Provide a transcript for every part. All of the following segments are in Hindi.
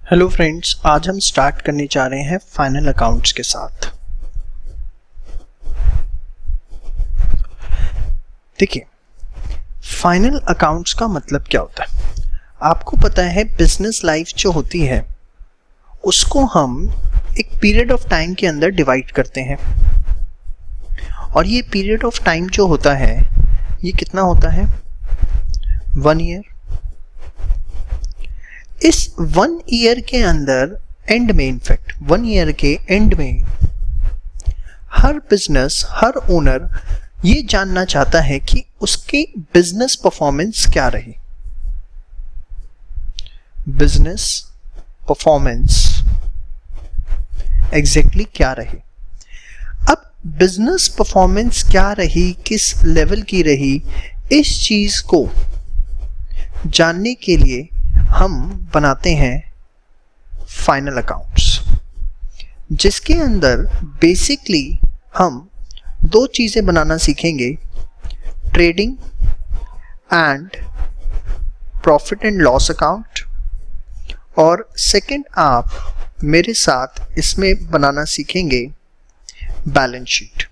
हेलो फ्रेंड्स, आज हम स्टार्ट करने जा रहे हैं फाइनल अकाउंट्स के साथ। देखिए, फाइनल अकाउंट्स का मतलब क्या होता है। आपको पता है बिजनेस लाइफ जो होती है उसको हम एक पीरियड ऑफ टाइम के अंदर डिवाइड करते हैं, और ये पीरियड ऑफ टाइम जो होता है ये कितना होता है, 1 ईयर। इस 1 ईयर के अंदर एंड में, इनफैक्ट 1 ईयर के एंड में हर बिजनेस, हर ओनर ये जानना चाहता है कि उसकी बिजनेस परफॉर्मेंस क्या रही। बिजनेस परफॉर्मेंस एग्जैक्टली क्या रही। अब बिजनेस परफॉर्मेंस क्या रही, किस लेवल की रही, इस चीज को जानने के लिए हम बनाते हैं फाइनल अकाउंट्स, जिसके अंदर बेसिकली हम 2 चीज़ें बनाना सीखेंगे, trading and profit and loss account, और सेकंड आप मेरे साथ इसमें बनाना सीखेंगे balance sheet.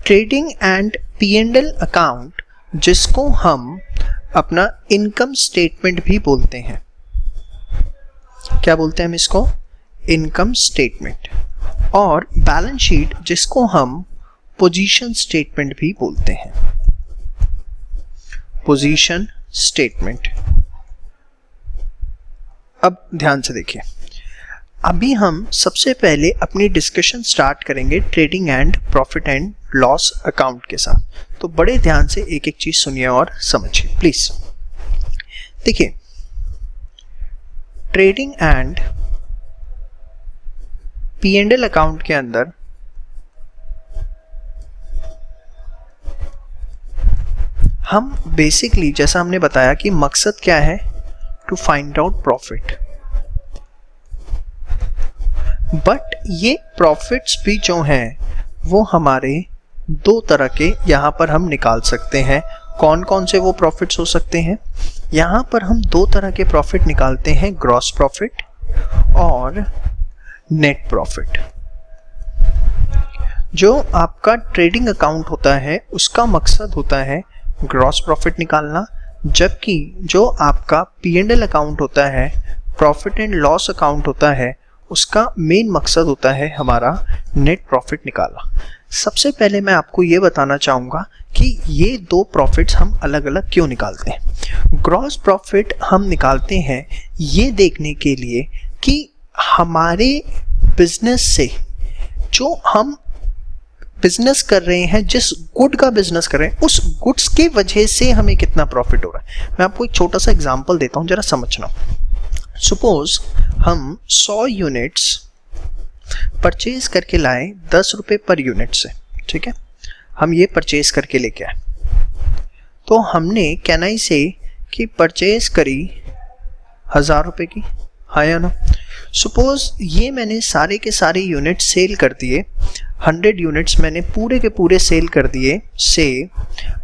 Trading and P&L account, जिसको हम अपना इनकम स्टेटमेंट भी बोलते हैं। क्या बोलते हैं हम इसको? Income statement. और बैलेंस शीट, जिसको हम पोजीशन स्टेटमेंट भी बोलते हैं। Position statement. अब ध्यान से देखिए, अभी हम सबसे पहले अपनी डिस्कशन स्टार्ट करेंगे trading and profit and loss account के साथ। तो बड़े ध्यान से एक एक चीज सुनिए और समझिए प्लीज। देखिए, ट्रेडिंग एंड P&L अकाउंट के अंदर हम बेसिकली, जैसा हमने बताया कि मकसद क्या है, to find out profit. But ये प्रॉफिट्स भी जो हैं वो हमारे 2 तरह के यहाँ पर हम निकाल सकते हैं। कौन कौन से वो प्रॉफिट्स हो सकते हैं? यहाँ पर हम 2 तरह के प्रॉफिट निकालते हैं, ग्रॉस प्रॉफिट और नेट प्रॉफिट। जो आपका ट्रेडिंग अकाउंट होता है उसका मकसद होता है ग्रॉस प्रॉफिट निकालना, जबकि जो आपका P&L अकाउंट होता है, प्रॉफिट एंड लॉस अकाउंट होता है, उसका मेन मकसद होता है हमारा नेट प्रॉफिट निकालना। सबसे पहले मैं आपको ये बताना चाहूँगा कि ये 2 प्रॉफिट्स हम अलग अलग क्यों निकालते हैं। ग्रॉस प्रॉफिट हम निकालते हैं ये देखने के लिए कि हमारे बिजनेस से, जो हम बिजनेस कर रहे हैं, जिस गुड का बिजनेस कर रहे हैं, उस गुड्स के वजह से हमें कितना प्रॉफिट हो रहा है। मैं आपको एक छोटा सा एग्जांपल देता हूँ, जरा समझना। सपोज हम 100 यूनिट्स परचेज करके लाए 10 रुपये पर यूनिट से, ठीक है। हम ये परचेज करके लेके आए, तो हमने कैनाई से कि परचेज करी 1000 रुपये की, हाँ या ना। सपोज ये मैंने सारे के सारे यूनिट सेल कर दिए, 100 यूनिट्स मैंने पूरे के पूरे सेल कर दिए से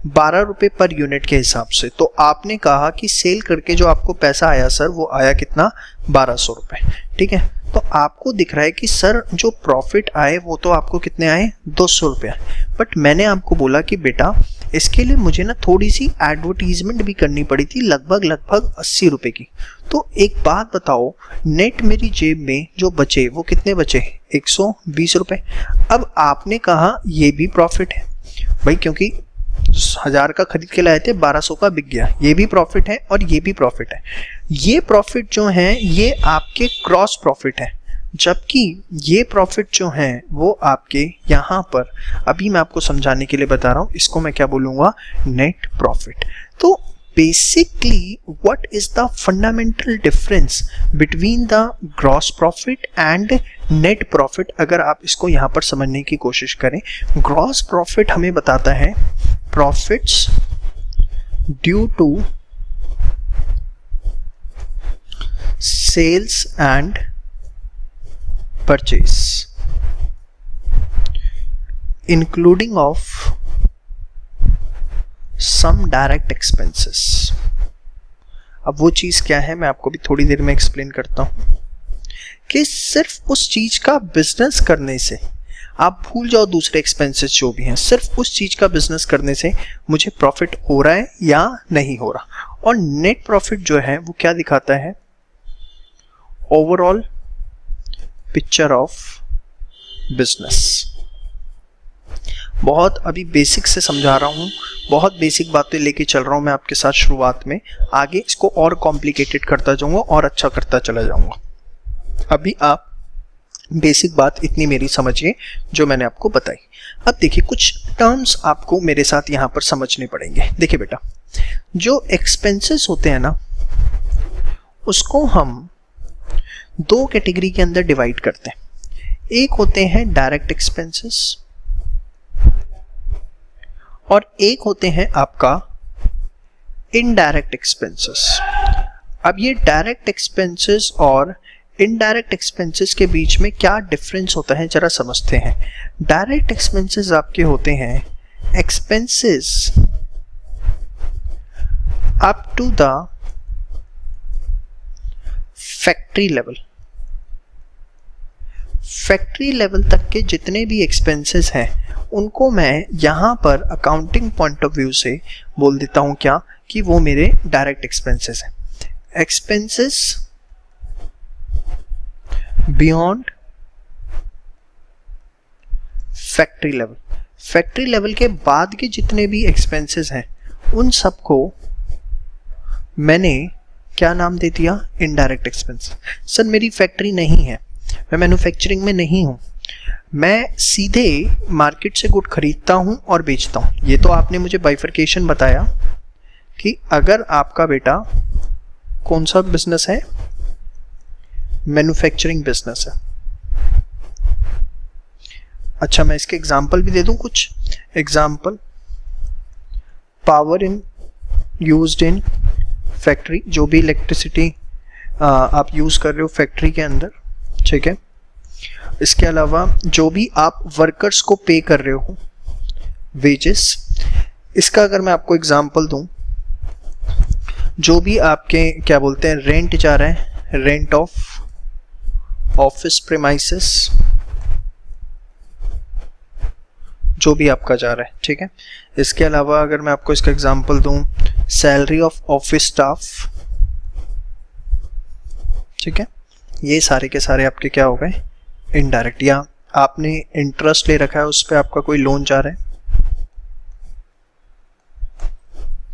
12 रुपये पर यूनिट के हिसाब से। तो आपने कहा कि सेल करके जो आपको पैसा आया सर, वो आया कितना, 1200 रुपये, ठीक है। तो आपको दिख रहा है कि सर जो प्रॉफिट आए वो तो आपको कितने आए, 200 रुपये। बट मैंने आपको बोला कि बेटा इसके लिए मुझे ना थोड़ी सी एडवर्टीजमेंट भी करनी पड़ी थी, लगभग 80 रुपये की। तो एक बात बताओ, नेट मेरी जेब में जो बचे वो कितने बचे, 120 रुपये। अब आपने कहा ये भी प्रॉफिट है भाई, क्योंकि 1000 का खरीद के लाए थे, 1200 का बिक गया, ये भी प्रॉफिट है और ये भी प्रॉफिट है। ये प्रॉफिट जो है ये आपके क्रॉस प्रॉफिट है, जबकि ये प्रॉफिट जो हैं वो आपके यहाँ पर, अभी मैं आपको समझाने के लिए बता रहा हूँ, इसको मैं क्या बोलूँगा, नेट प्रॉफिट। तो basically what is the fundamental difference between the gross profit and net profit? अगर आप इसको यहाँ पर समझने की कोशिश करें, ग्रॉस प्रॉफिट हमें बताता है profits due to sales and purchase including of some direct expenses। अब वो चीज़ क्या है मैं आपको भी थोड़ी देर में एक्सप्लेन करता हूँ कि सिर्फ उस चीज़ का बिजनेस करने से, आप भूल जाओ दूसरे एक्सपेंसेस जो भी हैं, सिर्फ उस चीज़ का बिजनेस करने से मुझे प्रॉफिट हो रहा है या नहीं हो रहा। और नेट प्रॉफिट जो है वो क्या दिखाता है, ओवरऑल पिक्चर ऑफ बिजनेस। बहुत अभी बेसिक से समझा रहा हूँ, बहुत बेसिक बातें लेके चल रहा हूँ मैं आपके साथ शुरुआत में, आगे इसको और कॉम्प्लिकेटेड करता जाऊँगा और अच्छा करता चला जाऊँगा। अभी आप बेसिक बात इतनी मेरी समझिए जो मैंने आपको बताई। अब देखिए कुछ टर्म्स आपको मेरे साथ यहाँ पर समझने पड़ेंगे। देखिए बेटा, जो एक्सपेंसेस होते हैं ना उसको हम दो कैटेगरी के अंदर डिवाइड करते हैं। एक होते हैं डायरेक्ट एक्सपेंसेस और एक होते हैं आपका इनडायरेक्ट एक्सपेंसेस। अब ये डायरेक्ट एक्सपेंसेस और इनडायरेक्ट एक्सपेंसेस के बीच में क्या डिफरेंस होता है जरा समझते हैं। डायरेक्ट एक्सपेंसेस आपके होते हैं expenses up to the factory level. Factory level तक के जितने भी एक्सपेंसेस हैं उनको मैं यहाँ पर अकाउंटिंग पॉइंट ऑफ व्यू से बोल देता हूँ क्या, कि वो मेरे डायरेक्ट एक्सपेंसेस हैं। Expenses beyond factory level, factory level के बाद के जितने भी एक्सपेंसेस हैं उन सबको मैंने क्या नाम दे दिया, इनडायरेक्ट एक्सपेंस। सर मेरी फैक्ट्री नहीं है, मैं मैन्युफैक्चरिंग में नहीं हूँ, मैं सीधे मार्केट से गुड खरीदता हूँ और बेचता हूँ। ये तो आपने मुझे बाइफरकेशन बताया कि अगर आपका बेटा कौन सा बिजनेस है, मैन्युफैक्चरिंग बिजनेस है। अच्छा मैं इसके एग्जांपल भी दे दूं कुछ। Example, power in used in factory, जो भी इलेक्ट्रिसिटी आप यूज कर रहे हो फैक्ट्री के अंदर, ठीक है। इसके अलावा जो भी आप वर्कर्स को पे कर रहे हो वेजेस, इसका अगर मैं आपको एग्जांपल दूं, जो भी आपके क्या बोलते हैं रेंट जा रहा है, रेंट ऑफ ऑफिस प्रीमाइसेस, जो भी आपका जा रहा है, ठीक है। इसके अलावा अगर मैं आपको इसका एग्जांपल दूं, सैलरी ऑफ ऑफिस स्टाफ, ठीक है। ये सारे के सारे आपके क्या हो गए, इनडायरेक्ट। या आपने इंटरेस्ट ले रखा है उस पर, आपका कोई लोन जा रहा है,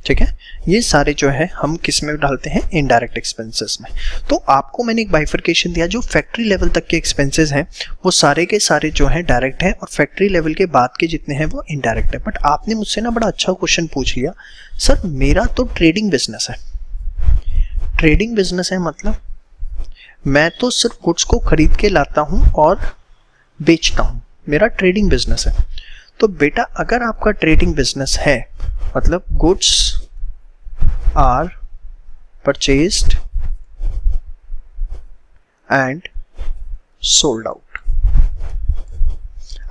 ठीक है। ये सारे जो है हम किस में डालते हैं, इनडायरेक्ट एक्सपेंसेस में। तो आपको मैंने एक बाइफरकेशन दिया, जो फैक्ट्री लेवल तक के एक्सपेंसेस हैं वो सारे के सारे जो हैं डायरेक्ट हैं और फैक्ट्री लेवल के बाद के जितने हैं वो इनडायरेक्ट है। बट आपने मुझसे ना बड़ा अच्छा क्वेश्चन पूछ लिया, सर मेरा तो ट्रेडिंग बिजनेस है। ट्रेडिंग बिजनेस है मतलब मैं तो सिर्फ गुड्स को खरीद के लाता हूं और बेचता हूं, मेरा ट्रेडिंग बिजनेस है। तो बेटा अगर आपका ट्रेडिंग बिजनेस है मतलब goods are purchased and sold out,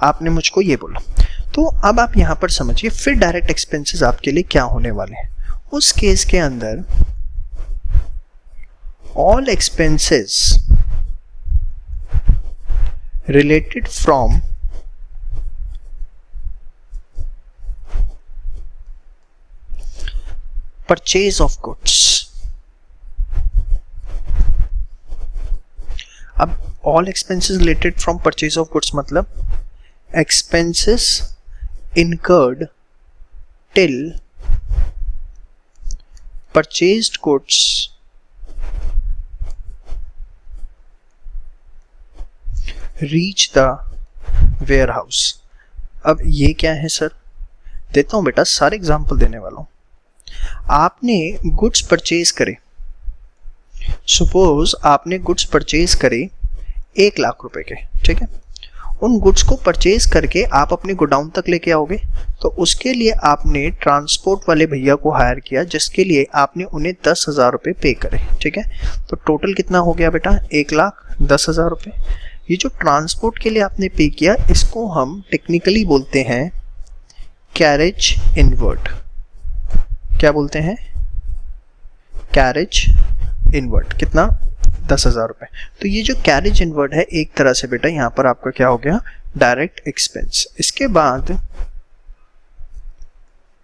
आपने मुझको ये बोला। तो अब आप यहां पर समझिए फिर डायरेक्ट एक्सपेंसेस आपके लिए क्या होने वाले हैं। उस केस के अंदर all expenses related from purchase of goods। अब all expenses related from purchase of goods मतलब expenses incurred till purchased goods reach the warehouse. अब ये क्या है सर, देता हूं बेटा, सारे एग्जाम्पल देने वाला हूं। आपने गुड्स परचेज करे, सपोज आपने गुड्स परचेज करे 1 लाख रुपए के, ठीक है। उन गुड्स को परचेज करके आप अपने गोडाउन तक लेके आओगे, तो उसके लिए आपने ट्रांसपोर्ट वाले भैया को हायर किया, जिसके लिए आपने उन्हें 10,000 रुपये पे करे, ठीक है। तो टोटल कितना हो गया बेटा, 1,10,000 रुपये। ये जो ट्रांसपोर्ट के लिए आपने पे किया, इसको हम टेक्निकली बोलते हैं कैरेज इनवर्ड। क्या बोलते हैं, कैरेज इनवर्ड, कितना 10,000 रुपये। तो ये जो कैरेज इनवर्ड है एक तरह से बेटा यहाँ पर आपका क्या हो गया, डायरेक्ट एक्सपेंस। इसके बाद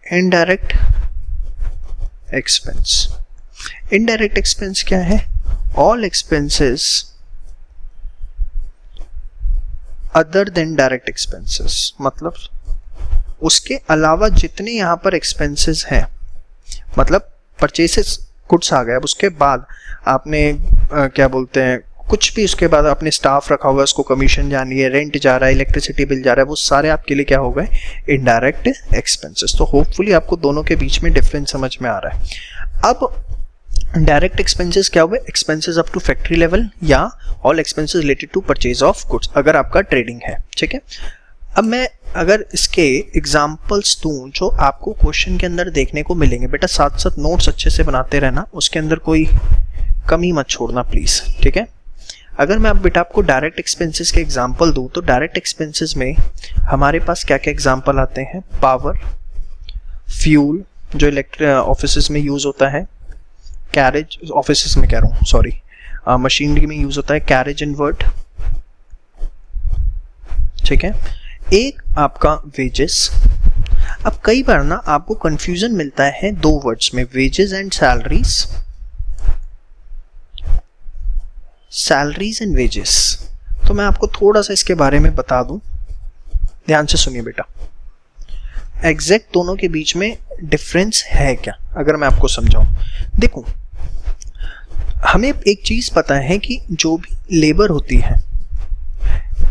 इनडायरेक्ट एक्सपेंस। इनडायरेक्ट एक्सपेंस क्या है, all expenses other than direct expenses, मतलब उसके अलावा जितने यहाँ पर एक्सपेंसेस हैं, मतलब परचेसेस गुड्स आ गया, अब उसके बाद आपने क्या बोलते हैं कुछ भी, उसके बाद आपने स्टाफ रखा हुआ है, उसको कमीशन जानी है, रेंट जा रहा है, इलेक्ट्रिसिटी बिल जा रहा है, वो सारे आपके लिए क्या हो गए, इनडायरेक्ट एक्सपेंसेस। तो होपफुली आपको दोनों के बीच में डिफरेंस समझ में आ रहा है। अब डायरेक्ट एक्सपेंसेस क्या हुए, expenses up to factory level या all expenses related to purchase of goods, अगर आपका ट्रेडिंग है, ठीक है। अब मैं अगर इसके एग्जाम्पल्स दूं जो आपको क्वेश्चन के अंदर देखने को मिलेंगे, बेटा साथ साथ नोट्स अच्छे से बनाते रहना, उसके अंदर कोई कमी मत छोड़ना प्लीज, ठीक है। अगर मैं अब बेटा आपको डायरेक्ट एक्सपेंसेस के एग्जाम्पल दूं तो डायरेक्ट एक्सपेंसेस में हमारे पास क्या क्या एग्जाम्पल आते हैं, पावर, फ्यूल जो इलेक्ट्रिक ऑफिस में यूज होता है, कैरेज ऑफिस में कह रहा हूँ सॉरी, मशीनरी में यूज होता है कैरेज इनवर्ड, ठीक है। एक आपका वेजेस। अब कई बार ना आपको कंफ्यूजन मिलता है दो वर्ड्स में, wages and salaries, salaries and wages. तो मैं आपको थोड़ा सा इसके बारे में बता दूं, ध्यान से सुनिए बेटा। एग्जैक्ट दोनों के बीच में डिफरेंस है क्या, अगर मैं आपको समझाऊं। देखो हमें एक चीज पता है कि जो भी लेबर होती है,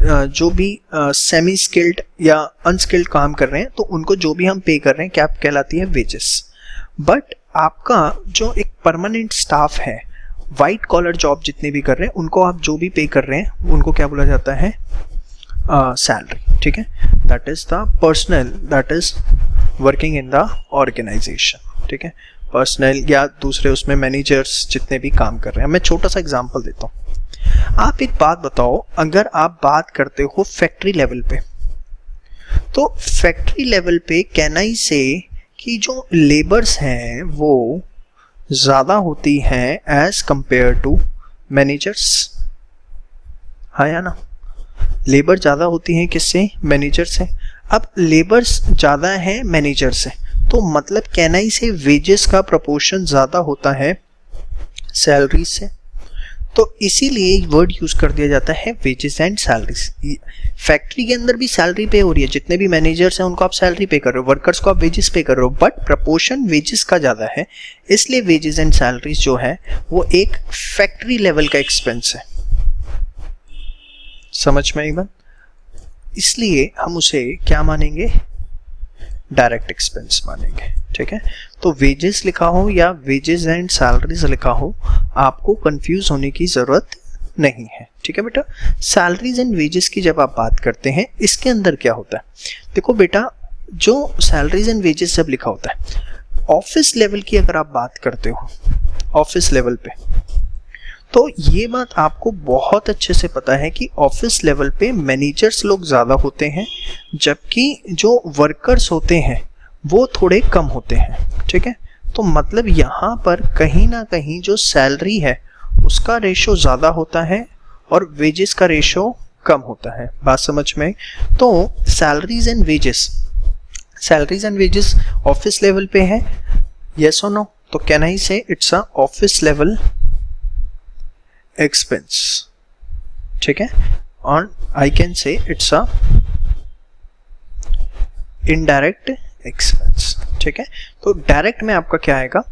जो भी सेमी स्किल्ड या अनस्किल्ड काम कर रहे हैं, तो उनको जो भी हम पे कर रहे हैं क्या कहलाती है, वेजेस। बट आपका जो एक परमानेंट स्टाफ है, वाइट कॉलर जॉब जितने भी कर रहे हैं, उनको आप जो भी पे कर रहे हैं उनको क्या बोला जाता है, सैलरी, ठीक है। That is the personal that is working in the organisation, ठीक है। पर्सनल या दूसरे उसमें मैनेजर्स जितने भी काम कर रहे हैं। मैं छोटा सा एग्जांपल देता हूँ। आप एक बात बताओ, अगर आप बात करते हो फैक्ट्री लेवल पे, तो फैक्ट्री लेवल पे कैन आई से कि जो लेबर्स हैं वो ज्यादा होती हैं एज कंपेयर टू मैनेजर्स, हाँ या ना, लेबर ज्यादा होती हैं किससे, मैनेजर से। अब लेबर्स ज्यादा हैं मैनेजर से, तो मतलब कैन आई से वेजेस का प्रोपोर्शन ज्यादा होता है सैलरी से, तो इसीलिए वर्ड यूज कर दिया जाता है वेजेस एंड सैलरीज। फैक्ट्री के अंदर भी सैलरी पे हो रही है, जितने भी मैनेजर्स हैं उनको आप सैलरी पे कर रहे हो, वर्कर्स को आप वेजेस पे कर रहे हो, बट प्रपोर्शन वेजेस का ज्यादा है, इसलिए वेजेस एंड सैलरीज जो है वो एक फैक्ट्री लेवल का एक्सपेंस है। समझ में आई बात, इसलिए हम उसे क्या मानेंगे, डायरेक्ट एक्सपेंस मानेंगे, ठीक है। तो वेजेस लिखा हो या वेजेस एंड सैलरीज लिखा हो, आपको कंफ्यूज होने की जरूरत नहीं है, ठीक है बेटा। सैलरीज एंड वेजेस की जब आप बात करते हैं, इसके अंदर क्या होता है, देखो बेटा, जो सैलरीज एंड वेजेस जब लिखा होता है ऑफिस लेवल की, अगर आप बात करते हो ऑफिस लेवल पे, तो ये बात आपको बहुत अच्छे से पता है कि ऑफिस लेवल पे मैनेजर्स लोग ज़्यादा होते हैं, जबकि जो वर्कर्स होते हैं वो थोड़े कम होते हैं, ठीक है। तो मतलब यहाँ पर कहीं ना कहीं जो सैलरी है उसका रेशो ज़्यादा होता है और वेजेस का रेशो कम होता है। बात समझ में? तो salaries and wages office level पे है, यस और नो? तो कैन आई से it's a office level expense, ठीक है। और I can say it's a indirect expense, ठीक है। तो डायरेक्ट में आपका क्या आएगा,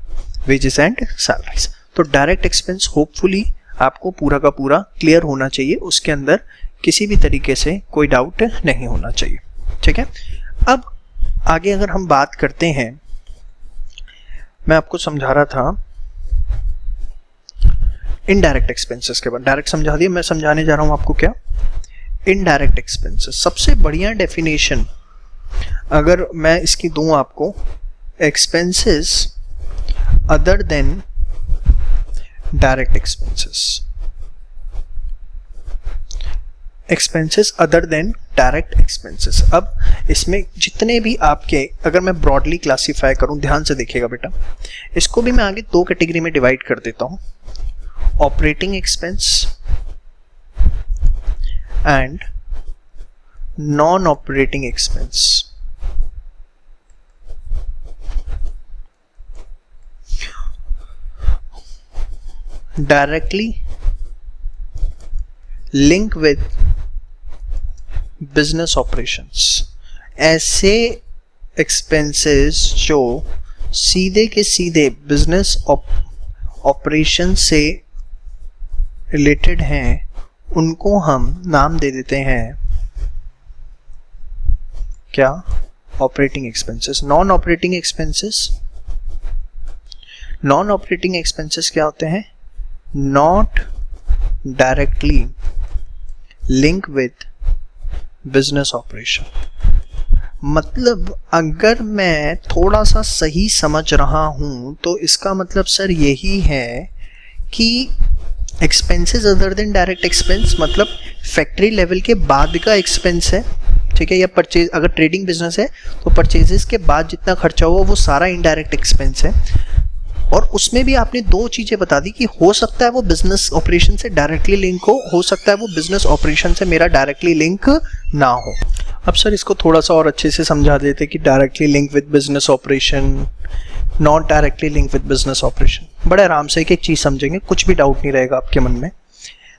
वेजेस एंड सैलरीज। तो डायरेक्ट एक्सपेंस होपफुली आपको पूरा का पूरा क्लियर होना चाहिए, उसके अंदर किसी भी तरीके से कोई डाउट नहीं होना चाहिए, ठीक है। अब आगे अगर हम बात करते हैं, मैं आपको समझा रहा था इनडायरेक्ट एक्सपेंसेस के बाद, डायरेक्ट समझा दिया, मैं समझाने जा रहा हूं आपको क्या, इनडायरेक्ट एक्सपेंसेस। सबसे बढ़िया डेफिनेशन अगर मैं इसकी दूं आपको, expenses other than direct expenses, expenses other than direct expenses. अब इसमें जितने भी आपके, अगर मैं ब्रॉडली क्लासीफाई करूं, ध्यान से देखिएगा बेटा, इसको भी मैं आगे दो कैटेगरी में डिवाइड कर देता हूं, operating expense and non operating expense. Directly link with business operations, ऐसे एक्सपेंसेस जो सीधे के सीधे बिजनेस ऑपरेशन से रिलेटेड हैं, उनको हम नाम दे देते हैं क्या? Operating expenses. Non operating expenses, non operating expenses क्या होते हैं? Not directly link with business operation. मतलब अगर मैं थोड़ा सा सही समझ रहा हूं तो इसका मतलब सर यही है कि expenses other than direct expense, मतलब फैक्ट्री लेवल के बाद का एक्सपेंस है, ठीक है, या परचेज, अगर ट्रेडिंग बिजनेस है तो परचेजेस के बाद जितना खर्चा हुआ वो सारा इनडायरेक्ट एक्सपेंस है। और उसमें भी आपने दो चीजें बता दी कि हो सकता है वो बिजनेस ऑपरेशन से डायरेक्टली लिंक हो सकता है वो बिजनेस ऑपरेशन से मेरा डायरेक्टली लिंक ना हो। अब सर इसको थोड़ा सा और अच्छे से समझा देते कि directly link with business operation, not directly link with business operation. बड़े आराम से एक एक चीज समझेंगे, कुछ भी डाउट नहीं रहेगा आपके मन में।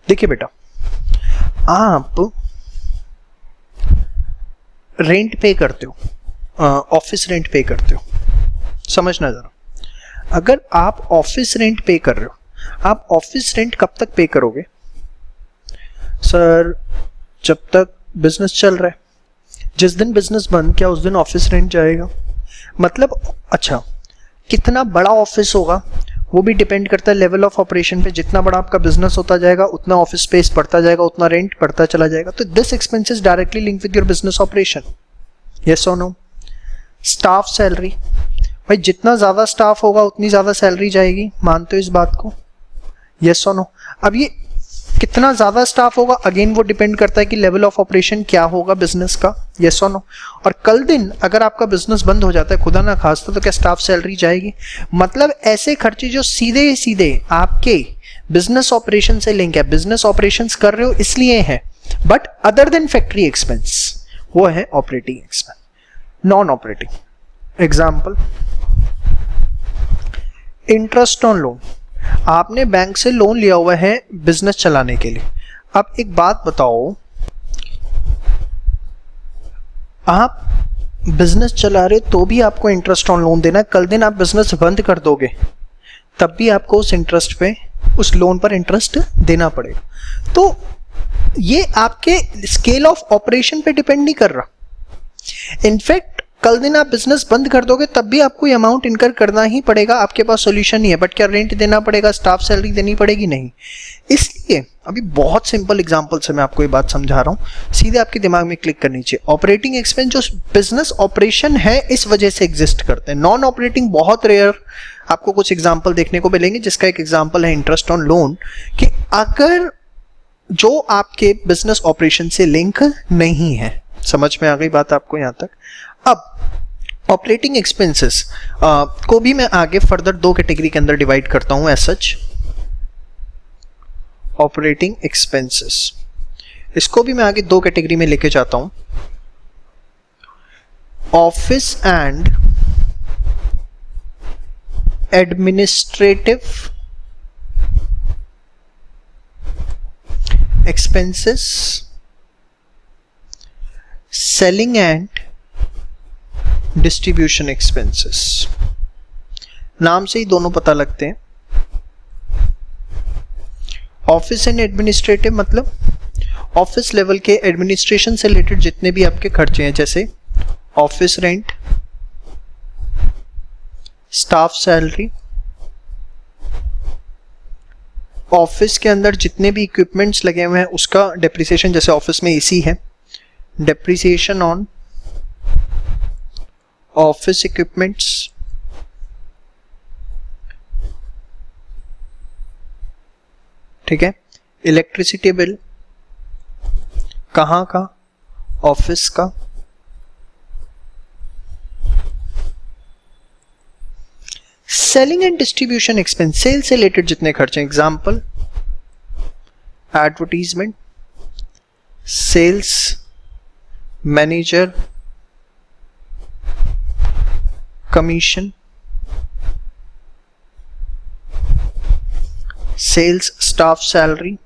देखिए बेटा, आप रेंट पे करते हो, ऑफिस रेंट पे करते हो, समझना जरा। अगर आप ऑफिस रेंट पे कर रहे हो, आप ऑफिस रेंट कब तक पे करोगे? सर जब तक बिजनेस चल रहा है। जिस दिन बिजनेस बंद, क्या उस दिन ऑफिस रेंट जाएगा? मतलब अच्छा, कितना बड़ा ऑफिस होगा वो भी डिपेंड करता है लेवल ऑफ ऑपरेशन पे। जितना बड़ा आपका बिजनेस होता जाएगा उतना ऑफिस स्पेस बढ़ता जाएगा, उतना रेंट बढ़ता चला जाएगा। तो this expenses directly link with your business operation, yes और नो? स्टाफ सैलरी, भाई जितना ज्यादा स्टाफ होगा उतनी ज्यादा सैलरी जाएगी, मानते हो इस बात को? यस और नो? अब ये कितना ज्यादा स्टाफ होगा, अगेन वो डिपेंड करता है कि लेवल ऑफ ऑपरेशन क्या होगा बिजनेस का, यस और नो? और कल दिन अगर आपका बिजनेस बंद हो जाता है, खुदा ना खास्ता, तो क्या स्टाफ सैलरी जाएगी? मतलब ऐसे खर्चे जो सीधे सीधे आपके बिजनेस ऑपरेशन से लिंक है, बिजनेस ऑपरेशन कर रहे हो इसलिए है, but other than factory expense, वो है operating expense. Non operating example, interest on loan. आपने बैंक से लोन लिया हुआ है बिजनेस चलाने के लिए। अब एक बात बताओ, आप बिजनेस चला रहे तो भी आपको इंटरेस्ट ऑन लोन देना है, कल दिन आप बिजनेस बंद कर दोगे तब भी आपको उस इंटरेस्ट पे, उस लोन पर इंटरेस्ट देना पड़ेगा। तो ये आपके स्केल ऑफ ऑपरेशन पे डिपेंड नहीं कर रहा। इनफैक्ट कल दिन आप बिजनेस बंद कर दोगे तब भी आपको ये अमाउंट इनकर करना ही पड़ेगा, आपके पास सॉल्यूशन नहीं है। बट क्या रेंट देना पड़ेगा, स्टाफ सैलरी देनी पड़ेगी? नहीं। इसलिए अभी बहुत सिंपल एग्जांपल से मैं आपको ये बात समझा रहा हूँ, सीधे आपके दिमाग में क्लिक करनी चाहिए। ऑपरेटिंग एक्सपेंस जो बिजनेस ऑपरेशन है इस वजह से एग्जिस्ट करते हैं। नॉन ऑपरेटिंग बहुत रेयर आपको कुछ एग्जाम्पल देखने को मिलेंगे, जिसका एक एग्जाम्पल है इंटरेस्ट ऑन लोन, कि अगर जो आपके बिजनेस ऑपरेशन से लिंक नहीं है। समझ में आ गई बात आपको यहां तक? अब ऑपरेटिंग एक्सपेंसेस को भी मैं आगे फर्दर दो कैटेगरी के अंदर डिवाइड करता हूं एज सच। ऑपरेटिंग एक्सपेंसेस, इसको भी मैं आगे दो कैटेगरी में लेके जाता हूं, office and administrative expenses, selling and distribution expenses. नाम से ही दोनों पता लगते हैं। ऑफिस एंड एडमिनिस्ट्रेटिव मतलब ऑफिस लेवल के एडमिनिस्ट्रेशन से रिलेटेड जितने भी आपके खर्चे हैं, जैसे office rent, staff salary, office के अंदर जितने भी इक्विपमेंट्स लगे हुए हैं उसका डेप्रिसिएशन, जैसे ऑफिस में एसी है, डेप्रिसिएशन ऑन ऑफिस इक्विपमेंट्स, ठीक है, इलेक्ट्रिसिटी बिल, कहाँ का? ऑफिस का, selling and distribution expense, sale से रिलेटेड जितने खर्चे, example advertisement, sales manager commission, sales staff salary,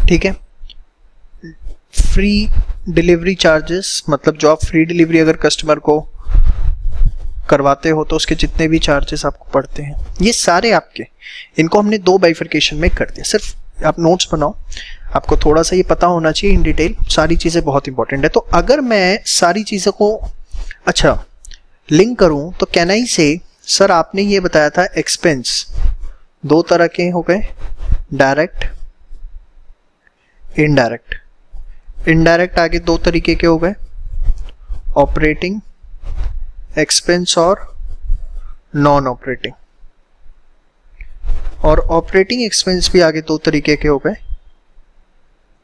ठीक है। फ्री डिलीवरी चार्जेस, मतलब जो आप फ्री डिलीवरी अगर कस्टमर को करवाते हो तो उसके जितने भी चार्जेस आपको पड़ते हैं, ये सारे आपके, इनको हमने दो बाइफरकेशन में कर दिया। सिर्फ आप नोट्स बनाओ, आपको थोड़ा सा ये पता होना चाहिए इन डिटेल, सारी चीज़ें बहुत इंपॉर्टेंट है। तो अगर मैं सारी चीज़ों को अच्छा लिंक करूं तो कैन आई से सर आपने ये बताया था एक्सपेंस दो तरह के हो गए, डायरेक्ट इनडायरेक्ट। इनडायरेक्ट आगे दो तरीके के हो गए, ऑपरेटिंग एक्सपेंस और नॉन ऑपरेटिंग। और ऑपरेटिंग एक्सपेंस भी आगे दो तरीके के हो गए,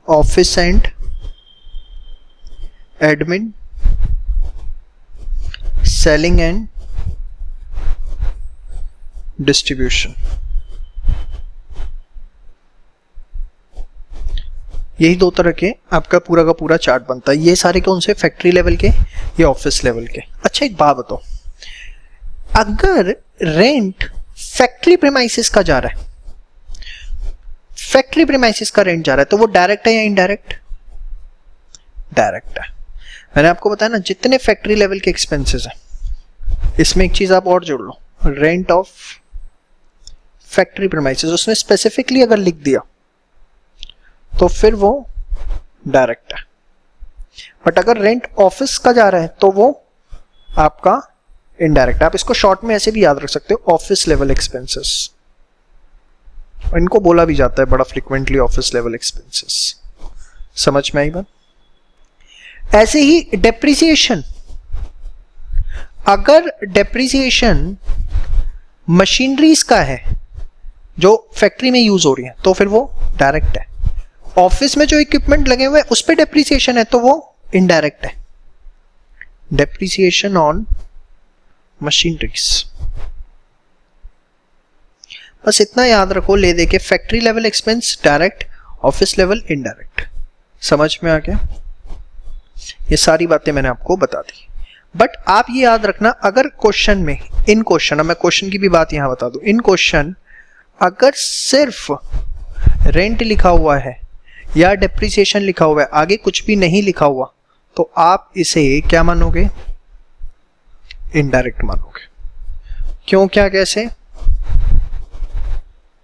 office and admin, selling and distribution. यही दो तरह के आपका पूरा का पूरा चार्ट बनता है। ये सारे कौन से, फैक्ट्री लेवल के, ये ऑफिस लेवल के। अच्छा एक बात बताओ, अगर रेंट फैक्ट्री प्रीमाइसेस का जा रहा है, फैक्ट्री प्रीमाइसेस का रेंट जा रहा है, तो वो डायरेक्ट है या इनडायरेक्ट? डायरेक्ट है। मैंने आपको बताया ना जितने फैक्ट्री लेवल के एक्सपेंसेस हैं, इसमें एक चीज आप और जोड़ लो, रेंट ऑफ फैक्ट्री प्रीमाइसेस, उसने स्पेसिफिकली अगर लिख दिया तो फिर वो डायरेक्ट है। बट अगर रेंट ऑफिस का जा रहा है तो वो आपका इनडायरेक्ट है। आप इसको शॉर्ट में ऐसे भी याद रख सकते हो, ऑफिस लेवल एक्सपेंसेस, इनको बोला भी जाता है बड़ा फ्रीक्वेंटली ऑफिस लेवल एक्सपेंसेस। समझ में आई बात? ऐसे ही डेप्रिसिएशन, अगर डेप्रिसिएशन मशीनरीज का है जो फैक्ट्री में यूज हो रही है तो फिर वो डायरेक्ट है। ऑफिस में जो इक्विपमेंट लगे हुए हैं उस पे डेप्रिसिएशन है तो वो इनडायरेक्ट है। डेप्रिसिएशन ऑन मशीनरीज, बस इतना याद रखो, ले दे के factory level expense direct, office level indirect. समझ में आ गया? ये सारी बातें मैंने आपको बता दी। बट आप ये याद रखना, अगर क्वेश्चन में, इन क्वेश्चन, अब मैं क्वेश्चन की भी बात यहां बता दूं, इन क्वेश्चन अगर सिर्फ रेंट लिखा हुआ है या डेप्रिसिएशन लिखा हुआ है, आगे कुछ भी नहीं लिखा हुआ, तो आप इसे क्या मानोगे? इनडायरेक्ट मानोगे। क्यों, क्या, कैसे?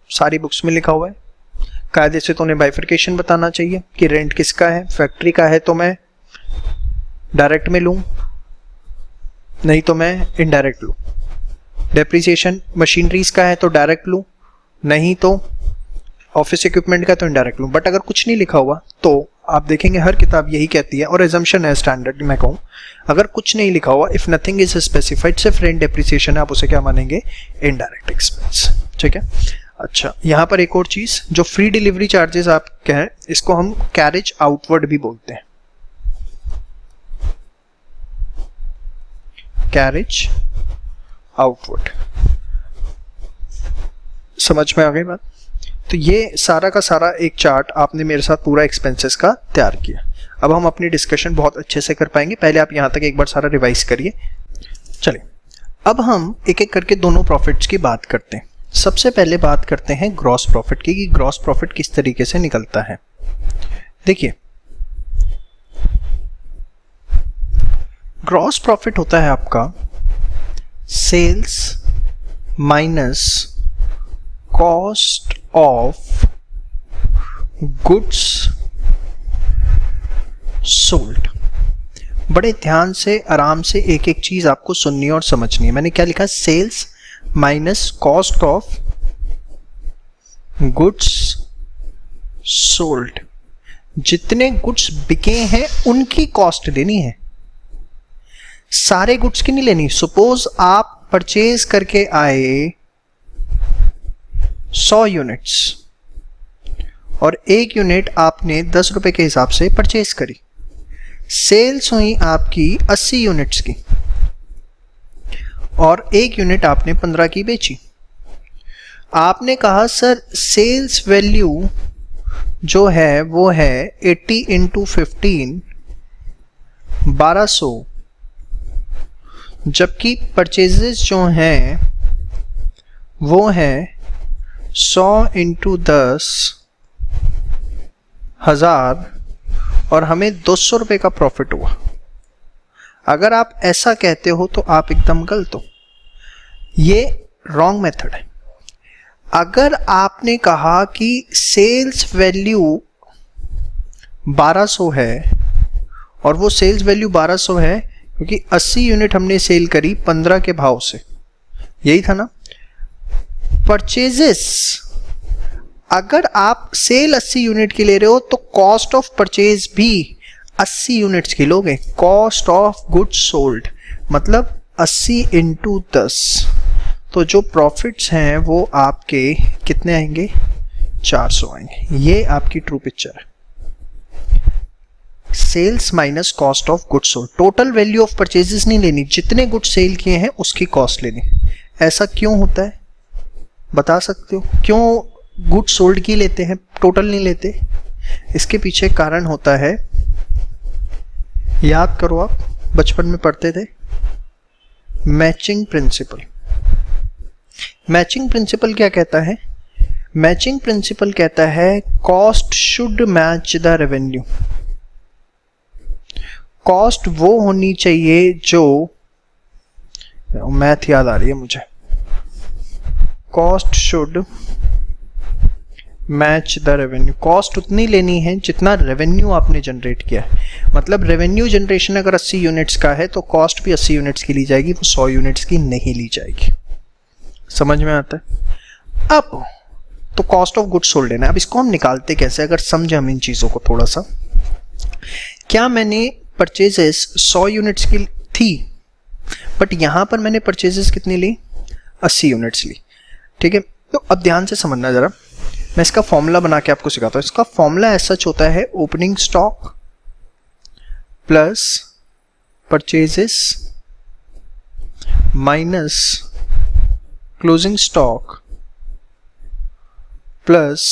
सारी बुक्स में लिखा हुआ है। कायदे से तो उन्हें बाइफरकेशन बताना चाहिए कि रेंट किसका है, फैक्ट्री का है तो मैं डायरेक्ट में लूं, नहीं तो मैं इनडायरेक्ट लूं। डेप्रिसिएशन मशीनरीज का है तो डायरेक्ट लूं, नहीं तो ऑफिस इक्विपमेंट का तो इनडायरेक्ट लूं। बट अगर कुछ नहीं लिखा हुआ तो आप देखेंगे हर किताब यही कहती है, और एजम्पशन है स्टैंडर्ड मैं कहूँ, अगर कुछ नहीं लिखा हुआ, इफ नथिंग इज स्पेसिफाइड, सिर्फ रेंट डेप्रिसिएशन है, आप उसे क्या मानेंगे? Indirect expense. ठीक है। अच्छा, यहाँ पर एक और चीज, जो फ्री डिलीवरी चार्जेस आप कहें, इसको हम कैरेज आउटवर्ड भी बोलते हैं। कैरेज आउटवर्ड, समझ में आ गई बात? तो ये सारा का सारा एक चार्ट आपने मेरे साथ पूरा एक्सपेंसेस का तैयार किया। अब हम अपनी डिस्कशन बहुत अच्छे से कर पाएंगे। पहले आप यहाँ तक एक बार सारा रिवाइज करिए। चलिए, अब हम एक एक करके दोनों प्रॉफिट्स की बात करते हैं। सबसे पहले बात करते हैं ग्रॉस प्रॉफिट की, कि ग्रॉस प्रॉफिट किस तरीके से निकलता है। देखिए, ग्रॉस प्रॉफिट होता है आपका sales minus cost of goods sold. बड़े ध्यान से, आराम से एक एक चीज आपको सुननी है और समझनी है। मैंने क्या लिखा? Sales minus cost of goods sold. जितने गुड्स बिके हैं उनकी कॉस्ट लेनी है, सारे गुड्स की नहीं लेनी। सपोज आप परचेज करके आए 100 यूनिट्स और 1 यूनिट आपने 10 रुपए के हिसाब से परचेज करी। सेल्स हुई आपकी 80 यूनिट्स की और 1 यूनिट आपने 15 की बेची। आपने कहा सर सेल्स वैल्यू जो है वो है 80 इंटू 15 1200, जबकि परचेजेस जो हैं वो है 100 इंटू 10 1000 और हमें 200 रुपये का प्रॉफिट हुआ। अगर आप ऐसा कहते हो तो आप एकदम गलत हो, ये रॉन्ग मेथड है। अगर आपने कहा कि सेल्स वैल्यू 1200 है और वो सेल्स वैल्यू 1200 है क्योंकि 80 यूनिट हमने सेल करी 15 के भाव से, यही था ना। परचेजेस, अगर आप सेल 80 यूनिट की ले रहे हो तो कॉस्ट ऑफ परचेज भी 80 यूनिट्स की लोगे। कॉस्ट ऑफ गुड्स सोल्ड मतलब 80 इंटू 10, तो जो प्रॉफिट्स हैं वो आपके कितने आएंगे? 400 आएंगे। ये आपकी ट्रू पिक्चर है। Sales minus cost of goods sold. Total value of purchases नहीं लेनी, जितने गुड्स सेल किए हैं उसकी कॉस्ट लेनी। ऐसा क्यों होता है बता सकते हो? क्यों गुड्स सोल्ड की लेते हैं, टोटल नहीं लेते? इसके पीछे कारण होता है, याद करो, आप बचपन में पढ़ते थे, मैचिंग प्रिंसिपल। मैचिंग प्रिंसिपल क्या कहता है? मैचिंग प्रिंसिपल कहता है cost should match the revenue. Cost वो होनी चाहिए जो, मैथ याद आ रही है मुझे, cost should match the revenue. Cost उतनी लेनी है जितना रेवेन्यू आपने जनरेट किया है। मतलब रेवेन्यू जनरेशन अगर 80 यूनिट्स का है तो कॉस्ट भी 80 यूनिट्स की ली जाएगी, वो 100 यूनिट्स की नहीं ली जाएगी। समझ में आता है? अब तो कॉस्ट ऑफ गुड्स सोल्ड है। अब इसको हम निकालते कैसे, अगर समझे हम इन चीज़ों को थोड़ा सा। क्या मैंने परचेजेस 100 यूनिट्स की थी, बट यहाँ पर मैंने परचेजेस कितनी ली? 80 यूनिट्स ली। ठीक है, तो अब ध्यान से समझना ज़रा, मैं इसका फॉर्मूला बना के आपको सिखाता हूँ। इसका फॉर्मूला ऐसा होता है opening stock plus purchases minus closing stock plus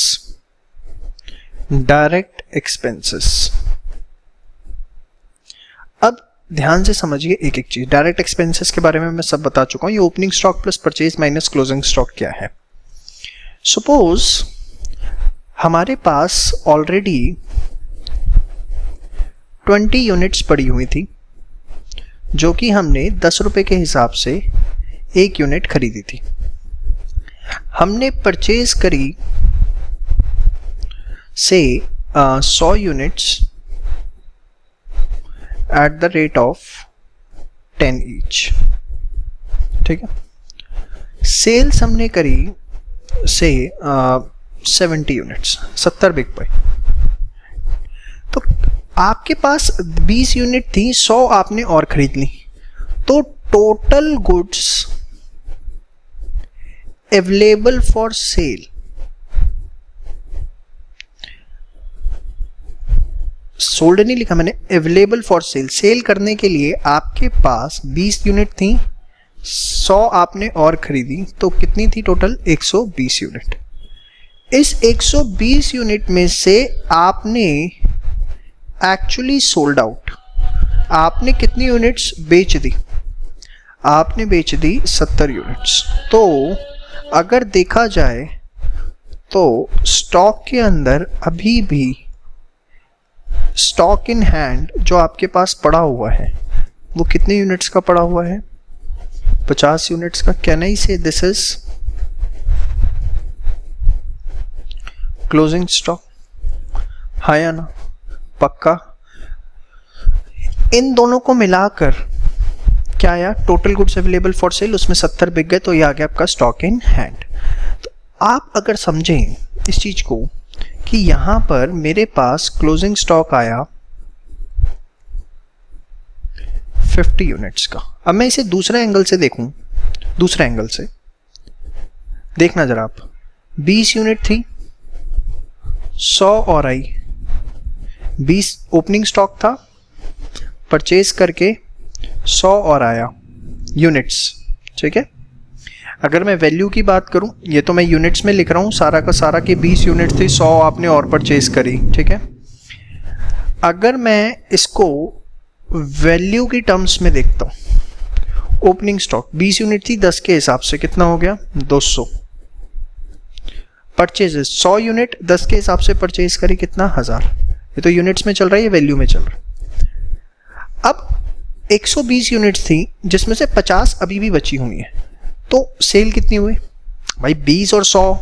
direct expenses. अब ध्यान से समझिए एक एक चीज। डायरेक्ट एक्सपेंसेस के बारे में मैं सब बता चुका हूं। ये opening stock plus purchase minus closing stock क्या है? सपोज हमारे पास ऑलरेडी 20 यूनिट्स पड़ी हुई थी जो कि हमने 10 रुपए के हिसाब से 1 यूनिट खरीदी थी। हमने परचेज करी से 100 units at the rate of 10 each. ठीक है, सेल्स हमने करी से 70 यूनिट्स, 70 बिक पाई। तो आपके पास 20 यूनिट थी, 100 आपने और खरीद ली, तो total goods available for cell, sold नहीं लिखा मैंने, अवेलेबल फॉर सेल, सेल करने के लिए आपके पास 20 यूनिट थी, 100 आपने और खरीदी, तो कितनी थी टोटल? 120 यूनिट। इस 120 यूनिट में से आपने एक्चुअली सोल्ड आउट, आपने कितनी यूनिट्स बेच दी? आपने बेच दी 70 यूनिट्स। तो अगर देखा जाए तो स्टॉक के अंदर अभी भी स्टॉक इन हैंड जो आपके पास पड़ा हुआ है वो कितने यूनिट्स का पड़ा हुआ है? 50 यूनिट्स का। कैन आई से दिस इज क्लोजिंग स्टॉक? हाँ या ना? पक्का? इन दोनों को मिलाकर क्या आया? Total goods available for cell, उसमें 70 बिक गए, तो ये आ गया आपका स्टॉक इन हैंड। तो आप अगर समझें इस चीज को कि यहां पर मेरे पास क्लोजिंग स्टॉक आया 50 यूनिट्स का। अब मैं इसे दूसरे एंगल से देखूं, दूसरे एंगल से देखना जरा आप। 20 यूनिट थी, 100 और आई, 20 ओपनिंग स्टॉक था, परचेज करके 100 और आया यूनिट्स, ठीक है। अगर मैं वैल्यू की बात करूं, ये तो मैं यूनिट्स में लिख रहा हूं सारा का सारा कि 20 यूनिट थी, 100 आपने और परचेज करी, ठीक है। अगर मैं इसको वैल्यू की टर्म्स में देखता हूं, ओपनिंग स्टॉक 20 यूनिट थी, 10 के हिसाब से कितना हो गया 200। परचेजेस 100 यूनिट 10 के हिसाब से परचेज करी, कितना 1000। ये तो यूनिट्स में चल रहा है, ये वैल्यू में चल रहा है। अब 120 यूनिट थी जिसमें से 50 अभी भी बची हुई है, तो सेल कितनी हुई भाई? 20 और 100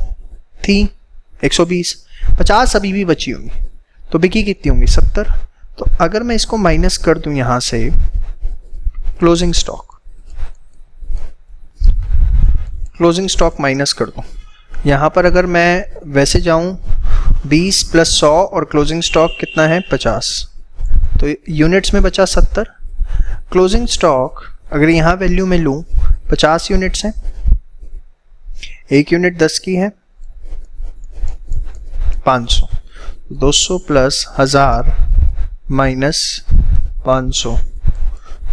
थी 120, 50 अभी भी बची होंगी, तो बिकी कितनी होंगी 70। तो अगर मैं इसको माइनस कर दूं यहां से क्लोजिंग स्टॉक माइनस कर दूं, यहां पर अगर मैं वैसे जाऊं 20 + 100 और क्लोजिंग स्टॉक कितना है 50, तो यूनिट्स में बचा 70। क्लोजिंग स्टॉक अगर यहां वैल्यू में लूं 50 यूनिट्स हैं, एक यूनिट 10 की है 500, 200 + 1000 - 500,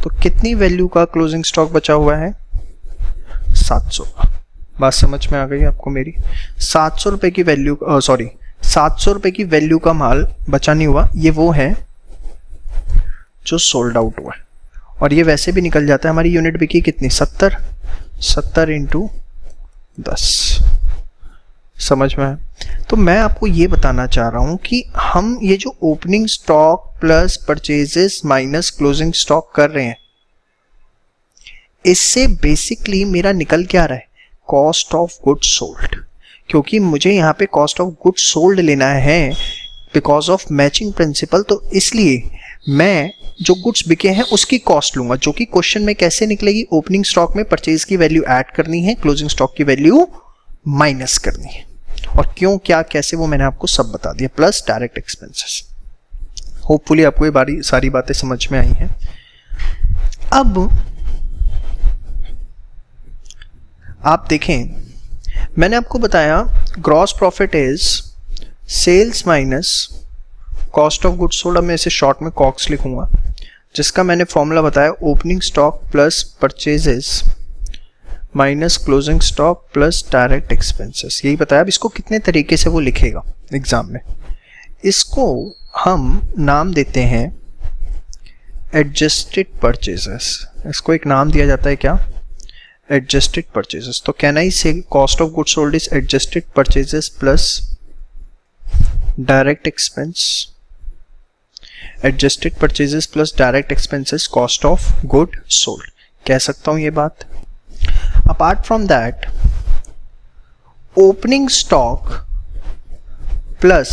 तो कितनी वैल्यू का क्लोजिंग स्टॉक बचा हुआ है 700 का। बात समझ में आ गई आपको मेरी? 700 रुपए की वैल्यू, 700 रुपए की वैल्यू का माल बचा नहीं हुआ, ये वो है जो सोल्ड आउट हुआ है। और ये वैसे भी निकल जाता है, हमारी यूनिट बिकी कितनी 70 × 10, समझ में? तो मैं आपको ये बताना चाह रहा हूं कि हम ये जो opening stock plus purchases minus closing stock कर रहे हैं, इससे बेसिकली मेरा निकल क्या रहा है कॉस्ट ऑफ गुड्स सोल्ड, क्योंकि मुझे यहाँ पे कॉस्ट ऑफ गुड्स सोल्ड लेना है बिकॉज ऑफ मैचिंग प्रिंसिपल। तो इसलिए मैं जो गुड्स बिके हैं उसकी कॉस्ट लूंगा, जो कि क्वेश्चन में कैसे निकलेगी, ओपनिंग स्टॉक में परचेज की वैल्यू ऐड करनी है, क्लोजिंग स्टॉक की वैल्यू माइनस करनी है। और क्यों क्या कैसे वो मैंने आपको सब बता दिया, प्लस डायरेक्ट एक्सपेंसेस। होपफुली आपको ये सारी बातें समझ में आई हैं। अब आप देखें, मैंने आपको बताया gross profit is sales minus cost of goods sold. अब मैं इसे शॉर्ट में कॉक्स लिखूंगा, जिसका मैंने फॉर्मूला बताया opening stock plus purchases minus closing stock plus direct expenses, यही बताया। अब इसको कितने तरीके से वो लिखेगा एग्जाम में, इसको हम नाम देते हैं एडजस्टेड परचेजेस। इसको एक नाम दिया जाता है क्या, एडजस्टेड परचेजेस। तो कैन आई से cost of goods sold is adjusted purchases plus direct expense, adjusted purchases plus direct expenses cost of good sold, कह सकता हूं ये बात। Apart from that opening stock plus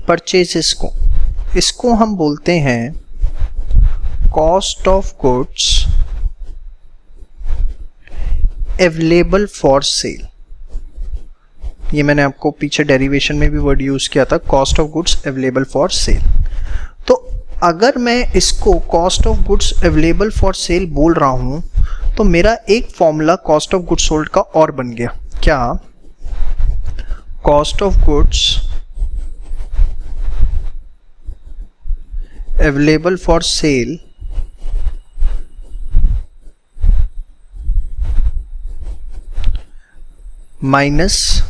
purchases को, इसको हम बोलते हैं cost of goods available for cell. ये मैंने आपको पीछे डेरिवेशन में भी वर्ड यूज किया था, cost of goods available for cell. तो अगर मैं इसको cost of goods available for cell बोल रहा हूं, तो मेरा एक formula cost of goods sold का और बन गया, क्या, cost of goods available for cell minus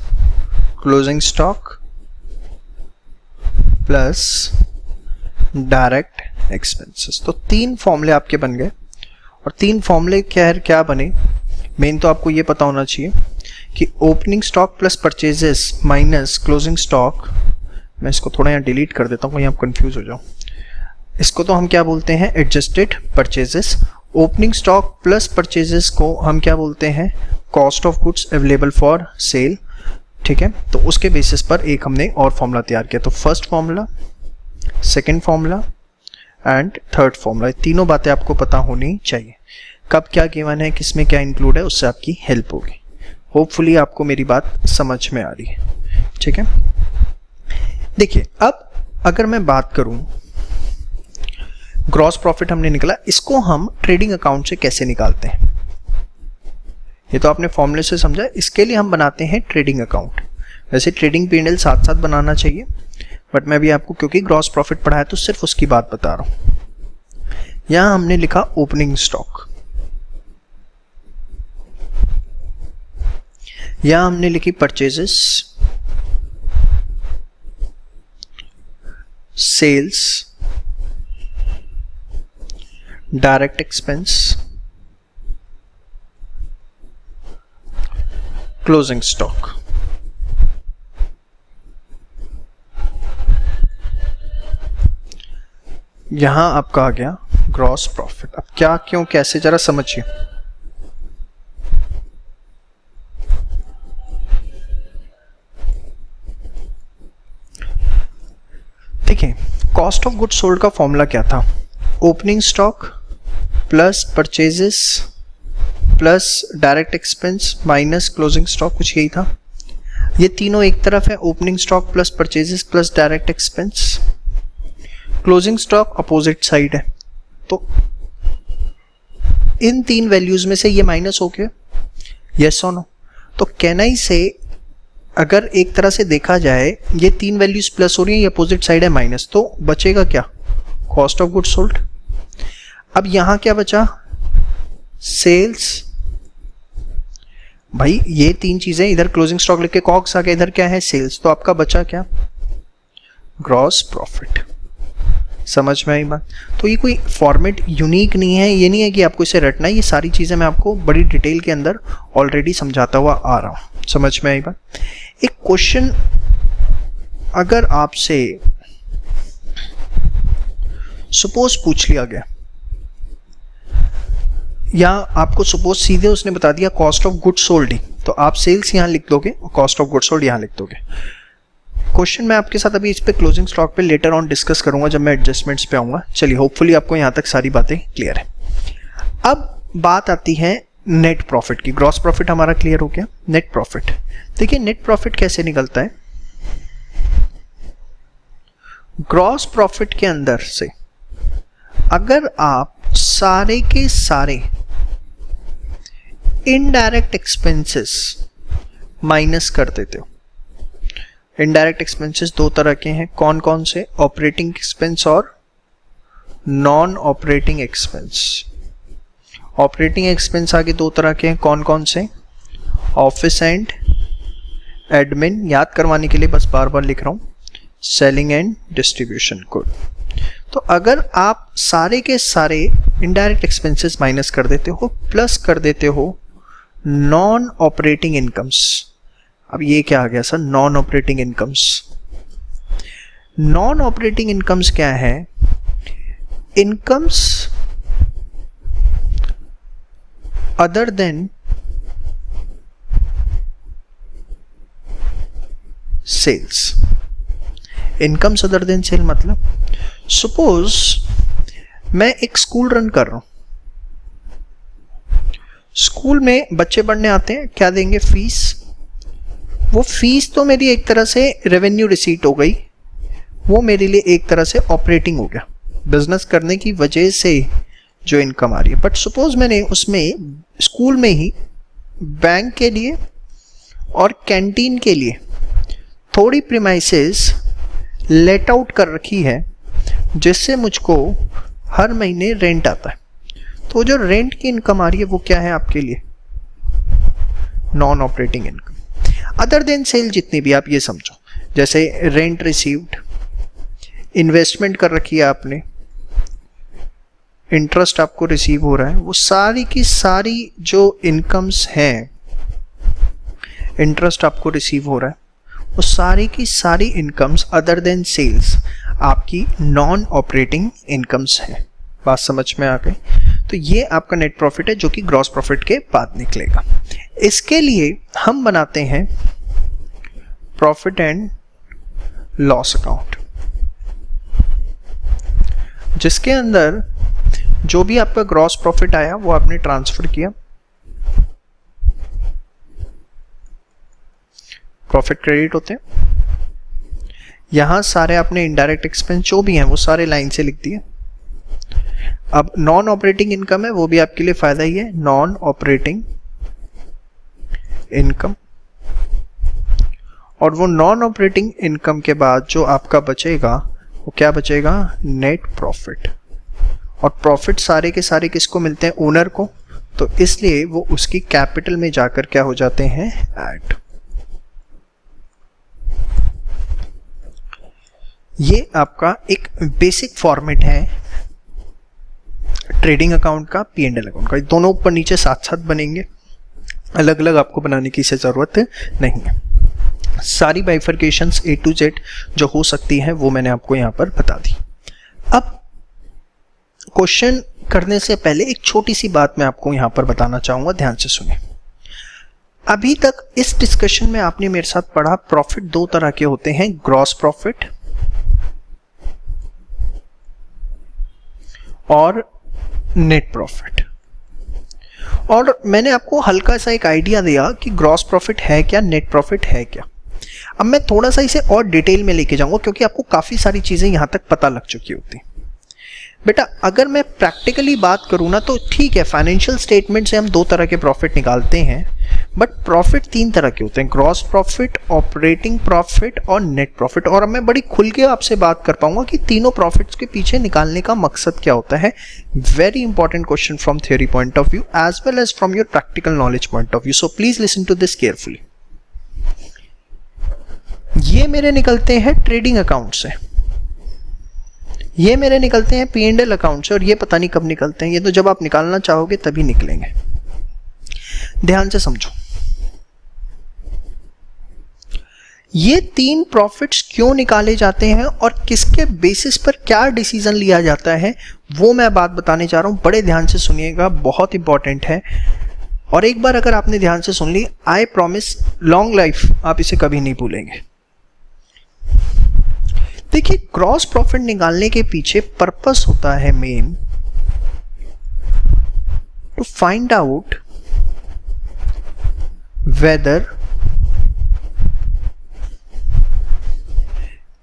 closing stock plus direct expenses. तो 3 फॉर्मूले आपके बन गए। और 3 फॉर्मूले क्या बने, मेन तो आपको ये पता होना चाहिए कि opening stock plus purchases minus closing stock, मैं इसको थोड़ा यहाँ डिलीट कर देता हूँ कहीं आप कंफ्यूज हो जाओ, इसको तो हम क्या बोलते हैं adjusted purchases. Opening stock plus purchases को हम क्या बोलते हैं cost of goods available for cell, ठीक है। तो उसके बेसिस पर एक हमने और फॉर्मूला तैयार किया। तो first formula, second formula and third formula, तीनों बातें आपको पता होनी चाहिए। कब क्या गिवन है, किसमें क्या इंक्लूड है, उससे आपकी हेल्प होगी। होपफुली आपको मेरी बात समझ में आ रही है, ठीक है। देखिए अब अगर मैं बात करूं, ग्रॉस प्रॉफिट हमने निकाला, इसको हम ट्रेडिंग अकाउंट से कैसे निकालते हैं, ये तो आपने फॉर्मूले से समझा। इसके लिए हम बनाते हैं ट्रेडिंग अकाउंट। वैसे ट्रेडिंग P&L साथ साथ बनाना चाहिए, बट मैं भी आपको क्योंकि ग्रॉस प्रॉफिट पढ़ा है तो सिर्फ उसकी बात बता रहा हूँ। यहां हमने लिखा ओपनिंग स्टॉक, यहां हमने लिखी purchases, sales, direct expense, closing stock. यहां आपका आ गया ग्रॉस प्रॉफिट। अब क्या, क्यों, कैसे, जरा समझिए। देखिए, कॉस्ट ऑफ गुड्स सोल्ड का फॉर्मूला क्या था? Opening stock plus purchases plus direct expense minus closing stock, कुछ यही था। ये तीनों एक तरफ है, opening stock plus purchases plus direct expense. Closing stock opposite side है, तो इन तीन वैल्यूज में से ये माइनस हो गया, यस और नो? तो कैन आई से, अगर एक तरह से देखा जाए ये तीन वैल्यूज प्लस हो रही है, ये अपोजिट साइड है माइनस, तो बचेगा क्या? Cost of goods sold. अब यहां क्या बचा? सेल्स। भाई ये तीन चीजें, इधर क्लोजिंग स्टॉक लिख के कॉग्स आ गया, इधर क्या है? सेल्स। तो आपका बचा क्या? Gross profit. समझ में आई बात? तो ये कोई फॉर्मेट यूनिक नहीं है, ये नहीं है कि आपको इसे रटना है, ये सारी चीजें मैं आपको बड़ी डिटेल के अंदर ऑलरेडी समझाता हुआ आ रहा हूं। समझ में आई बात? एक क्वेश्चन अगर आपसे सपोज पूछ लिया गया, या आपको सपोज सीधे उसने बता दिया कॉस्ट ऑफ गुड्स सोल्ड ही, तो आप सेल्स यहां लिख दोगे और कॉस्ट ऑफ गुड्स सोल्ड यहां लिख दोगे। क्वेश्चन मैं आपके साथ अभी इस पे क्लोजिंग स्टॉक पे लेटर ऑन डिस्कस करूंगा जब मैं एडजस्टमेंट्स पे आऊंगा। चलिए, होपफुली आपको यहां तक सारी बातें क्लियर है। अब बात आती है नेट प्रॉफिट की। ग्रॉस प्रॉफिट हमारा क्लियर हो गया, नेट प्रॉफिट। देखिए नेट प्रॉफिट कैसे निकलता है। ग्रॉस प्रॉफिट के अंदर से अगर आप सारे के सारे इनडायरेक्ट एक्सपेंसेस माइनस कर देते हो। इनडायरेक्ट एक्सपेंसेस दो तरह के हैं, कौन कौन से? ऑपरेटिंग एक्सपेंस और non operating expense. Operating expense आगे दो तरह के हैं, कौन कौन से? ऑफिस एंड एडमिन, याद करवाने के लिए बस बार बार लिख रहा हूं, सेलिंग एंड डिस्ट्रीब्यूशन गुड। तो अगर आप सारे के सारे इनडायरेक्ट एक्सपेंसेस माइनस कर देते हो, प्लस कर देते हो नॉन ऑपरेटिंग इनकम्स। अब ये क्या आ गया sir? Non operating incomes. Non operating incomes क्या है? Incomes other than sales. Incomes other than sale मतलब सपोज मैं एक स्कूल रन कर रहा हूं, स्कूल में बच्चे पढ़ने आते हैं, क्या देंगे? फीस। वो फीस तो मेरी एक तरह से रेवेन्यू रिसीट हो गई, वो मेरे लिए एक तरह से ऑपरेटिंग हो गया, बिजनेस करने की वजह से जो इनकम आ रही है। बट सपोज मैंने उसमें स्कूल में ही बैंक के लिए और कैंटीन के लिए थोड़ी प्रीमाइसेस लेट आउट कर रखी है, जिससे मुझको हर महीने रेंट आता है। तो जो रेंट की इनकम आ रही है वो क्या है आपके लिए? Non operating income. Other than sale जितनी भी, आप ये समझो, जैसे रेंट रिसीव्ड, इन्वेस्टमेंट कर रखी है आपने, इंटरेस्ट आपको रिसीव हो रहा है, वो सारी की सारी जो इनकम्स हैं, इंटरेस्ट आपको रिसीव हो रहा है, वो सारी की सारी इनकम्स अदर देन सेल्स आपकी नॉन ऑपरेटिंग इनकम्स हैं। बात समझ में आ गई? तो ये आपका नेट प्रॉफिट है जो कि ग्रॉस प्रॉफिट के बाद निकलेगा। इसके लिए हम बनाते हैं प्रॉफिट एंड लॉस अकाउंट, जिसके अंदर जो भी आपका ग्रॉस प्रॉफिट आया वो आपने ट्रांसफर किया, प्रॉफिट क्रेडिट होते हैं। यहां सारे आपने इनडायरेक्ट एक्सपेंस जो भी हैं वो सारे लाइन से लिख दिए। अब नॉन ऑपरेटिंग इनकम है, वो भी आपके लिए फायदा ही है, नॉन ऑपरेटिंग इनकम। और वो नॉन ऑपरेटिंग इनकम के बाद जो आपका बचेगा वो क्या बचेगा, नेट प्रॉफिट। और प्रॉफिट सारे के सारे किसको मिलते हैं, ओनर को, तो इसलिए वो उसकी कैपिटल में जाकर क्या हो जाते हैं, ऐड। ये आपका एक बेसिक फॉर्मेट है ट्रेडिंग अकाउंट का, P&L अकाउंट का। दोनों ऊपर नीचे साथ साथ बनेंगे, अलग अलग आपको बनाने की इसे ज़रूरत नहीं है। सारी बाइफर्केशंस A to Z जो हो सकती है वो मैंने आपको यहाँ पर बता दी। अब क्वेश्चन करने से पहले एक छोटी सी बात मैं आपको यहाँ पर बताना चाहूँगा, ध्यान से सुनिए। अभी तक इस डिस्कशन में आपने मेरे साथ पढ़ा प्रॉफिट दो तरह के होते हैं, ग्रॉस प्रॉफिट और नेट प्रॉफिट। और मैंने आपको हल्का सा एक आइडिया दिया कि ग्रॉस प्रॉफिट है क्या, नेट प्रॉफिट है क्या। अब मैं थोड़ा सा इसे और डिटेल में लेके जाऊंगा क्योंकि आपको काफ़ी सारी चीज़ें यहाँ तक पता लग चुकी होती। बेटा अगर मैं प्रैक्टिकली बात करूँ ना तो ठीक है, फाइनेंशियल स्टेटमेंट से हम दो तरह के प्रॉफिट निकालते हैं, बट प्रॉफिट तीन तरह के होते हैं, ग्रॉस प्रॉफिट, ऑपरेटिंग प्रॉफिट और नेट प्रॉफिट। और अब मैं बड़ी खुल के आपसे बात कर पाऊंगा कि तीनों प्रॉफिट्स के पीछे निकालने का मकसद क्या होता है। Very important question from theory point of view as well as from your practical knowledge point of view, so please listen to this carefully. ये मेरे निकलते हैं ट्रेडिंग अकाउंट से, ये मेरे निकलते हैं P&L अकाउंट से, और ये पता नहीं कब निकलते हैं, ये तो जब आप निकालना चाहोगे तभी निकलेंगे। ध्यान से समझो, ये तीन प्रॉफिट्स क्यों निकाले जाते हैं और किसके बेसिस पर क्या डिसीजन लिया जाता है वो मैं बात बताने जा रहा हूं। बड़े ध्यान से सुनिएगा, बहुत इंपॉर्टेंट है। और एक बार अगर आपने ध्यान से सुन ली, आई प्रॉमिस लॉन्ग लाइफ, आप इसे कभी नहीं भूलेंगे। देखिए, ग्रॉस प्रॉफिट निकालने के पीछे पर्पस होता है main to find out whether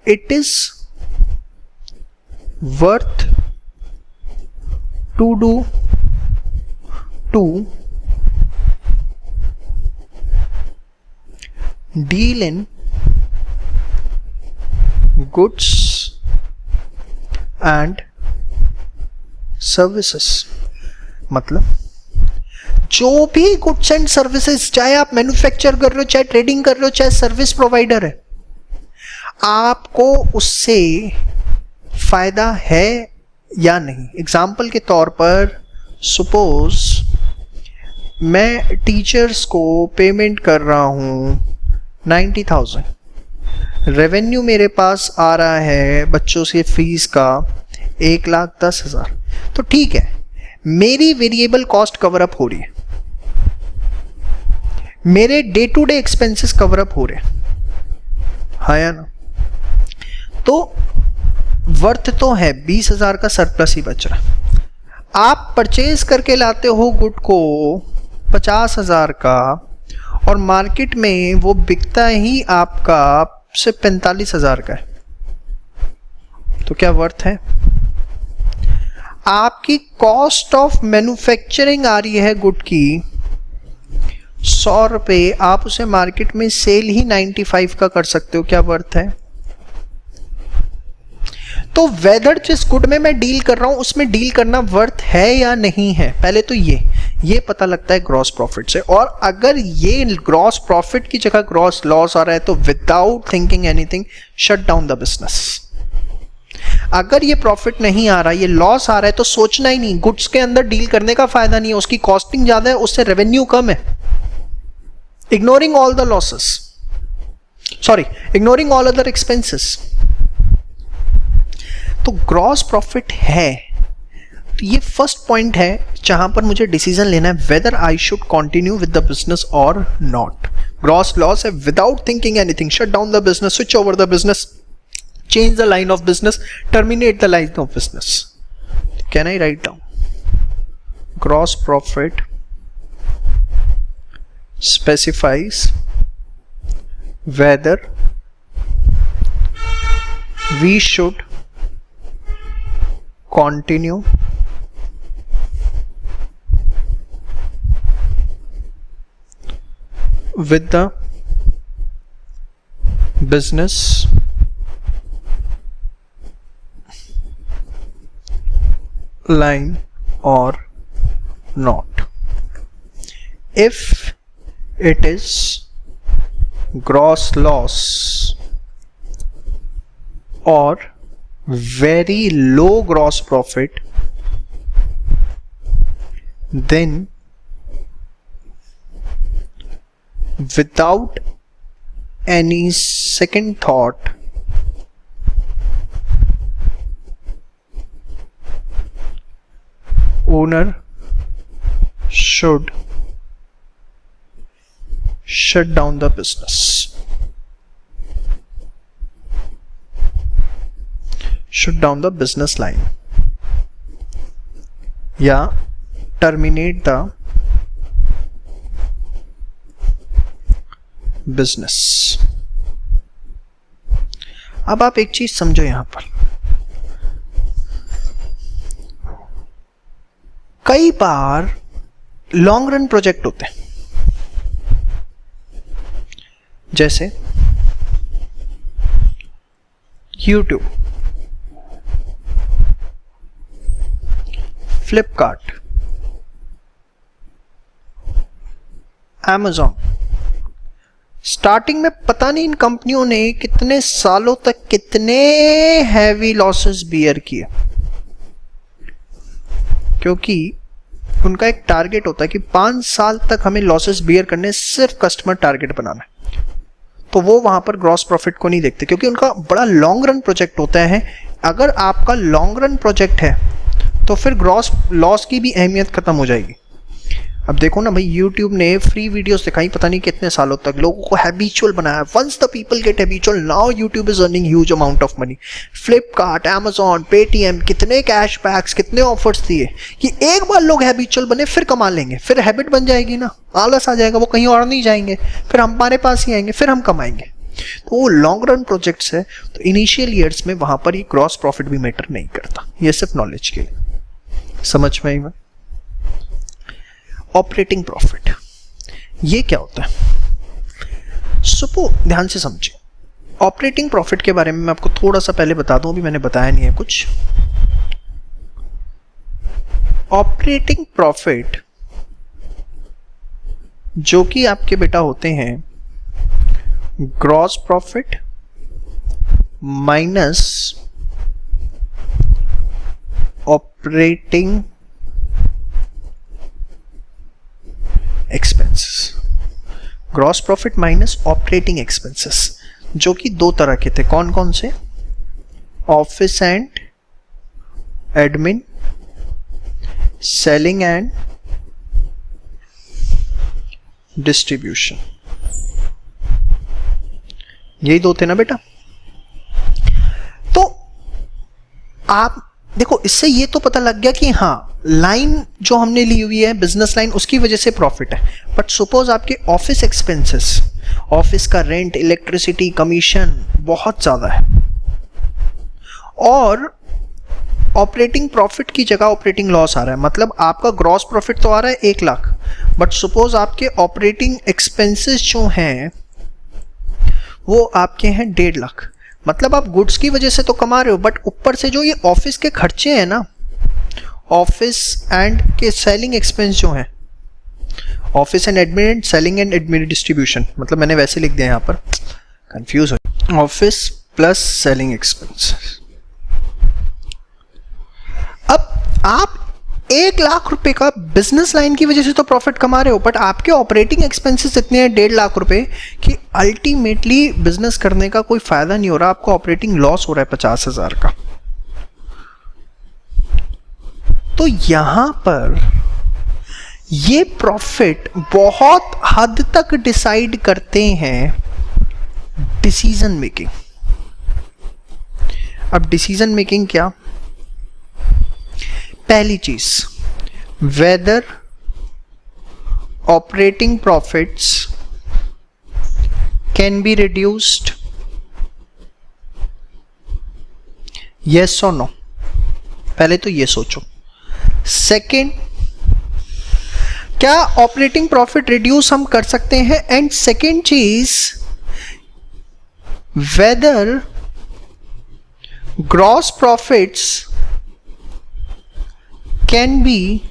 it is worth to do to deal in goods and services। मतलब जो भी गुड्स एंड सर्विसेज, चाहे आप मैन्युफैक्चर कर रहे हो, चाहे ट्रेडिंग कर रहे हो, चाहे सर्विस प्रोवाइडर है, आपको उससे फायदा है या नहीं। एग्जाम्पल के तौर पर सपोज मैं टीचर्स को पेमेंट कर रहा हूं 90,000, रेवेन्यू मेरे पास आ रहा है बच्चों से फीस का 1,10,000, तो ठीक है, मेरी वेरिएबल कॉस्ट कवर अप हो रही है, मेरे day to day expenses cover up हो रहे हैं, हाँ या ना। तो वर्थ तो है 20,000 का सरप्लस ही बच रहा। आप परचेज करके लाते हो गुड को 50,000 का और मार्केट में वो बिकता ही आपका से 45,000 का है, तो क्या वर्थ है? आपकी कॉस्ट ऑफ मैन्युफैक्चरिंग आ रही है गुड की 100 रुपए, आप उसे मार्केट में सेल ही 95 का कर सकते हो, क्या वर्थ है? तो वेदर जिस गुड में मैं डील कर रहा हूं उसमें डील करना वर्थ है या नहीं है, पहले तो ये पता लगता है ग्रॉस प्रॉफिट से। और अगर ये ग्रॉस प्रॉफिट की जगह ग्रॉस लॉस आ रहा है तो without thinking anything shut down the business. अगर ये प्रॉफिट नहीं आ रहा, ये लॉस आ रहा है, तो सोचना ही नहीं, गुड्स के अंदर डील करने का फायदा नहीं है, उसकी कॉस्टिंग ज्यादा है, उससे रेवेन्यू कम है। Ignoring all the losses, sorry, ignoring all other expenses. तो ग्रॉस प्रॉफिट है, तो ये फर्स्ट पॉइंट है जहां पर मुझे डिसीजन लेना है whether I should continue with the business और नॉट। ग्रॉस लॉस है, without thinking anything shut down the business, switch over the business, change the line of business, terminate the line of business. Can I write down? Gross profit specifies whether we should continue with the business line or not. If it is gross loss or very low gross profit, then without any second thought, owner should shut down the business. Shut down the business line या terminate the business. अब आप एक चीज समझो, यहां पर कई बार लॉन्ग रन प्रोजेक्ट होते हैं, जैसे YouTube, फ्लिपकार्ट, Amazon. स्टार्टिंग में पता नहीं इन कंपनियों ने कितने सालों तक कितने हैवी लॉसेस बियर किए, क्योंकि उनका एक टारगेट होता है कि 5 साल तक हमें लॉसेस बियर करने, सिर्फ कस्टमर टारगेट बनाना है। तो वो वहां पर ग्रॉस प्रॉफिट को नहीं देखते, क्योंकि उनका बड़ा लॉन्ग रन प्रोजेक्ट होता है। अगर आपका लॉन्ग रन प्रोजेक्ट है तो फिर ग्रॉस लॉस की भी अहमियत खत्म हो जाएगी। अब देखो ना भाई, YouTube ने फ्री वीडियोस दिखाई पता नहीं कितने सालों तक, लोगों को हैबिचुअल बनाया। Once the people get habitual, now YouTube is earning huge amount of money. Flipkart, Amazon, Paytm, कितने कैशबैक्स, कितने ऑफर्स दिए कि एक बार लोग हैबिचुअल बने फिर कमा लेंगे, फिर हैबिट बन जाएगी ना, आलस आ जाएगा, वो कहीं और नहीं जाएंगे, फिर हमारे पास ही आएंगे, फिर हम कमाएंगे। तो वो लॉन्ग रन प्रोजेक्ट्स है, तो इनिशियल ईयर्स में वहां पर ये ग्रॉस प्रॉफिट भी मैटर नहीं करता। ये सिर्फ नॉलेज के लिए, समझ में आई? ऑपरेटिंग प्रॉफिट ये क्या होता है? ध्यान से समझिए। ऑपरेटिंग प्रॉफिट के बारे में मैं आपको थोड़ा सा पहले बता दूं, अभी मैंने बताया नहीं है कुछ। ऑपरेटिंग प्रॉफिट जो कि आपके बेटा होते हैं gross profit minus operating expenses. Gross profit minus operating expenses, जो कि 2 तरह के थे। कौन कौन से? Office and admin, selling and distribution. यही 2 थे ना बेटा? तो आप देखो, इससे ये तो पता लग गया कि हाँ, लाइन जो हमने ली हुई है बिजनेस लाइन, उसकी वजह से प्रॉफिट है। बट सपोज आपके ऑफिस एक्सपेंसेस, ऑफिस का रेंट, इलेक्ट्रिसिटी, कमीशन बहुत ज्यादा है, और ऑपरेटिंग प्रॉफिट की जगह ऑपरेटिंग लॉस आ रहा है। मतलब आपका ग्रॉस प्रॉफिट तो आ रहा है 1 लाख, बट सपोज आपके ऑपरेटिंग एक्सपेंसेस जो हैं वो आपके हैं 1.5 लाख। मतलब आप गुड्स की वजह से तो कमा रहे हो, बट ऊपर से जो ये ऑफिस के खर्चे हैं ना, ऑफिस एंड के सेलिंग एक्सपेंस जो हैं, office and admin, selling and admin distribution, मतलब मैंने वैसे लिख दिया यहाँ पर, कंफ्यूज हो, ऑफिस प्लस सेलिंग एक्सपेंस। अब आप 1 लाख रुपए का बिजनेस लाइन की वजह से तो प्रॉफिट कमा रहे हो, बट आपके ऑपरेटिंग एक्सपेंसेस इतने हैं 1.5 लाख रुपए कि अल्टीमेटली बिजनेस करने का कोई फायदा नहीं हो रहा, आपको ऑपरेटिंग लॉस हो रहा है 50,000 का। तो यहां पर ये प्रॉफिट बहुत हद तक डिसाइड करते हैं डिसीजन मेकिंग। अब डिसीजन मेकिंग क्या? पहली चीज, whether operating profits can be reduced, yes और नो। पहले तो ये सोचो। सेकेंड, क्या ऑपरेटिंग प्रॉफिट रिड्यूस हम कर सकते हैं? एंड सेकेंड चीज, whether gross profits can be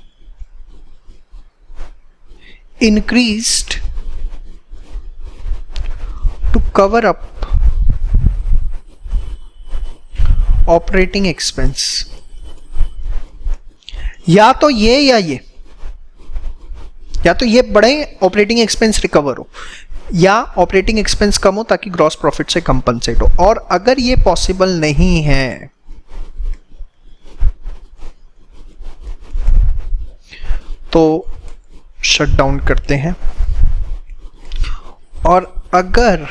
increased to cover up operating expense. या तो ये बड़े ऑपरेटिंग एक्सपेंस रिकवर हो या ऑपरेटिंग एक्सपेंस कम हो ताकि ग्रॉस प्रॉफिट से कंपनसेट हो। और अगर ये पॉसिबल नहीं है तो शट डाउन करते हैं, और अगर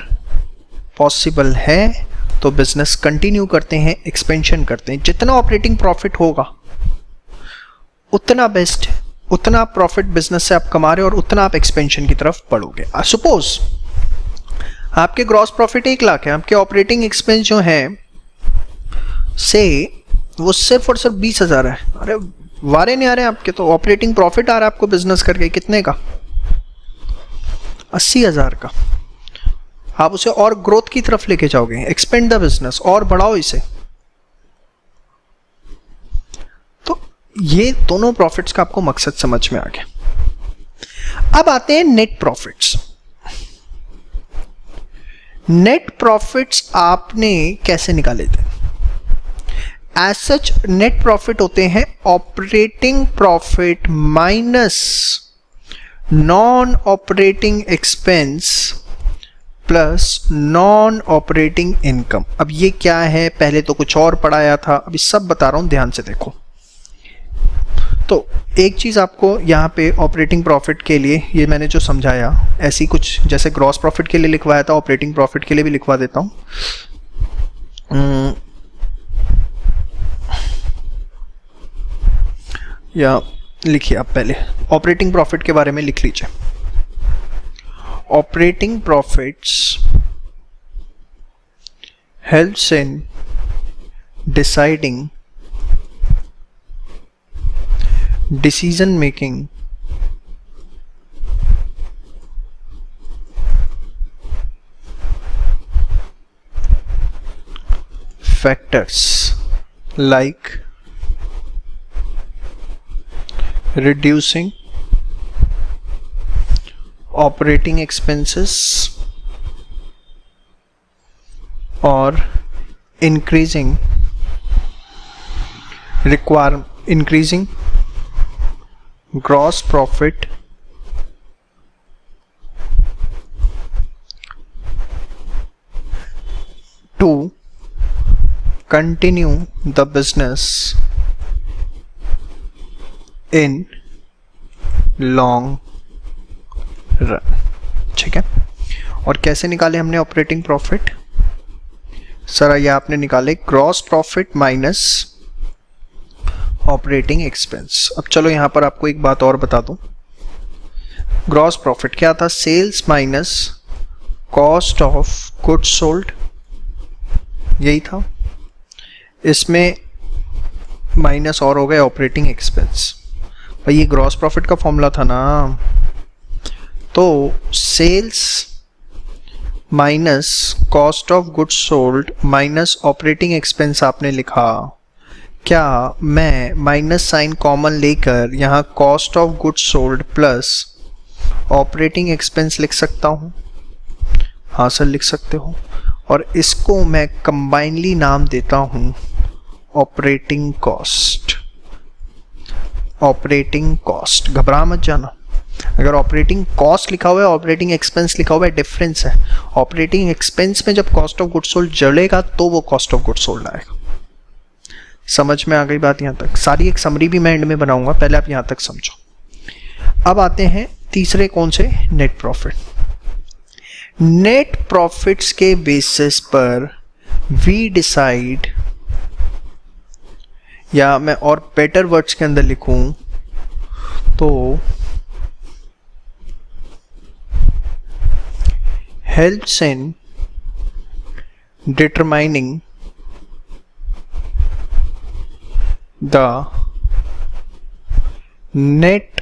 पॉसिबल है तो बिजनेस कंटिन्यू करते हैं, एक्सपेंशन करते हैं। जितना ऑपरेटिंग प्रॉफिट होगा उतना बेस्ट है, उतना प्रॉफिट बिजनेस से आप कमा रहे हो और उतना आप एक्सपेंशन की तरफ बढ़ोगे। सपोज आपके ग्रॉस प्रॉफिट 1 लाख है, आपके ऑपरेटिंग एक्सपेंस जो है से वो सिर्फ और सिर्फ 20,000 है। अरे वारे नहीं आ रहे आपके, तो ऑपरेटिंग प्रॉफिट आ रहा है आपको बिजनेस करके कितने का? 80,000 का। आप उसे और ग्रोथ की तरफ लेके जाओगे, एक्सपेंड द बिजनेस, और बढ़ाओ इसे। तो ये दोनों प्रॉफिट्स का आपको मकसद समझ में आ गया। अब आते हैं नेट प्रॉफिट्स। नेट प्रॉफिट्स आपने कैसे निकाले थे? एज सच नेट प्रॉफिट होते हैं operating profit minus non operating expense plus non operating income. अब ये क्या है, पहले तो कुछ और पढ़ाया था, अभी सब बता रहा हूं, ध्यान से देखो। तो एक चीज आपको यहाँ पे ऑपरेटिंग प्रॉफिट के लिए, ये मैंने जो समझाया ऐसी कुछ, जैसे ग्रॉस प्रॉफिट के लिए लिखवाया था, ऑपरेटिंग प्रॉफिट के लिए भी लिखवा देता हूं। या लिखिए आप पहले ऑपरेटिंग प्रॉफिट के बारे में लिख लीजिए। Operating profits helps in deciding decision making factors like reducing operating expenses or increasing gross profit to continue the business in long run। ठीक है, और कैसे निकाले हमने ऑपरेटिंग प्रॉफिट? सर ये आपने निकाले gross profit minus operating expense. अब चलो यहां पर आपको एक बात और बता दूं। ग्रॉस प्रॉफिट क्या था? Sales minus cost of goods sold, यही था। इसमें माइनस और हो गए ऑपरेटिंग एक्सपेंस। भाई ये ग्रॉस प्रॉफिट का फॉर्मूला था ना, तो sales minus cost of goods sold minus operating expense आपने लिखा। क्या मैं माइनस साइन कॉमन लेकर यहाँ cost of goods sold plus operating expense लिख सकता हूँ? हाँ सर लिख सकते हो, और इसको मैं कंबाइनली नाम देता हूँ ऑपरेटिंग कॉस्ट। ऑपरेटिंग कॉस्ट, घबरा मत जाना। अगर ऑपरेटिंग कॉस्ट लिखा हुआ है, ऑपरेटिंग एक्सपेंस लिखा हुआ है, डिफरेंस है। ऑपरेटिंग एक्सपेंस में जब कॉस्ट ऑफ गुड्स सोल्ड जड़ेगा तो वो कॉस्ट ऑफ गुड्स सोल्ड आएगा। समझ में आ गई बात? यहाँ तक सारी एक समरी भी मैं एंड में बनाऊंगा, पहले आप यहाँ तक समझो। अब आते हैं तीसरे, कौन से? Net profit. नेट प्रॉफिट्स के बेसिस पर वी डिसाइड, या मैं और बेटर वर्ड्स के अंदर लिखूं तो helps in determining the net,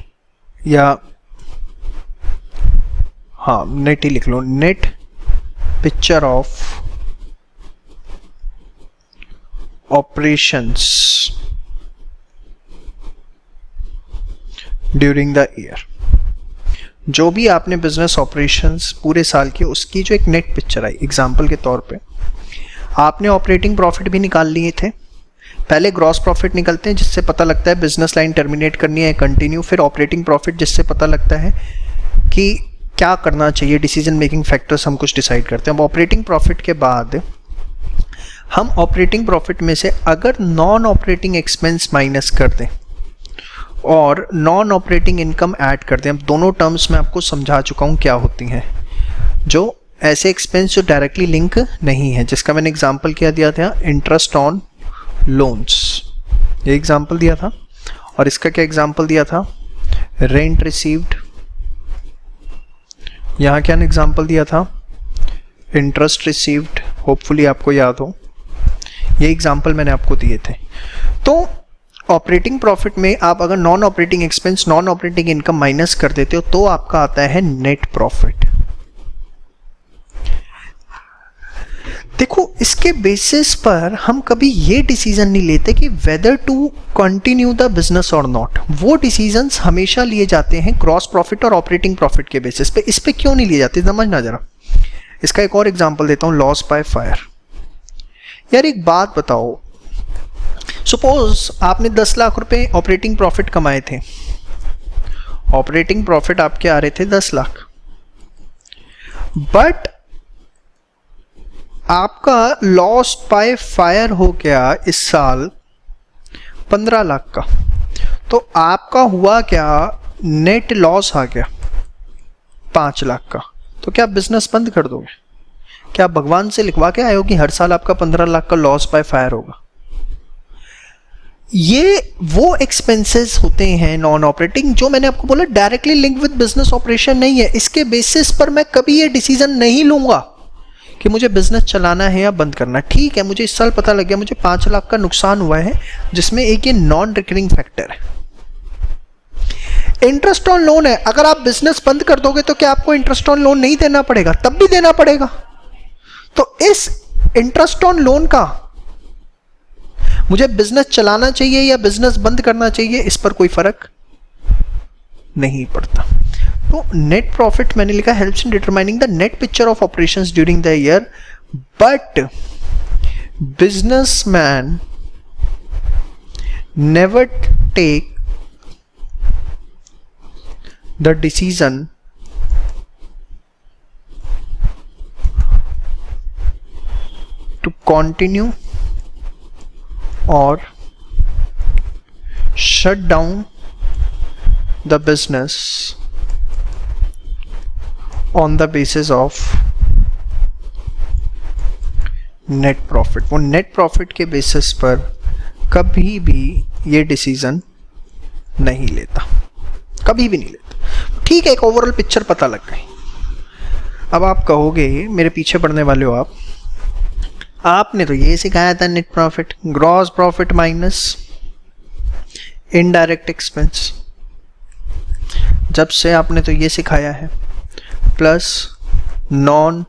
या हाँ नेट ही लिख लो, net picture of operations during the year. जो भी आपने बिजनेस ऑपरेशंस पूरे साल की, उसकी जो एक नेट पिक्चर आई, एग्जांपल के तौर पे आपने ऑपरेटिंग प्रॉफिट भी निकाल लिए थे। पहले ग्रॉस प्रॉफिट निकलते हैं जिससे पता लगता है बिजनेस लाइन टर्मिनेट करनी है कंटिन्यू, फिर ऑपरेटिंग प्रॉफिट जिससे पता लगता है कि क्या करना चाहिए, डिसीजन मेकिंग फैक्टर्स हम कुछ डिसाइड करते हैं। अब ऑपरेटिंग प्रॉफिट के बाद हम ऑपरेटिंग प्रॉफिट में से अगर नॉन ऑपरेटिंग एक्सपेंस माइनस कर दें और नॉन ऑपरेटिंग इनकम ऐड कर दें, अब दोनों टर्म्स मैं आपको समझा चुका हूँ क्या होती हैं, जो ऐसे एक्सपेंस जो डायरेक्टली लिंक नहीं है, जिसका मैंने एग्जांपल क्या दिया था, इंटरेस्ट ऑन लोन्स, ये एग्जांपल दिया था। और इसका क्या एग्जांपल दिया था, रेंट रिसीव्ड, यहाँ क्या एग्जांपल दिया था, इंटरेस्ट रिसीव्ड, होपफुली आपको याद हो, ये एग्जांपल मैंने आपको दिए थे। तो ऑपरेटिंग प्रॉफिट में आप अगर non operating expense, non operating income minus कर देते हो तो आपका आता है नेट प्रॉफिट। देखो, इसके बेसिस पर हम कभी ये डिसीजन नहीं लेते कि whether to continue the business और नॉट। वो डिसीजंस हमेशा लिए जाते हैं ग्रॉस प्रॉफिट और ऑपरेटिंग प्रॉफिट के बेसिस पे। इस पे क्यों नहीं लिए जाते, समझना जरा। इसका एक और एग्जांपल देता हूं, लॉस बाय फायर। यार एक बात बताओ, सपोज आपने 10 लाख रुपए ऑपरेटिंग प्रॉफिट कमाए थे, ऑपरेटिंग प्रॉफिट आपके आ रहे थे 10 लाख, बट आपका लॉस बाय फायर हो गया इस साल 15 लाख का, तो आपका हुआ क्या, नेट लॉस आ गया 5 लाख का। तो क्या आप बिजनेस बंद कर दोगे? क्या आप भगवान से लिखवा के आए हो कि हर साल आपका 15 लाख का लॉस बाय फायर होगा? ये वो एक्सपेंसेस होते हैं नॉन ऑपरेटिंग, जो मैंने आपको बोला directly link with business operation नहीं है। इसके बेसिस पर मैं कभी ये डिसीजन नहीं लूंगा कि मुझे बिजनेस चलाना है या बंद करना। ठीक है, मुझे इस साल पता लग गया मुझे 5 लाख का नुकसान हुआ है, जिसमें एक ये नॉन रिकरिंग फैक्टर है। इंटरेस्ट ऑन लोन है, अगर आप बिजनेस बंद कर दोगे तो क्या आपको इंटरेस्ट ऑन लोन नहीं देना पड़ेगा? तब भी देना पड़ेगा। तो इस इंटरेस्ट ऑन लोन का मुझे बिजनेस चलाना चाहिए या बिजनेस बंद करना चाहिए, इस पर कोई फर्क नहीं पड़ता। तो नेट प्रॉफिट मैंने लिखा helps in determining the net picture of operations during the year, but businessman never take the decision to continue or shut down the business on the basis of net profit। वो net profit के बेसिस पर कभी भी ये डिसीजन नहीं लेता, कभी भी नहीं लेता। ठीक है, एक ओवरऑल पिक्चर पता लग गई। अब आप कहोगे, मेरे पीछे पड़ने वाले हो आप, आपने तो ये सिखाया था net profit, gross profit minus indirect expense, जब से आपने तो ये सिखाया है, प्लस नॉन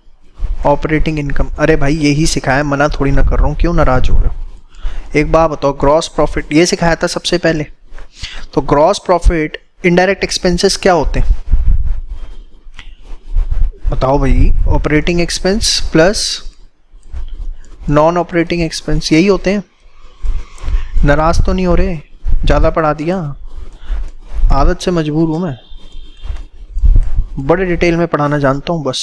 ऑपरेटिंग इनकम। अरे भाई यही सिखाया, मना थोड़ी ना कर रहा हूँ, क्यों नाराज हो रहे हो? एक बात बताओ, ग्रॉस प्रॉफिट ये सिखाया था सबसे पहले, तो ग्रॉस प्रॉफिट इनडायरेक्ट एक्सपेंसेस क्या होते हैं बताओ भाई? Operating expense plus non operating expense, यही होते हैं। नाराज तो नहीं हो रहे? ज़्यादा पढ़ा दिया, आदत से मजबूर हूँ मैं, बड़े डिटेल में पढ़ाना जानता हूँ बस।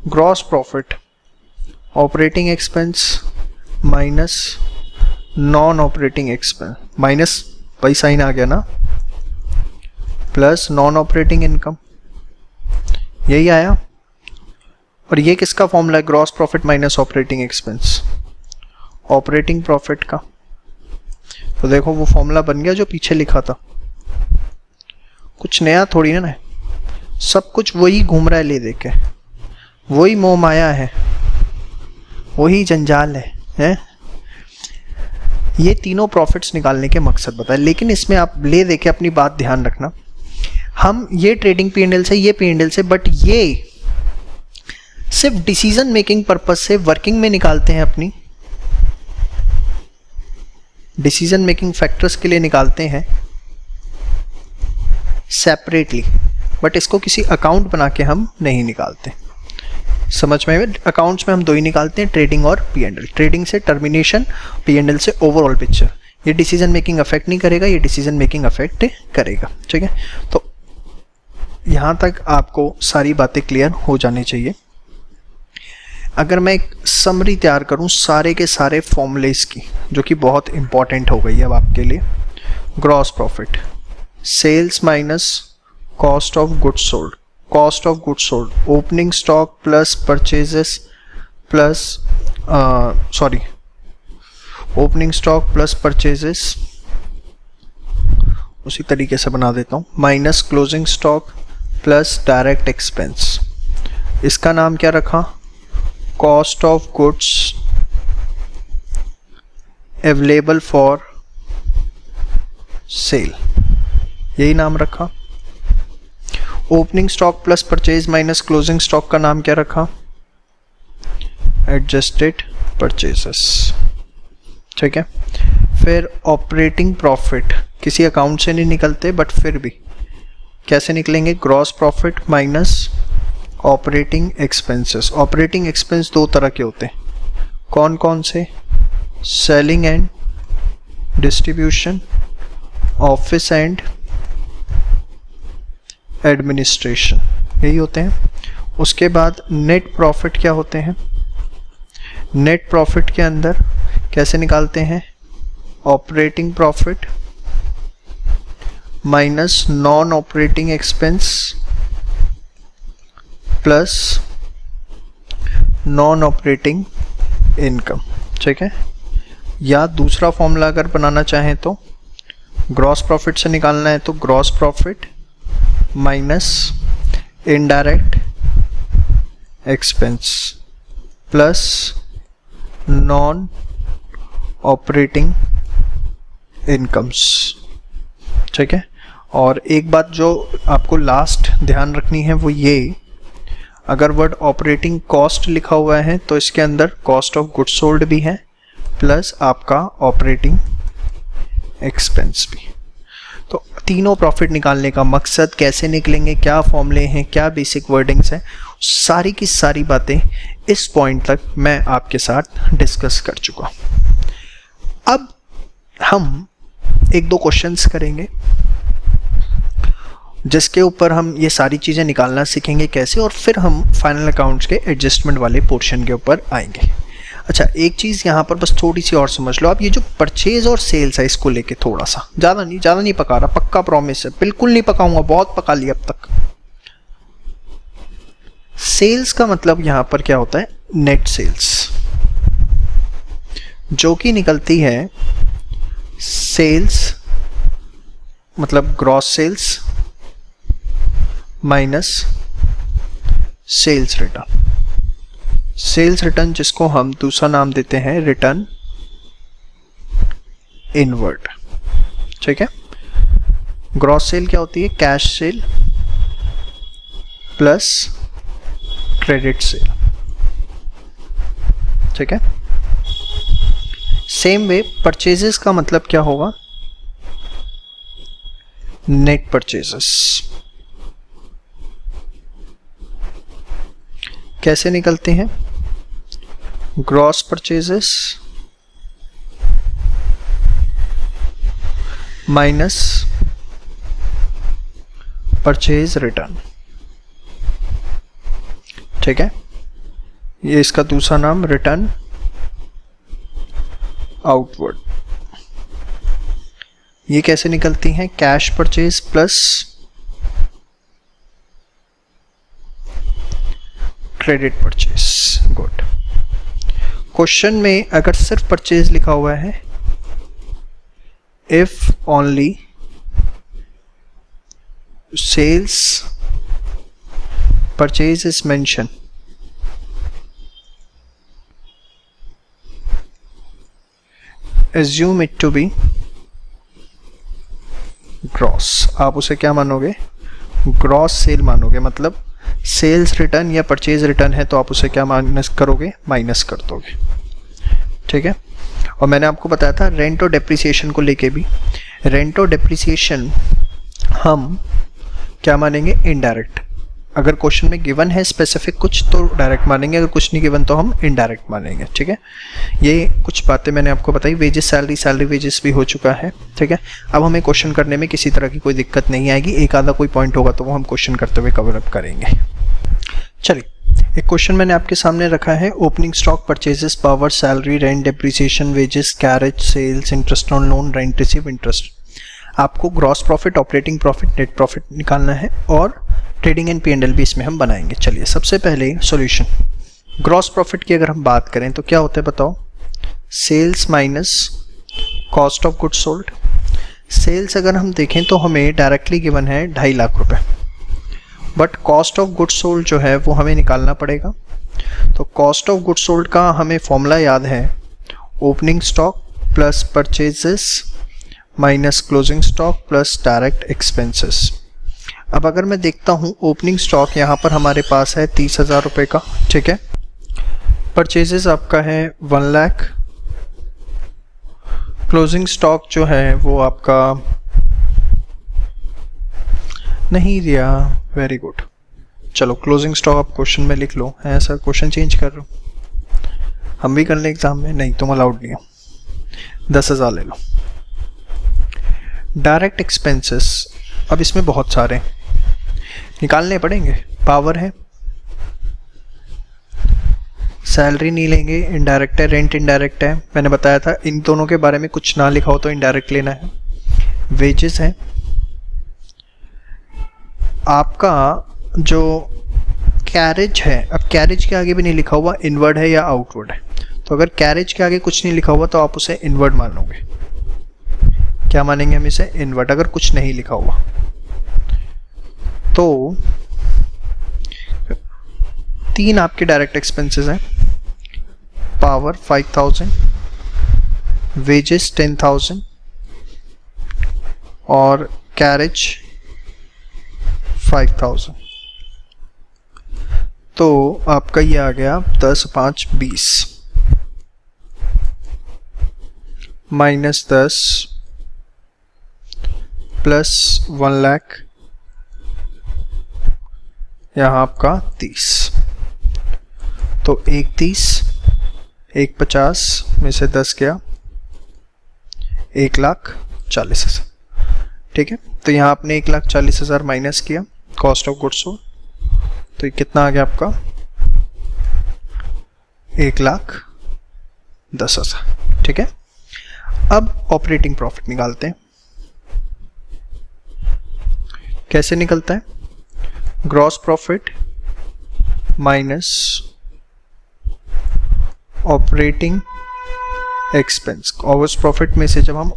Gross profit operating expense minus non operating expense, minus भाई साइन आ गया ना, प्लस नॉन ऑपरेटिंग इनकम, यही आया। और ये किसका फॉर्मूला है? Gross profit minus operating expense, operating profit का। तो देखो वो फॉर्मूला बन गया जो पीछे लिखा था, कुछ नया थोड़ी ना है, सब कुछ वही घूम रहा है ले देके, वही मोह माया है, वही जंजाल है? ये तीनों प्रॉफिट्स निकालने के मकसद बताए, लेकिन इसमें आप ले देके अपनी बात ध्यान रखना, हम ये ट्रेडिंग P&L से, ये P&L से, बट ये सिर्फ डिसीजन मेकिंग पर्पस से वर्किंग में निकालते हैं अपनी, डिसीजन मेकिंग फैक्टर्स के लिए निकालते हैं सेपरेटली, बट इसको किसी अकाउंट बना के हम नहीं निकालते। समझ में? अकाउंट्स में हम दो ही निकालते हैं, ट्रेडिंग और P&L। ट्रेडिंग से टर्मिनेशन, P&L से ओवरऑल पिक्चर। ये डिसीजन मेकिंग अफेक्ट नहीं करेगा, ये डिसीजन मेकिंग अफेक्ट करेगा। ठीक है, तो यहाँ तक आपको सारी बातें क्लियर हो जानी चाहिए। अगर मैं एक समरी तैयार करूँ सारे के सारे फॉर्मूलेस की, जो कि बहुत इंपॉर्टेंट हो गई है अब आपके लिए। Gross profit, sales minus cost of goods sold, cost of goods sold, opening stock plus purchases plus opening stock plus purchases, उसी तरीके से बना देता हूँ, minus closing stock plus direct expense. इसका नाम क्या रखा? Cost of goods available for sale, यही नाम रखा। Opening stock plus purchase minus closing stock का नाम क्या रखा? Adjusted purchases. ठीक है, फिर ऑपरेटिंग प्रॉफिट किसी अकाउंट से नहीं निकलते, बट फिर भी कैसे निकलेंगे? Gross profit minus operating expenses. Operating expense दो तरह के होते हैं, कौन कौन से? Selling and distribution, office and administration, यही होते हैं। उसके बाद नेट प्रॉफिट क्या होते हैं? नेट प्रॉफिट के अंदर कैसे निकालते हैं? Operating profit minus non operating expense plus non operating income. ठीक है, या दूसरा फॉर्मूला अगर बनाना चाहें तो ग्रॉस प्रॉफिट से निकालना है तो gross profit minus indirect expense plus non operating incomes. ठीक है, और एक बात जो आपको लास्ट ध्यान रखनी है वो ये, अगर वर्ड ऑपरेटिंग कॉस्ट लिखा हुआ है तो इसके अंदर कॉस्ट ऑफ गुड्स सोल्ड भी है प्लस आपका ऑपरेटिंग एक्सपेंस भी। तो तीनों प्रॉफिट निकालने का मकसद, कैसे निकलेंगे, क्या फॉर्मूले हैं, क्या बेसिक वर्डिंग्स हैं, सारी की सारी बातें इस पॉइंट तक मैं आपके साथ डिस्कस कर चुका हूं। अब हम एक दो क्वेश्चंस करेंगे जिसके ऊपर हम ये सारी चीज़ें निकालना सीखेंगे कैसे, और फिर हम फाइनल अकाउंट्स के एडजस्टमेंट वाले पोर्शन के ऊपर आएंगे। अच्छा, एक चीज़ यहाँ पर बस थोड़ी सी और समझ लो आप, ये जो परचेज और सेल्स है इसको लेके थोड़ा सा ज़्यादा नहीं पका रहा, पक्का प्रॉमिस है, बिल्कुल नहीं पकाऊंगा, बहुत पका लिया अब तक। सेल्स का मतलब यहाँ पर क्या होता है? नेट सेल्स, जो कि निकलती है सेल्स मतलब gross sales minus sales return. Sales return जिसको हम दूसरा नाम देते हैं रिटर्न इनवर्ड। ठीक है, ग्रॉस सेल क्या होती है? Cash cell plus credit sale. ठीक है, सेम वे परचेजेस का मतलब क्या होगा? Net purchases. कैसे निकलते हैं? Gross purchases minus purchase return. ठीक है, ये इसका दूसरा नाम रिटर्न आउटवर्ड। ये कैसे निकलती हैं? Cash purchase plus credit purchase. Good. Question में अगर सिर्फ परचेज लिखा हुआ है, if only sales purchase is mention, assume it to be gross. आप उसे क्या मानोगे? ग्रॉस सेल मानोगे, मतलब सेल्स रिटर्न या परचेज रिटर्न है तो आप उसे क्या माइनस करोगे? माइनस कर दोगे। ठीक है, और मैंने आपको बताया था रेंट और डेप्रिसिएशन को लेके भी, रेंट और डेप्रिसिएशन हम क्या मानेंगे, इनडायरेक्ट। अगर क्वेश्चन में गिवन है स्पेसिफिक कुछ तो डायरेक्ट मानेंगे, अगर कुछ नहीं गिवन तो हम इनडायरेक्ट मानेंगे, ठीक है। ये कुछ बातें मैंने आपको बताई। वेजेस, सैलरी, सैलरी वेजेस भी हो चुका है, ठीक है। अब हमें क्वेश्चन करने में किसी तरह की कोई दिक्कत नहीं आएगी, एक आधा कोई पॉइंट होगा तो वो हम क्वेश्चन करते हुए कवर अप करेंगे। चलिए, एक क्वेश्चन मैंने आपके सामने रखा है, opening stock, purchases, power, salary, rent, depreciation, wages, carriage, sales, interest on loan, rent receive, interest. आपको gross profit, operating profit, net profit निकालना है और ट्रेडिंग एंड P&L भी इसमें हम बनाएंगे। चलिए, सबसे पहले सॉल्यूशन। ग्रॉस प्रॉफिट की अगर हम बात करें तो क्या होता है बताओ, sales minus cost of goods sold. Sales अगर हम देखें तो हमें डायरेक्टली गिवन है 2.5 लाख रुपए, but cost of goods sold जो है वो हमें निकालना पड़ेगा। तो कॉस्ट ऑफ गुड्स सोल्ड का हमें फॉर्मूला याद है, opening stock plus purchases minus closing stock plus direct expenses. अब अगर मैं देखता हूँ ओपनिंग स्टॉक यहाँ पर हमारे पास है 30,000 रुपये का, ठीक है। परचेजेस आपका है 1 लाख, क्लोजिंग स्टॉक जो है वो आपका नहीं दिया, वेरी गुड। चलो, क्लोजिंग स्टॉक आप क्वेश्चन में लिख लो। है सर, क्वेश्चन चेंज कर रहे हो, हम भी कर लें एग्जाम में? नहीं, तुम अलाउड नहीं हो। 10,000 ले लो। डायरेक्ट एक्सपेंसेस, अब इसमें बहुत सारे निकालने पड़ेंगे। पावर है, सैलरी नहीं लेंगे, इनडायरेक्ट है, रेंट इनडायरेक्ट है, मैंने बताया था इन दोनों के बारे में कुछ ना लिखा हो तो इनडायरेक्ट लेना है। वेजेस है, आपका जो कैरेज है, अब कैरेज के आगे भी नहीं लिखा हुआ इनवर्ड है या आउटवर्ड है, तो अगर कैरेज के आगे कुछ नहीं लिखा हुआ तो आप उसे इनवर्ड मानोगे। क्या मानेंगे हम इसे? इनवर्ड, अगर कुछ नहीं लिखा हुआ तो। 3 आपके डायरेक्ट एक्सपेंसेस हैं, पावर 5,000, वेजेस 10,000 और कैरेज 5,000। तो आपका ये आ गया 10, 5, 20 माइनस 10 प्लस 1 लाख, यहाँ आपका 30। तो 1 30, 1 50 में से 10 गया, 1,40,000, ठीक है। तो यहाँ आपने 1,40,000 माइनस किया कॉस्ट ऑफ गुड्स सोल्ड, तो ये कितना आ गया आपका? 1,10,000, ठीक है। अब ऑपरेटिंग प्रॉफिट निकालते हैं। कैसे निकलता है? Gross profit minus operating expense. Gross profit में से जब हम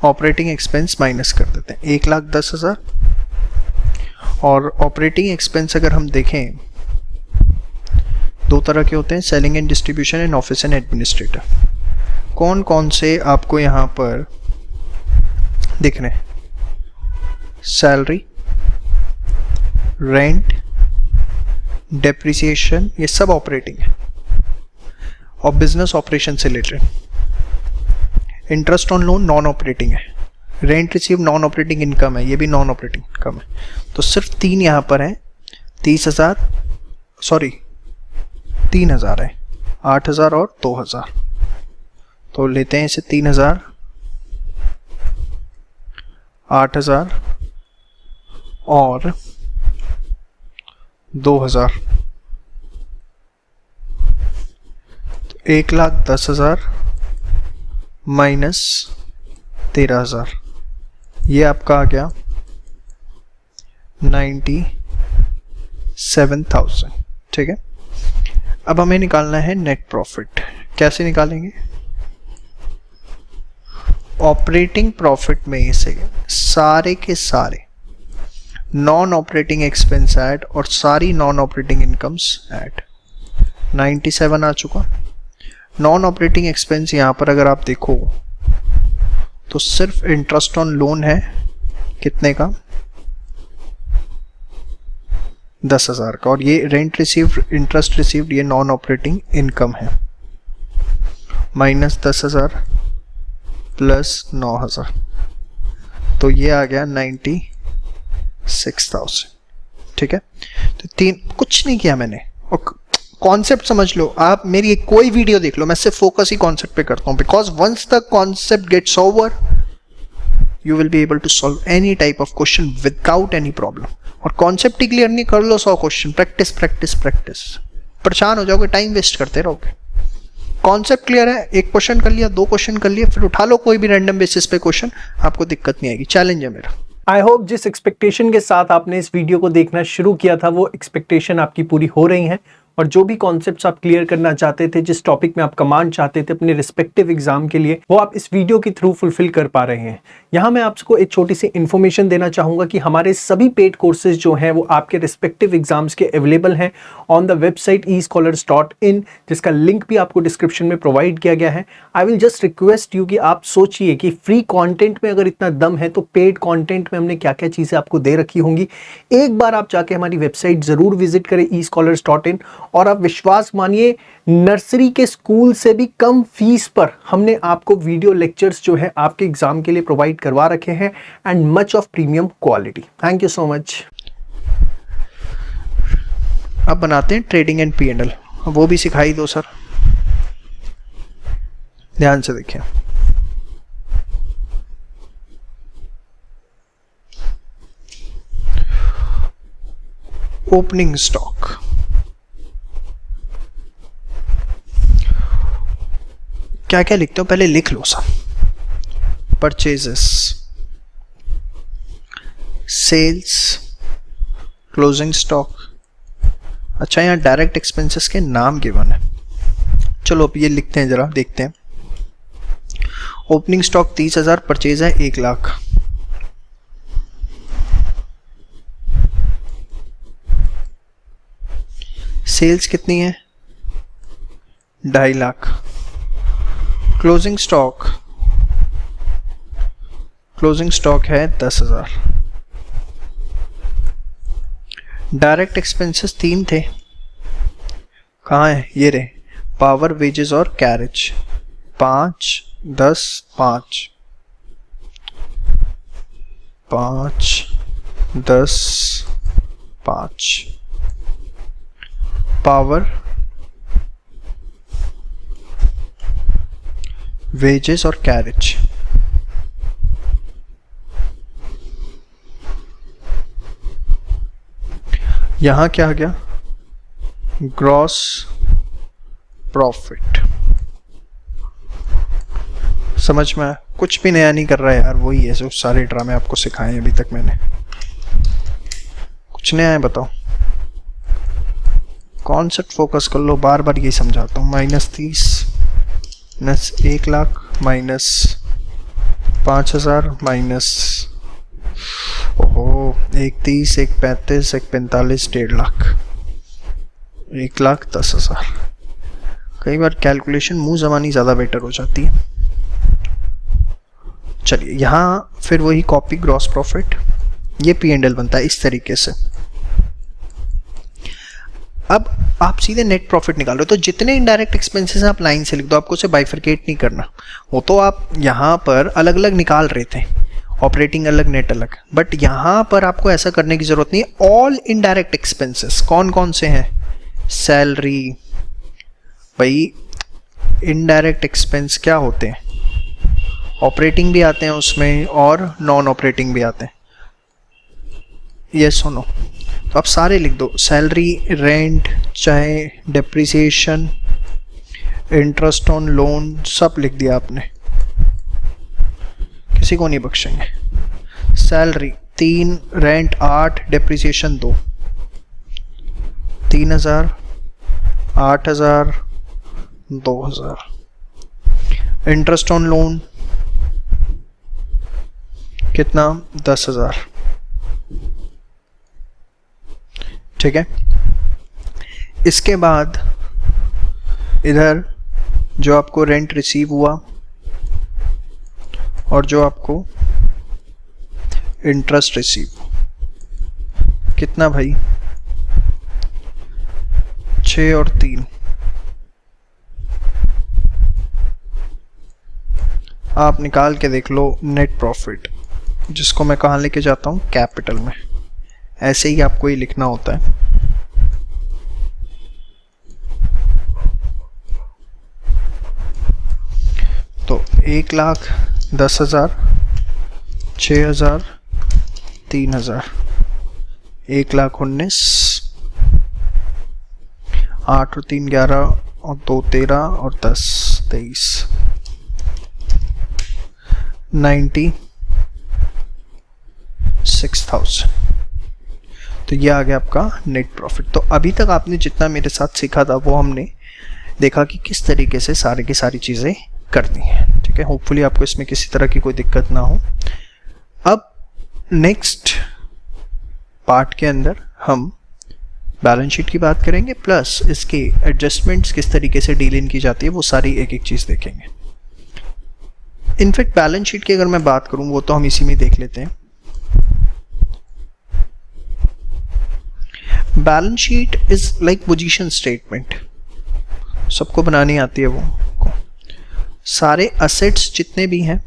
ऑपरेटिंग एक्सपेंस माइनस कर देते हैं 1,10,000, और ऑपरेटिंग एक्सपेंस अगर हम देखें 2 तरह के होते हैं, selling and distribution and office and administrator. कौन कौन से आपको यहाँ पर दिख रहे हैं? सैलरी, रेंट, डेप्रिसिएशन, ये सब ऑपरेटिंग है और बिजनेस ऑपरेशन से related. Interest on loan non operating है, rent receive non operating income है, ये भी नॉन ऑपरेटिंग इनकम है। तो सिर्फ 3 यहाँ पर है, 30,000 3,000 है, 8,000 और 2,000। तो लेते हैं इसे 3,000, 8,000 और 2,000। तो 1,10,000 माइनस 13,000, ये आपका आ गया 97,000, ठीक है। अब हमें निकालना है नेट प्रॉफिट। कैसे निकालेंगे? ऑपरेटिंग प्रॉफिट में से सारे के सारे नॉन ऑपरेटिंग एक्सपेंस ऐड और सारी नॉन ऑपरेटिंग इनकम्स ऐड। 97 आ चुका। नॉन ऑपरेटिंग एक्सपेंस यहाँ पर अगर आप देखो तो सिर्फ इंटरेस्ट ऑन लोन है, कितने का? 10,000 का, और ये रेंट रिसीव्ड, इंटरेस्ट रिसीव्ड, ये नॉन ऑपरेटिंग इनकम है। माइनस 10,000 प्लस 9,000, तो ये आ गया 96,000। ठीक है, तो कुछ नहीं किया मैंने। और कॉन्सेप्ट समझ लो आप, मेरी कोई वीडियो देख लो, मैं सिर्फ फोकस ही कॉन्सेप्ट पे करता हूँ, because once the concept gets over you will be able to solve any type of question without any problem. और कॉन्सेप्ट ही क्लियर नहीं कर लो 100 क्वेश्चन, प्रैक्टिस प्रैक्टिस प्रैक्टिस, परेशान हो जाओगे, टाइम वेस्ट करते रहोगे। कॉन्सेप्ट क्लियर है, एक क्वेश्चन कर लिया, 2 क्वेश्चन कर लिए, फिर उठा लो कोई भी रैंडम बेसिस पे क्वेश्चन, आपको दिक्कत नहीं आएगी। चैलेंज है मेरा। आई होप जिस एक्सपेक्टेशन के साथ आपने इस वीडियो को देखना शुरू किया था वो एक्सपेक्टेशन आपकी पूरी हो रही है, और जो भी कॉन्सेप्ट्स आप क्लियर करना चाहते थे, जिस टॉपिक में आप कमांड चाहते थे अपने रिस्पेक्टिव एग्जाम के लिए, वो आप इस वीडियो के थ्रू फुलफिल कर पा रहे हैं। यहाँ मैं आपको एक छोटी सी इन्फॉर्मेशन देना चाहूँगा कि हमारे सभी पेड कोर्सेज जो हैं वो आपके रिस्पेक्टिव एग्जाम्स के अवेलेबल हैं ऑन द वेबसाइट escholars.in, जिसका लिंक भी आपको डिस्क्रिप्शन में प्रोवाइड किया गया है। I will just request you कि आप सोचिए कि फ्री कॉन्टेंट में अगर इतना दम है तो पेड कॉन्टेंट में हमने क्या क्या चीज़ें आपको दे रखी होंगी। एक बार आप जाके हमारी वेबसाइट ज़रूर विजिट करें escholars.in, और आप विश्वास मानिए नर्सरी के स्कूल से भी कम फीस पर हमने आपको वीडियो लेक्चर्स जो है आपके एग्जाम के लिए प्रोवाइड करवा रखे हैं, and much of premium quality. Thank you so much. अब बनाते हैं ट्रेडिंग एंड P&L, वो भी सिखाई दो सर, ध्यान से देखिए। ओपनिंग स्टॉक, क्या क्या लिखते हो पहले लिख लो sir. Purchases, sales, closing stock. अच्छा, यहाँ डायरेक्ट एक्सपेंसेस के नाम गिवन है, चलो अब ये लिखते हैं, जरा देखते हैं। ओपनिंग स्टॉक 30,000, परचेज है 1 लाख। सेल्स कितनी है? 2.5 लाख। क्लोजिंग स्टॉक है 10,000। डायरेक्ट एक्सपेंसेस 3 थे, कहाँ है? ये रहे, पावर, वेजेस और कैरेज। 5, 10, 5, 10, 5। पावर, वेजेस और कैरेज। यहां क्या आ गया? Gross profit. समझ में आया? कुछ भी नया नहीं कर रहा है यार, वही है जो सारे ड्रामे आपको सिखाए अभी तक मैंने। कुछ नया है बताओ? कॉन्सेप्ट फोकस कर लो, बार बार यही समझाता हूँ। -30 minus 1 lakh minus 5,000 minus 1,30, 1,35, 1,45, 1.5 lakh, 1,10,000। कई बार कैलकुलेशन मुंह ज़बानी ज़्यादा बेटर हो जाती है। चलिए यहाँ फिर वही कॉपी ग्रॉस प्रॉफिट, ये P&L बनता है इस तरीके से। अब आप सीधे नेट प्रॉफिट निकाल रहे हो, तो जितने इनडायरेक्ट एक्सपेंसेस आप लाइन से लिख दो, आपको उसे बाइफरकेट नहीं करना। वो तो आप यहाँ पर अलग अलग निकाल रहे थे, ऑपरेटिंग अलग, नेट अलग, बट यहाँ पर आपको ऐसा करने की जरूरत नहीं है। ऑल इनडायरेक्ट एक्सपेंसेस कौन कौन से हैं? सैलरी, भाई इनडायरेक्ट एक्सपेंस क्या होते हैं? ऑपरेटिंग भी आते हैं उसमें और नॉन ऑपरेटिंग भी आते हैं। ये सुनो, तो आप सारे लिख दो, सैलरी, रेंट, चाहे डेप्रिसिएशन, इंटरेस्ट ऑन लोन, सब लिख दिया आपने, किसी को नहीं बख्शेंगे। Salary 3, rent 8, depreciation 2, 3,000, 8,000, 2,000। Interest on loan कितना? 10,000। ठीक है, इसके बाद इधर जो आपको रेंट रिसीव हुआ और जो आपको इंटरेस्ट रिसीव, कितना भाई? 6 और 3, आप निकाल के देख लो नेट प्रॉफिट, जिसको मैं कहाँ लेके जाता हूँ, कैपिटल में। ऐसे ही आपको ये लिखना होता है। तो 1,10,000, 6,000, 3,000, 1,19,000, 8 और 3 11 और 2 13 और 10 23, 96,000। तो ये आ गया आपका नेट प्रॉफिट। तो अभी तक आपने जितना मेरे साथ सीखा था वो हमने देखा कि किस तरीके से सारी की सारी चीज़ें करनी है। ठीक है, होपफुली आपको इसमें किसी तरह की कोई दिक्कत ना हो। अब नेक्स्ट पार्ट के अंदर हम बैलेंस शीट की बात करेंगे, प्लस इसके एडजस्टमेंट्स किस तरीके से डील इन की जाती है वो सारी एक एक चीज़ देखेंगे। इनफैक्ट बैलेंस शीट की अगर मैं बात करूं वो तो हम इसी में देख लेते हैं। Balance sheet is like position statement, सबको बनानी आती है वो। सारे असेट्स जितने भी हैं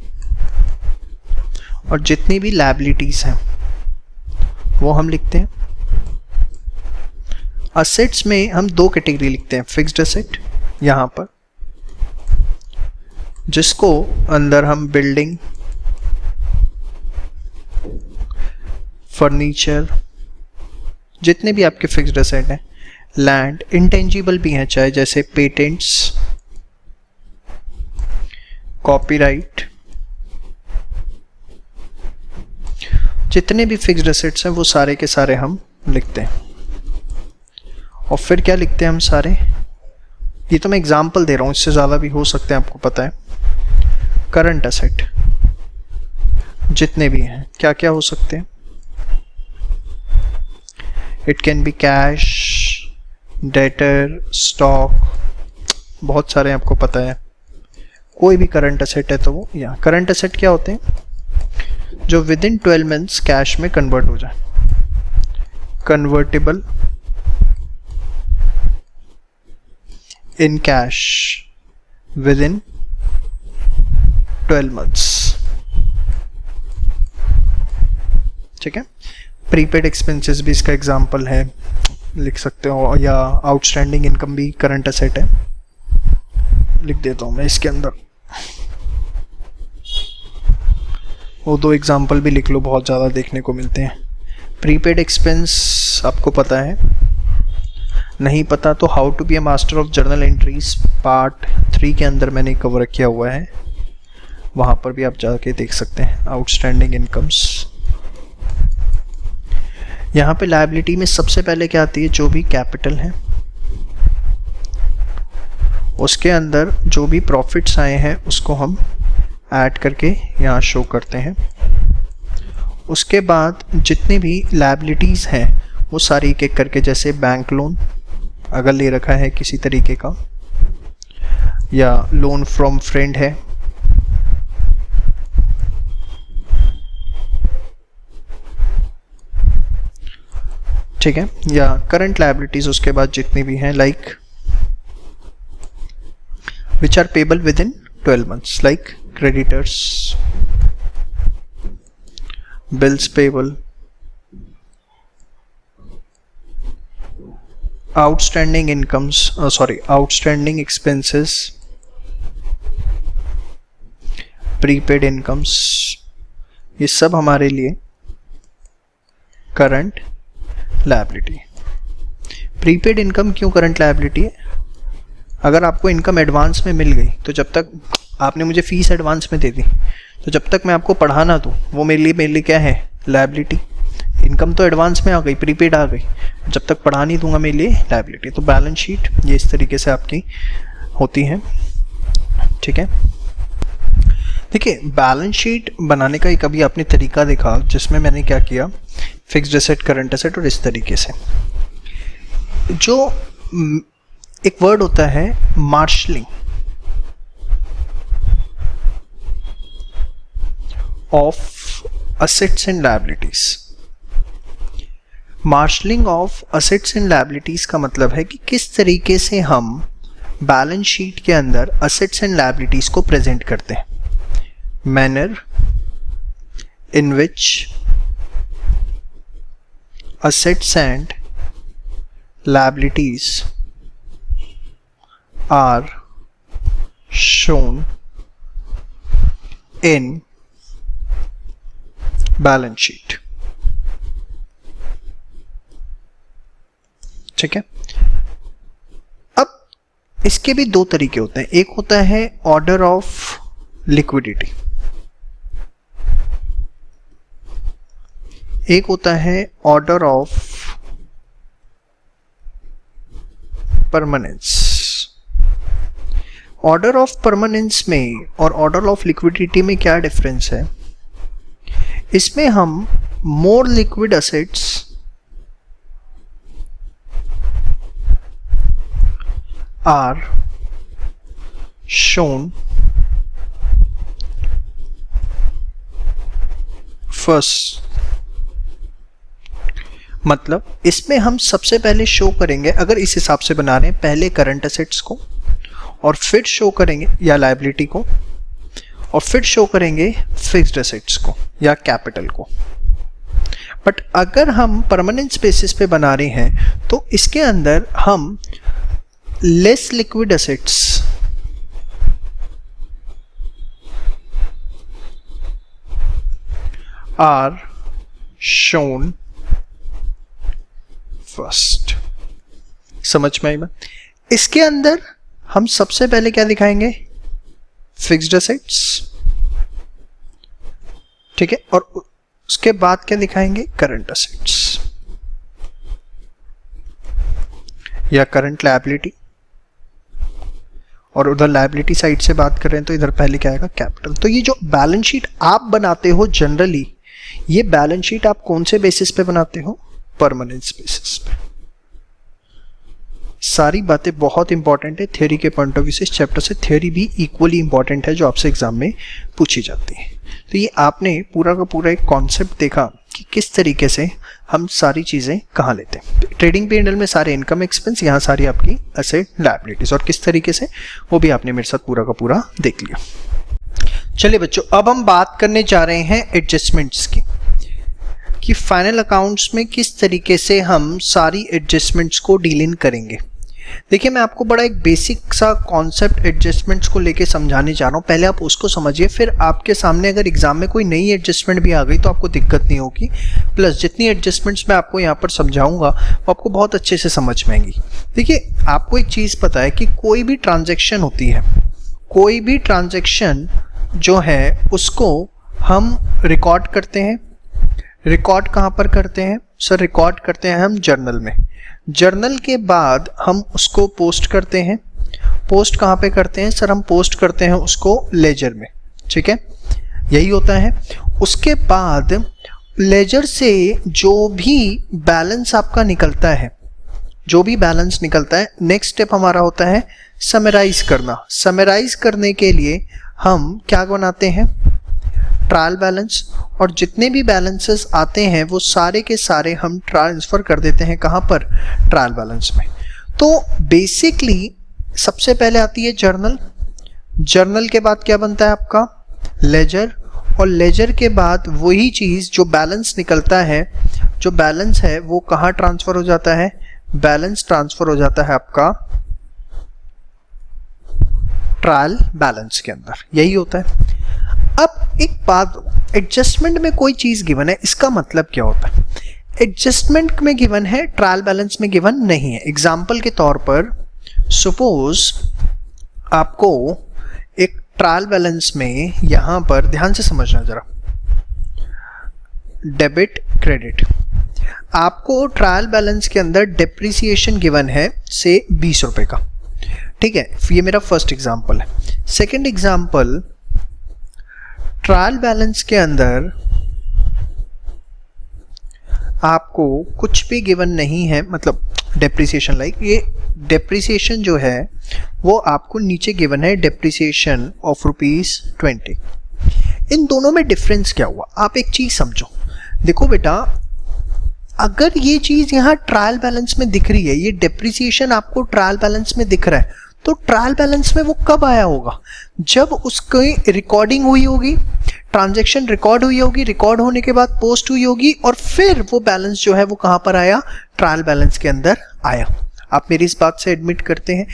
और जितनी भी लायबिलिटीज हैं वो हम लिखते हैं। असेट्स में हम दो कैटेगरी लिखते हैं, फिक्स्ड असेट यहाँ पर, जिसको अंदर हम बिल्डिंग, फर्नीचर, जितने भी आपके फिक्स्ड असेट हैं, लैंड, इंटेंजिबल भी हैं चाहे जैसे पेटेंट्स, कॉपीराइट, जितने भी फिक्स्ड असेट्स हैं वो सारे के सारे हम लिखते हैं। और फिर क्या लिखते हैं हम सारे, ये तो मैं एग्जांपल दे रहा हूँ, इससे ज़्यादा भी हो सकते हैं, आपको पता है। करंट असेट जितने भी हैं क्या क्या हो सकते हैं, it can be cash, debtor, stock, बहुत सारे आपको पता है। कोई भी करंट असेट है तो वो, या करंट असेट क्या होते हैं, जो विद इन 12 मंथ्स कैश में कन्वर्ट हो जाए। Convertible in cash with in 12 months. ठीक है, प्रीपेड एक्सपेंसेस भी इसका एग्जांपल है, लिख सकते हो, या आउटस्टैंडिंग इनकम भी करंट असेट है, लिख देता हूं मैं इसके अंदर। वो दो एग्जांपल भी लिख लो, बहुत ज़्यादा देखने को मिलते हैं। प्रीपेड एक्सपेंस आपको पता है, नहीं पता तो how to be a master of journal entries part 3 के अंदर मैंने कवर किया हुआ है, वहाँ पर भी आप जाके देख सकते हैं। आउटस्टैंडिंग इनकम्स, यहाँ पे लायबिलिटी में सबसे पहले क्या आती है, जो भी कैपिटल है उसके अंदर जो भी प्रॉफिट्स आए हैं उसको हम ऐड करके यहाँ शो करते हैं। उसके बाद जितनी भी लायबिलिटीज़ हैं वो सारी एक एक करके, जैसे बैंक लोन अगर ले रखा है किसी तरीके का, या लोन फ्रॉम फ्रेंड है, ठीक है, या करंट लायबिलिटीज उसके बाद जितनी भी हैं, like which are payable within 12 months, like creditors, bills payable, outstanding incomes, outstanding expenses, prepaid incomes, ये सब हमारे लिए करंट लायबिलिटी। प्रीपेड इनकम क्यों करंट लायबिलिटी है? अगर आपको इनकम एडवांस में मिल गई तो जब तक आपने मुझे फीस एडवांस में दे दी तो जब तक मैं आपको पढ़ा ना दूँ वो मेरे लिए क्या है, लायबिलिटी। इनकम तो एडवांस में आ गई, प्रीपेड आ गई, जब तक पढ़ा नहीं दूंगा मेरे लिए लायबिलिटी। तो बैलेंस शीट ये इस तरीके से आपकी होती है। ठीक है, देखिए बैलेंस शीट बनाने का एक अभी आपने तरीका देखा जिसमें मैंने क्या किया, फिक्स्ड एसेट, करंट एसेट, और इस तरीके से जो एक वर्ड होता है marshalling of assets and liabilities. Marshalling of assets and liabilities का मतलब है कि किस तरीके से हम बैलेंस शीट के अंदर असेट्स एंड लायबिलिटीज को प्रेजेंट करते हैं। manner in which assets and liabilities are shown in balance sheet। ठीक है। अब इसके भी दो तरीके होते हैं, एक होता है ऑर्डर ऑफ लिक्विडिटी, एक होता है order of permanence. Order of permanence में और ऑर्डर ऑफ लिक्विडिटी में क्या डिफरेंस है? इसमें हम more liquid assets are shown first, मतलब इसमें हम सबसे पहले शो करेंगे, अगर इस हिसाब से बना रहे हैं, पहले करंट एसेट्स को और फिर शो करेंगे या लायबिलिटी को और फिर शो करेंगे फिक्स्ड एसेट्स को या कैपिटल को। बट अगर हम परमानेंट बेसिस पे बना रहे हैं तो इसके अंदर हम less liquid assets are shown first. समझ में आई बात? इसके अंदर हम सबसे पहले क्या दिखाएंगे? फिक्स्ड एसेट्स, ठीक है, और उसके बाद क्या दिखाएंगे? करंट एसेट्स या करंट लायबिलिटी, और उधर लायबिलिटी साइड से बात कर रहे हैं तो इधर पहले क्या आएगा? कैपिटल। तो ये जो बैलेंस शीट आप बनाते हो जनरली, ये बैलेंस शीट आप कौन से बेसिस पे बनाते हो? परमानेंस बेसिस पे। सारी बातें बहुत इंपॉर्टेंट है थ्योरी के पॉइंट ऑफ व्यू से। इस चैप्टर से थ्योरी भी इक्वली इंपॉर्टेंट है जो आपसे एग्जाम में पूछी जाती है। तो ये आपने पूरा का पूरा एक कॉन्सेप्ट देखा कि किस तरीके से हम सारी चीज़ें कहाँ लेते हैं। ट्रेडिंग P&L में सारे इनकम एक्सपेंस, यहाँ सारी आपकी एसेट लायबिलिटीज, और किस तरीके से वो भी आपने मेरे साथ पूरा का पूरा देख लिया। चलिए बच्चों, अब हम बात करने जा रहे हैं एडजस्टमेंट्स की, कि फाइनल अकाउंट्स में किस तरीके से हम सारी एडजस्टमेंट्स को डील इन करेंगे। देखिए, मैं आपको बड़ा एक बेसिक सा कॉन्सेप्ट एडजस्टमेंट्स को लेके समझाने जा रहा हूँ, पहले आप उसको समझिए, फिर आपके सामने अगर एग्जाम में कोई नई एडजस्टमेंट भी आ गई तो आपको दिक्कत नहीं होगी। प्लस जितनी एडजस्टमेंट्स मैं आपको यहाँ पर समझाऊंगा वो आपको बहुत अच्छे से समझ में आएंगी। देखिए, आपको एक चीज़ पता है कि कोई भी ट्रांजेक्शन होती है, कोई भी ट्रांजेक्शन जो है उसको हम रिकॉर्ड करते हैं। रिकॉर्ड कहाँ पर करते हैं सर? रिकॉर्ड करते हैं हम जर्नल में। जर्नल के बाद हम उसको पोस्ट करते हैं। पोस्ट कहाँ पे करते हैं सर? हम पोस्ट करते हैं उसको लेजर में, ठीक है, यही होता है। उसके बाद लेजर से जो भी बैलेंस आपका निकलता है, जो भी बैलेंस निकलता है, नेक्स्ट स्टेप हमारा होता है समराइज करना। समराइज करने के लिए हम क्या बनाते हैं? ट्रायल बैलेंस, और जितने भी बैलेंसेस आते हैं वो सारे के सारे हम ट्रांसफ़र कर देते हैं कहाँ पर? ट्रायल बैलेंस में। तो बेसिकली सबसे पहले आती है जर्नल, जर्नल के बाद क्या बनता है आपका? लेजर, और लेजर के बाद वही चीज़ जो बैलेंस निकलता है, जो बैलेंस है वो कहाँ ट्रांसफ़र हो जाता है? बैलेंस ट्रांसफ़र हो जाता है आपका ट्रायल बैलेंस के अंदर, यही होता है। अब एक बात, एडजस्टमेंट में कोई चीज़ गिवन है, इसका मतलब क्या होता है? एडजस्टमेंट में गिवन है, ट्रायल बैलेंस में गिवन नहीं है। एग्जाम्पल के तौर पर सपोज आपको एक ट्रायल बैलेंस में, यहाँ पर ध्यान से समझना जरा, डेबिट क्रेडिट, आपको ट्रायल बैलेंस के अंदर डेप्रिसिएशन गिवन है से 20 रुपये का, ठीक है, ये मेरा फर्स्ट एग्जाम्पल है। सेकेंड एग्जाम्पल, ट्रायल बैलेंस के अंदर आपको कुछ भी गिवन नहीं है, मतलब डेप्रिसिएशन, लाइक ये डेप्रिसिएशन जो है वो आपको नीचे गिवन है, डेप्रिसिएशन ऑफ ₹20। इन दोनों में डिफरेंस क्या हुआ? आप एक चीज़ समझो, देखो बेटा, अगर ये चीज़ यहाँ ट्रायल बैलेंस में दिख रही है, ये डेप्रिसिएशन आपको ट्रायल बैलेंस में दिख रहा है, तो ट्रायल बैलेंस में वो कब आया होगा? जब उसकी रिकॉर्डिंग हुई होगी, ट्रांजैक्शन रिकॉर्ड हुई होगी, रिकॉर्ड होने के बाद पोस्ट हुई होगी, और फिर वो बैलेंस जो है वो कहां पर आया? ट्रायल बैलेंस के अंदर आया। आप मेरी इस बात से एडमिट करते हैं?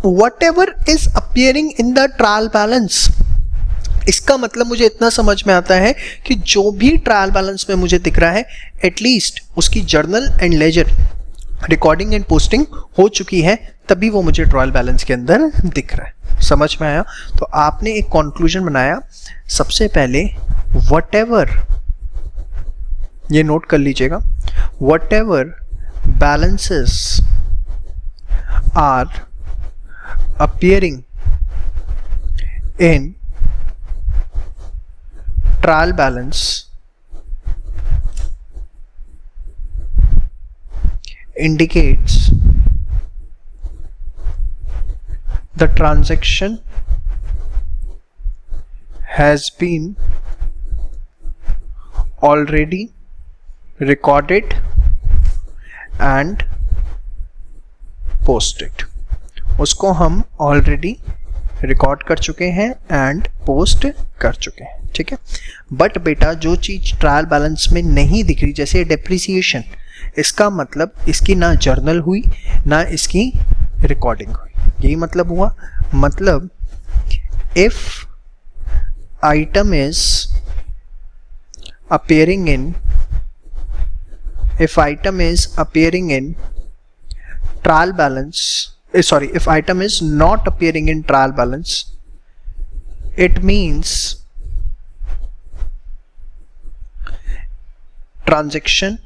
What ever is appearing in the trial balance, इसका मतलब मुझे इतना समझ में आता है कि जो भी ट्रायल बैलेंस में मुझे दिख रहा है, एटलीस्ट उसकी journal and ledger recording and posting हो चुकी है, तभी वो मुझे ट्रायल बैलेंस के अंदर दिख रहा है। समझ में आया? तो आपने एक कंक्लूजन बनाया। सबसे पहले वट एवर, ये नोट कर लीजिएगा, whatever balances are appearing in trial balance indicates the transaction has been already recorded and posted। उसको हम ऑलरेडी रिकॉर्ड कर चुके हैं एंड पोस्ट कर चुके हैं, ठीक है। बट बेटा जो चीज ट्रायल बैलेंस में नहीं दिख रही, जैसे डेप्रिसिएशन, इसका मतलब इसकी ना जर्नल हुई ना इसकी रिकॉर्डिंग हुई, यही मतलब हुआ। मतलब if item is appearing in, if item is appearing in trial balance, if item is not appearing in trial balance, it means transaction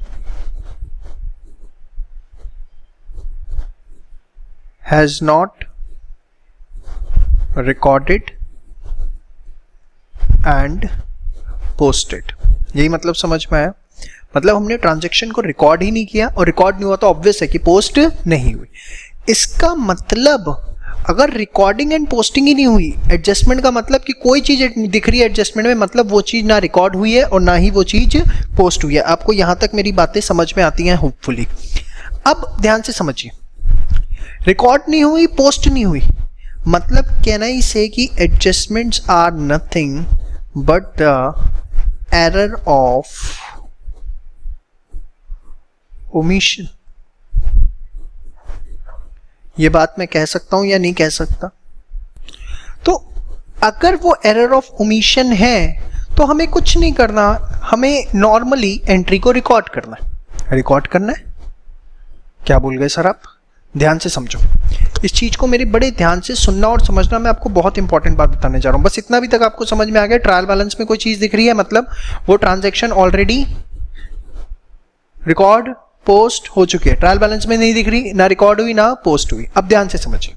has not recorded and posted। यही मतलब समझ में आया? मतलब हमने ट्रांजैक्शन को रिकॉर्ड ही नहीं किया, और रिकॉर्ड नहीं हुआ तो ऑब्वियस है कि पोस्ट नहीं हुई। इसका मतलब अगर रिकॉर्डिंग एंड पोस्टिंग ही नहीं हुई, एडजस्टमेंट का मतलब कि कोई चीज दिख रही है एडजस्टमेंट में, मतलब वो चीज ना रिकॉर्ड हुई है और ना ही वो चीज पोस्ट हुई है। आपको यहां तक मेरी बातें समझ में आती हैं होपफुली। अब ध्यान से समझिए, रिकॉर्ड नहीं हुई, पोस्ट नहीं हुई, मतलब कैन आई से कि adjustments are nothing but the error of omission. ये बात मैं कह सकता हूं या नहीं कह सकता? तो अगर वो एरर ऑफ ओमिशन है तो हमें कुछ नहीं करना, हमें नॉर्मली एंट्री को रिकॉर्ड करना है। रिकॉर्ड करना है, क्या बोल गए सर आप? ध्यान से समझो इस चीज को, मेरे बड़े ध्यान से सुनना और समझना। मैं आपको बहुत इंपॉर्टेंट बात बताने जा रहा हूं। बस इतना भी तक आपको समझ में आ गया, ट्रायल बैलेंस में कोई चीज दिख रही है मतलब वो ट्रांजैक्शन ऑलरेडी रिकॉर्ड पोस्ट हो चुकी है। ट्रायल बैलेंस में नहीं दिख रही, ना रिकॉर्ड हुई ना पोस्ट हुई। अब ध्यान से समझिए,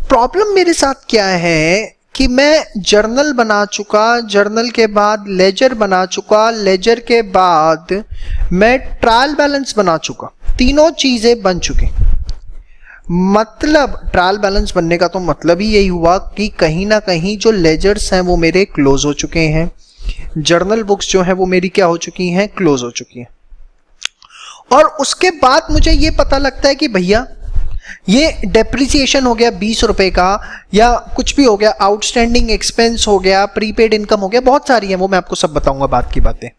प्रॉब्लम मेरे साथ क्या है कि मैं जर्नल बना चुका, जर्नल के बाद लेजर बना चुका, लेजर के बाद मैं ट्रायल बैलेंस बना चुका, तीनों चीजें बन चुकी। मतलब ट्रायल बैलेंस बनने का तो मतलब ही यही हुआ कि कहीं ना कहीं जो लेजर्स हैं वो मेरे क्लोज हो चुके हैं, जर्नल बुक्स जो हैं वो मेरी क्या हो चुकी हैं? क्लोज हो चुकी हैं। और उसके बाद मुझे ये पता लगता है कि भैया ये डेप्रिसिएशन हो गया 20 रुपए का, या कुछ भी हो गया, आउटस्टैंडिंग एक्सपेंस हो गया, प्रीपेड इनकम हो गया, बहुत सारी है, वो मैं आपको सब बताऊंगा बात की बातें।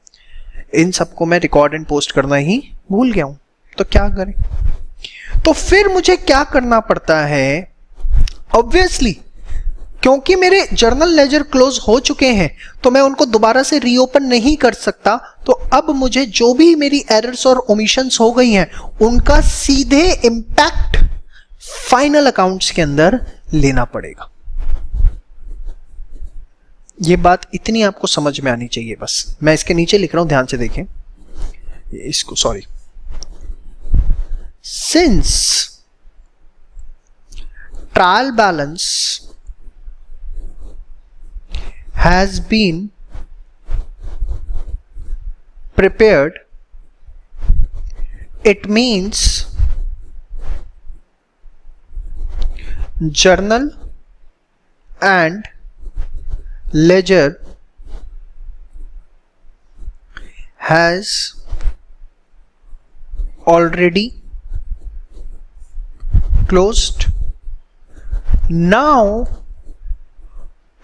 इन सबको मैं रिकॉर्ड एंड पोस्ट करना ही भूल गया हूं, तो क्या करें? तो फिर मुझे क्या करना पड़ता है? ऑब्वियसली क्योंकि मेरे जर्नल लेजर क्लोज हो चुके हैं तो मैं उनको दोबारा से रीओपन नहीं कर सकता। तो अब मुझे जो भी मेरी एरर्स और ओमिशंस हो गई हैं उनका सीधे इंपैक्ट फाइनल अकाउंट्स के अंदर लेना पड़ेगा। ये बात इतनी आपको समझ में आनी चाहिए। बस मैं इसके नीचे लिख रहा हूं, ध्यान से देखें इसको, sorry. Since trial balance has been prepared, it means journal and ledger has already closed Now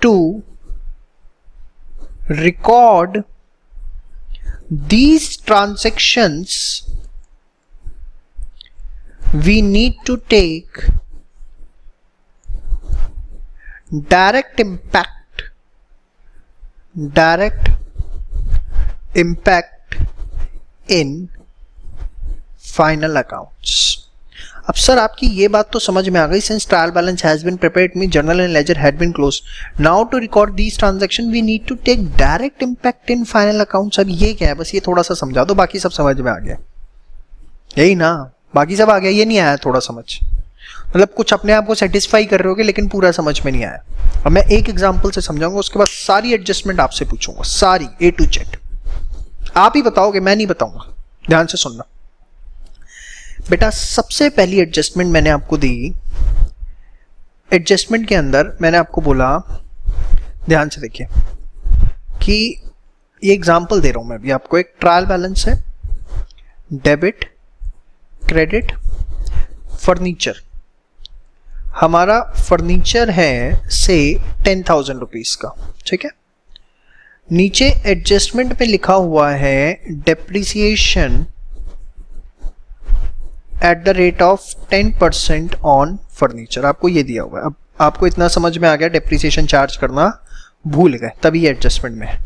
to record these transactions, we need to take direct impact in final accounts. अब सर आपकी ये बात तो समझ में आ गई, since trial balance has been prepared, means journal and ledger had been closed. Now to record these transactions we need to take direct impact in final accounts. अब ये क्या है, बस ये थोड़ा सा समझा दो, बाकी सब समझ में आ गया, यही ना, बाकी सब आ गया, ये नहीं आया थोड़ा समझ, मतलब कुछ अपने आप को सेटिस्फाई कर रहे होगे लेकिन पूरा समझ में नहीं आया। अब मैं एक एग्जांपल से समझाऊंगा, उसके बाद सारी एडजस्टमेंट आपसे पूछूंगा, सारी A to Z आप ही बताओगे, मैं नहीं बताऊंगा, ध्यान से सुनना बेटा। सबसे पहली एडजस्टमेंट मैंने आपको दी, एडजस्टमेंट के अंदर मैंने आपको बोला, ध्यान से देखिए कि ये एग्जांपल दे रहा हूं मैं अभी आपको, एक ट्रायल बैलेंस है, डेबिट क्रेडिट फर्नीचर, हमारा फर्नीचर है से 10,000 रुपीज का, ठीक है। नीचे एडजस्टमेंट पे लिखा हुआ है depreciation at the rate of 10% on furniture, आपको ये दिया हुआ है। अब आपको इतना समझ में आ गया, डेप्रिसिएशन चार्ज करना भूल गए तभी ये एडजस्टमेंट में है।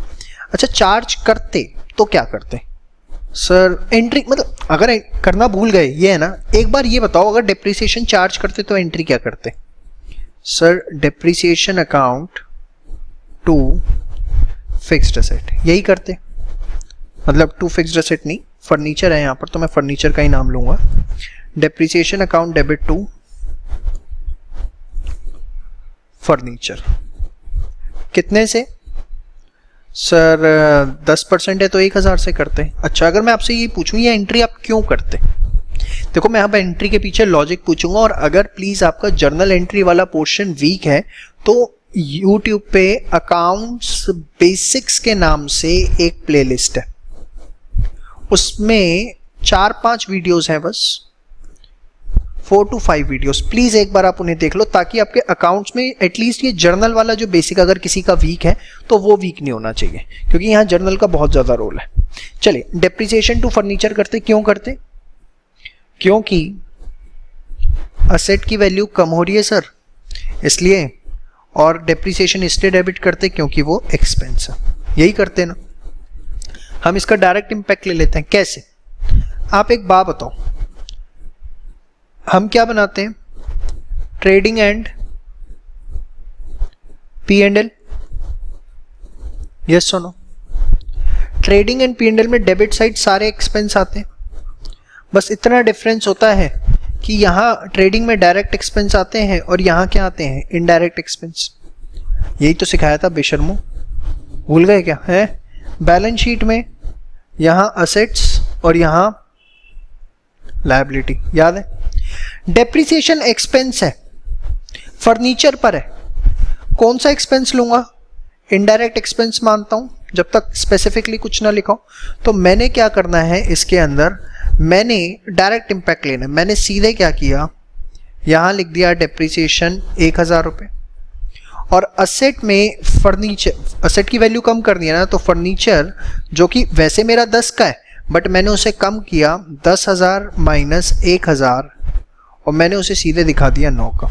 अच्छा, चार्ज करते तो क्या करते सर, एंट्री, मतलब अगर करना भूल गए ये है ना, एक बार ये बताओ, अगर डेप्रिसिएशन चार्ज करते तो एंट्री क्या करते sir, depreciation account to fixed asset, यही करते, मतलब टू फिक्स्ड एसेट नहीं, फर्नीचर है यहाँ पर तो मैं फर्नीचर का ही नाम लूंगा, depreciation account debit to furniture, कितने से सर 10% है तो 1,000 से करते हैं। अच्छा, अगर मैं आपसे ये पूछूं ये एंट्री आप क्यों करते, देखो मैं यहाँ पर एंट्री के पीछे लॉजिक पूछूंगा, और अगर प्लीज आपका जर्नल एंट्री वाला पोर्शन वीक है तो यूट्यूब पे अकाउंट्स बेसिक्स के नाम से एक प्लेलिस्ट है, उसमें 4-5 वीडियोस हैं, बस 4 to 5 वीडियोस, प्लीज एक बार आप उन्हें देख लो ताकि आपके अकाउंट्स में एटलीस्ट ये जर्नल वाला जो बेसिक अगर किसी का वीक है तो वो वीक नहीं होना चाहिए, क्योंकि यहाँ जर्नल का बहुत ज्यादा रोल है। चलिए, डेप्रिसिएशन टू फर्नीचर करते, क्यों करते, क्योंकि असेट की वैल्यू कम हो रही है सर इसलिए, और डेप्रिसिएशन इसलिए डेबिट करते क्योंकि वो एक्सपेंस है, यही करते ना। हम इसका डायरेक्ट इंपैक्ट ले लेते हैं, कैसे, आप एक बात बताओ, हम क्या बनाते हैं, ट्रेडिंग एंड P&L, यस सुनो, ट्रेडिंग एंड P&L में डेबिट साइड सारे एक्सपेंस आते हैं, बस इतना डिफरेंस होता है कि यहाँ ट्रेडिंग में डायरेक्ट एक्सपेंस आते हैं और यहाँ क्या आते हैं, इनडायरेक्ट एक्सपेंस, यही तो सिखाया था बेशर्मो, भूल गए क्या है। बैलेंस शीट में यहाँ असेट्स और यहाँ लायबिलिटी, याद है। डेप्रिसिएशन एक्सपेंस है, फर्नीचर पर है, कौन सा एक्सपेंस लूंगा, इनडायरेक्ट एक्सपेंस मानता हूं जब तक स्पेसिफिकली कुछ ना लिखा हो। तो मैंने क्या करना है इसके अंदर, मैंने डायरेक्ट इंपैक्ट लेना, मैंने सीधे क्या किया, यहां लिख दिया डेप्रिसिएशन 1,000 रुपये, और असेट में फर्नीचर, असेट की वैल्यू कम करनी है ना, तो फर्नीचर जो कि वैसे मेरा 10 का है बट मैंने उसे कम किया, 10,000 माइनस 1,000, और मैंने उसे सीधे दिखा दिया 9 का।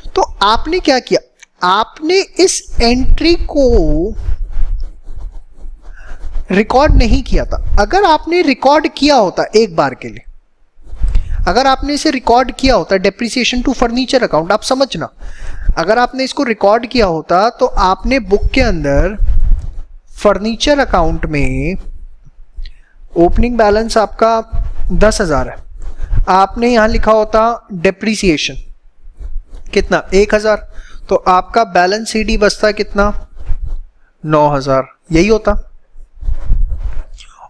तो आपने क्या किया, आपने इस एंट्री को रिकॉर्ड नहीं किया था। अगर आपने रिकॉर्ड किया होता एक बार के लिए, अगर आपने इसे रिकॉर्ड किया होता डेप्रिसिएशन टू फर्नीचर अकाउंट, आप समझना, अगर आपने इसको रिकॉर्ड किया होता तो आपने बुक के अंदर फर्नीचर अकाउंट में ओपनिंग बैलेंस आपका 10,000 है, आपने यहां लिखा होता डेप्रिसिएशन कितना 1,000, तो आपका बैलेंस सीडी बचता कितना 9,000, यही होता।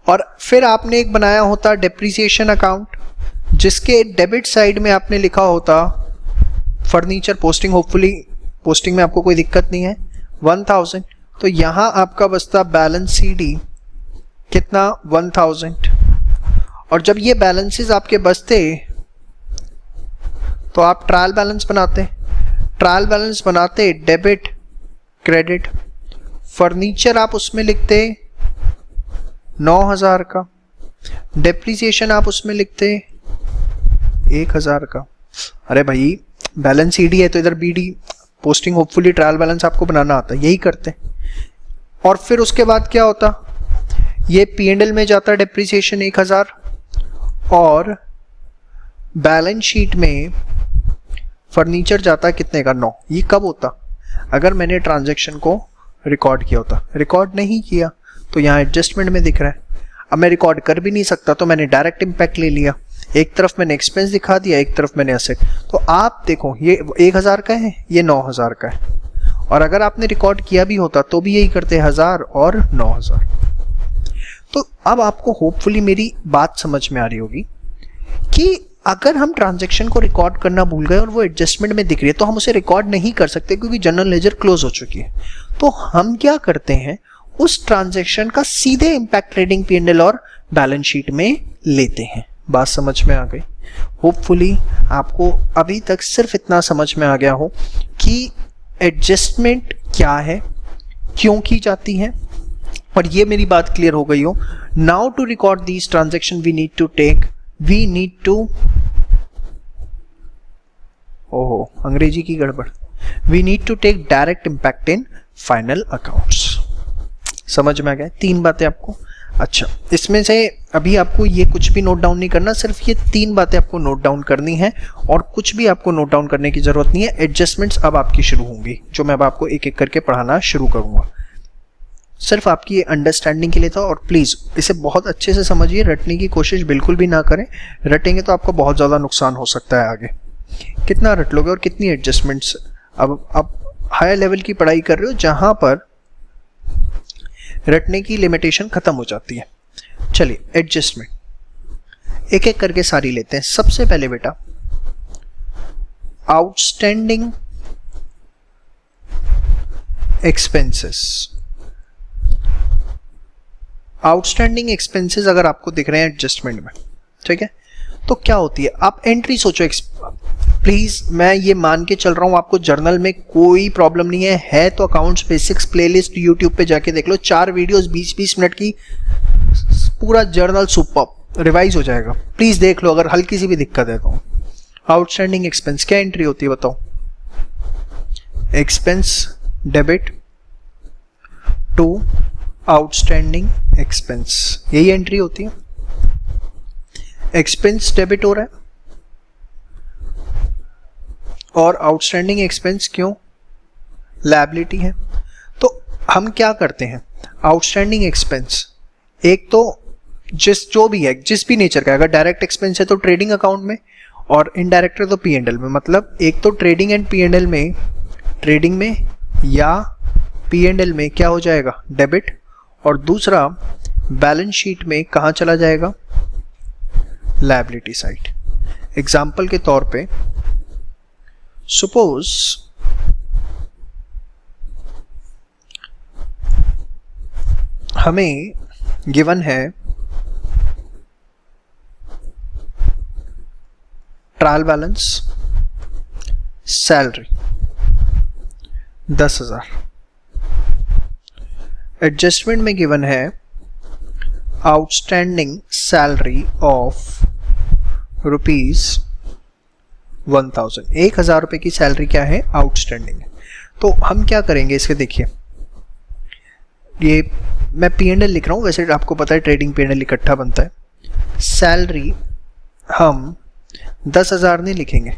और फिर आपने एक बनाया होता डेप्रिसिएशन अकाउंट जिसके डेबिट साइड में आपने लिखा होता फर्नीचर पोस्टिंग, होपफुली पोस्टिंग में आपको कोई दिक्कत नहीं है, 1,000, तो यहां आपका बचता बैलेंस सीडी कितना 1,000। और जब ये बैलेंसेस आपके बचते तो आप ट्रायल बैलेंस बनाते, ट्रायल बैलेंस बनाते डेबिट क्रेडिट, फर्नीचर आप उसमें लिखते 9,000 का, डेप्रिसिएशन आप उसमें लिखते 1,000 का। अरे भाई बैलेंस ईडी है तो इधर BD, posting hopefully trial balance आपको बनाना आता है, यही करते। और फिर उसके बाद क्या होता, ये P&L में जाता डेप्रिसिएशन 1,000 और बैलेंस शीट में फर्नीचर जाता कितने का 9। ये कब होता, अगर मैंने ट्रांजैक्शन को रिकॉर्ड किया होता। रिकॉर्ड नहीं किया तो यहाँ एडजस्टमेंट में दिख रहा है। अब मैं रिकॉर्ड कर भी नहीं सकता तो मैंने डायरेक्ट इम्पैक्ट ले लिया, एक तरफ मैंने एक्सपेंस दिखा दिया, एक तरफ मैंने एसेट। तो आप देखो ये 1,000 का है, ये 9,000 का है, और अगर आपने रिकॉर्ड किया भी होता तो भी यही करते 1,000 और 9,000। तो अब आपको होपफुली मेरी बात समझ में आ रही होगी कि अगर हम ट्रांजैक्शन को रिकॉर्ड करना भूल गए और वो एडजस्टमेंट में दिख रही है तो हम उसे रिकॉर्ड नहीं कर सकते क्योंकि जनरल लेजर क्लोज हो चुकी है। तो हम क्या करते हैं, उस ट्रांजैक्शन का सीधे इम्पैक्ट ट्रेडिंग P&L और बैलेंस शीट में लेते हैं। बात समझ में आ गई? होपफुली आपको अभी तक सिर्फ इतना समझ में आ गया हो कि एडजस्टमेंट क्या है, क्यों की जाती है, और ये मेरी बात क्लियर हो गई हो। Now to record these transaction we need to ओहो अंग्रेजी की गड़बड़, we need to take direct impact in final accounts. समझ में आ गया 3 बातें आपको? अच्छा, इसमें से अभी आपको ये कुछ भी नोट डाउन नहीं करना, सिर्फ ये 3 बातें आपको नोट डाउन करनी है और कुछ भी आपको नोट डाउन करने की जरूरत नहीं है। एडजस्टमेंट्स अब आपकी शुरू होंगी, जो मैं अब आपको एक एक करके पढ़ाना शुरू करूंगा। सिर्फ आपकी ये अंडरस्टैंडिंग के लिए था, और प्लीज़ इसे बहुत अच्छे से समझिए, रटने की कोशिश बिल्कुल भी ना करें। रटेंगे तो आपको बहुत ज़्यादा नुकसान हो सकता है आगे। कितना रट लोगे और कितनी एडजस्टमेंट्स? अब आप हायर लेवल की पढ़ाई कर रहे हो जहाँ पर रटने की लिमिटेशन खत्म हो जाती है। चलिए एडजस्टमेंट एक एक करके सारी लेते हैं। सबसे पहले बेटा आउटस्टैंडिंग एक्सपेंसेस। आउटस्टैंडिंग एक्सपेंसेस अगर आपको दिख रहे हैं एडजस्टमेंट में, ठीक है, तो क्या होती है? आप एंट्री सोचो। प्लीज मैं ये मान के चल रहा हूं आपको जर्नल में कोई प्रॉब्लम नहीं है तो अकाउंट्स बेसिक्स प्लेलिस्ट यूट्यूब पे जाके देख लो, 4 वीडियोस 20-20 मिनट की, पूरा जर्नल सुपर रिवाइज हो जाएगा। प्लीज देख लो अगर हल्की सी भी दिक्कत है तो। आउटस्टैंडिंग एक्सपेंस क्या एंट्री होती है बताओ? Expense debit to outstanding expense, यही एंट्री होती है। एक्सपेंस डेबिट हो रहा है और आउटस्टैंडिंग एक्सपेंस क्यों? लायबिलिटी है। तो हम क्या करते हैं, आउटस्टैंडिंग एक्सपेंस एक तो जो भी है, जिस भी नेचर का, अगर डायरेक्ट एक्सपेंस है तो ट्रेडिंग अकाउंट में, और इनडायरेक्ट है तो P&L में। मतलब एक तो ट्रेडिंग एंड P&L में, ट्रेडिंग में या P&L में क्या हो जाएगा? डेबिट। और दूसरा बैलेंस शीट में कहाँ चला जाएगा? Liability side. एग्जाम्पल के तौर पे सपोज हमें गिवन है ट्रायल बैलेंस, सैलरी 10,000, एडजस्टमेंट में गिवन है आउटस्टैंडिंग सैलरी ऑफ ₹1,000। 1,000 रुपये की सैलरी क्या है? आउटस्टैंडिंग है। तो हम क्या करेंगे इसके, देखिए ये मैं P&L लिख रहा हूँ, वैसे आपको पता है ट्रेडिंग P&L इकट्ठा बनता है। सैलरी हम 10,000 नहीं लिखेंगे,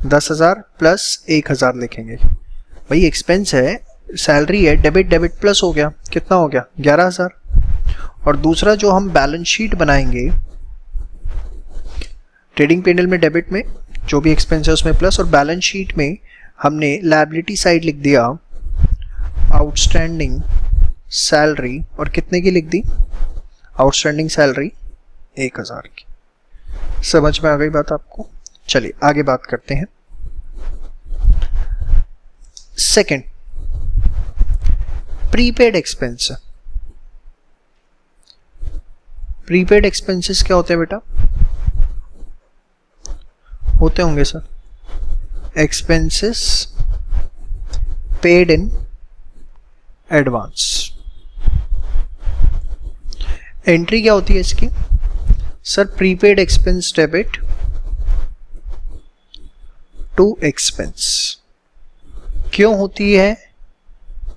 10,000 प्लस 1,000 लिखेंगे। भाई एक्सपेंस है, सैलरी है, डेबिट डेबिट प्लस हो गया, कितना हो गया? 11,000। और दूसरा जो हम बैलेंस शीट बनाएंगे, ट्रेडिंग P&L में डेबिट में जो भी एक्सपेंस है उसमें प्लस, और बैलेंस शीट में हमने लायबिलिटी साइड लिख दिया आउटस्टैंडिंग सैलरी, और कितने की लिख दी? आउटस्टैंडिंग सैलरी 1,000 की। समझ में आ गई बात आपको? चलिए आगे बात करते हैं। Second, prepaid expense. Prepaid expenses क्या होते हैं बेटा? होते होंगे sir, expenses paid in advance. Entry क्या होती है इसकी? Sir prepaid expense debit to expense. क्यों होती है?